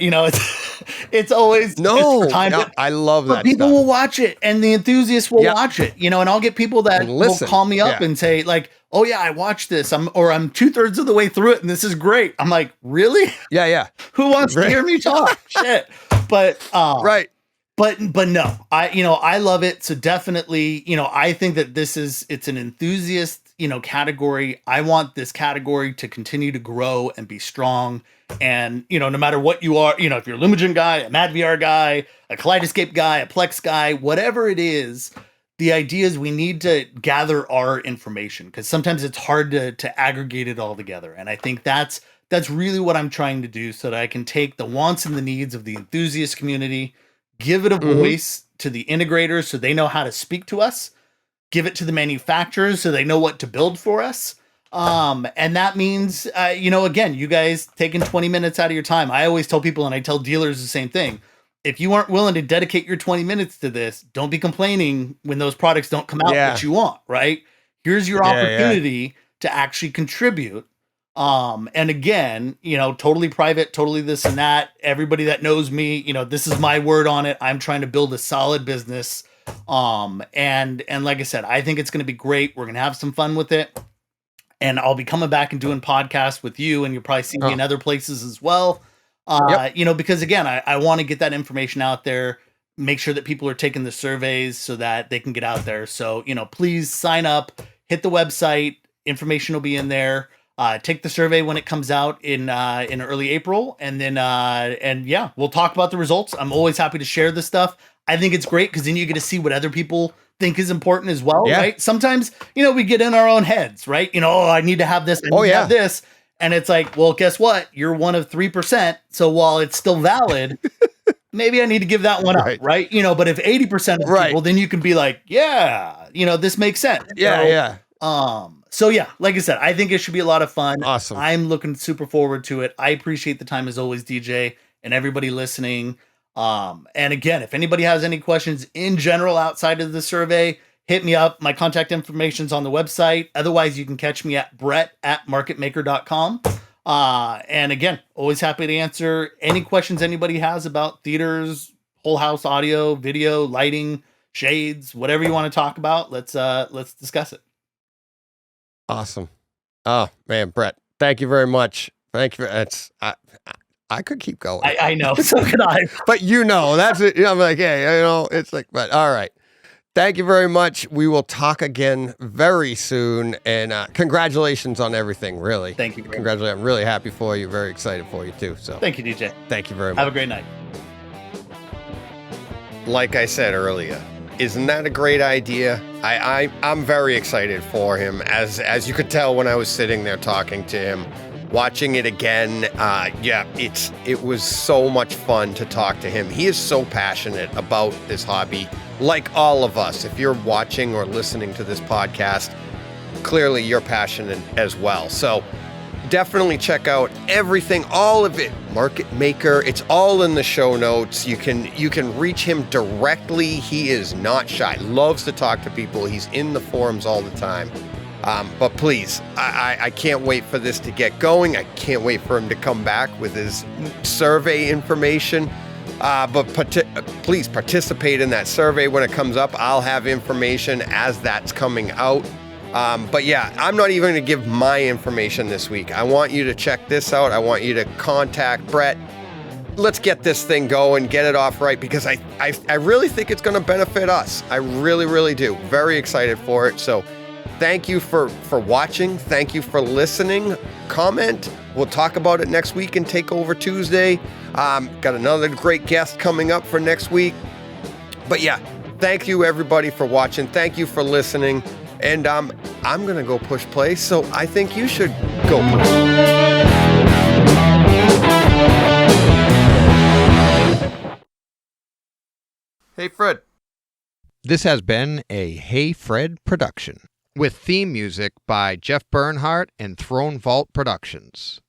it's always time. I love that. People will watch it, and the enthusiasts will watch it. And I'll get people that will call me up and say, like, "Oh yeah, I watched this. I'm 2/3 of the way through it, and this is great." I'm like, "Really? Yeah. Who wants to hear me talk?" Shit. But right. But no, I love it. So definitely, I think that it's an enthusiast, category. I want this category to continue to grow and be strong. And, no matter what you are, if you're a Lumagen guy, a madvr guy, a Kaleidescape guy, a Plex guy, whatever it is, the idea is we need to gather our information because sometimes it's hard to aggregate it all together. And I think that's really what I'm trying to do so that I can take the wants and the needs of the enthusiast community, give it a voice to the integrators so they know how to speak to us, give it to the manufacturers so they know what to build for us. And that means, again, you guys taking 20 minutes out of your time. I always tell people, and I tell dealers the same thing. If you aren't willing to dedicate your 20 minutes to this, don't be complaining when those products don't come out that you want, right? Here's your opportunity to actually contribute. And again, totally private, totally this and that. Everybody that knows me, this is my word on it. I'm trying to build a solid business. And like I said, I think it's going to be great. We're going to have some fun with it. And I'll be coming back and doing podcasts with you, and you'll probably see me in other places as well. Because again, I want to get that information out there, make sure that people are taking the surveys so that they can get out there. So, please sign up, hit the website, information will be in there. Take the survey when it comes out in early April, and then we'll talk about the results. I'm always happy to share this stuff. I think it's great because then you get to see what other people think is important as well, right? Sometimes we get in our own heads, right? I need to have this, I need to have this, and it's like, well, guess what? You're one of 3%. So while it's still valid, maybe I need to give that one up, right? But if 80% of people, then you can be like, this makes sense. So yeah, like I said, I think it should be a lot of fun. Awesome. I'm looking super forward to it. I appreciate the time as always, DJ, and everybody listening. And again, if anybody has any questions in general outside of the survey, hit me up. My contact information's on the website. Otherwise, you can catch me at brett@marketmaker.com. And again, always happy to answer any questions anybody has about theaters, whole house audio, video, lighting, shades, whatever you want to talk about. Let's discuss it. Awesome. Oh man, Brett, thank you very much. Thank you. I could keep going. I know. So could I. But that's it. I'm like, hey, it's like, but all right. Thank you very much. We will talk again very soon. And congratulations on everything, really. Thank you. Congratulations. I'm really happy for you. Very excited for you, too. So Thank you, DJ. thank you very much. Have a great night. Like I said earlier, isn't that a great idea? I'm very excited for him. As you could tell when I was sitting there talking to him, watching it again, it was so much fun to talk to him. He is so passionate about this hobby, like all of us. If you're watching or listening to this podcast, clearly you're passionate as well. So definitely check out everything, all of it. Market Maker, it's all in the show notes. You can reach him directly. He is not shy, loves to talk to people. He's in the forums all the time. But please, I can't wait for this to get going. I can't wait for him to come back with his survey information. Please participate in that survey when it comes up. I'll have information as that's coming out. But yeah, I'm not even going to give my information this week. I want you to check this out. I want you to contact Brett. Let's get this thing going, get it off right, because I really think it's going to benefit us. I really, really do. Very excited for it. So thank you for watching. Thank you for listening. Comment. We'll talk about it next week in Takeover Tuesday. Got another great guest coming up for next week. But yeah, thank you everybody for watching. Thank you for listening. And I'm going to go push play, so I think you should go push. Hey, Fred. This has been a Hey Fred production, with theme music by Jeff Bernhardt and Throne Vault Productions.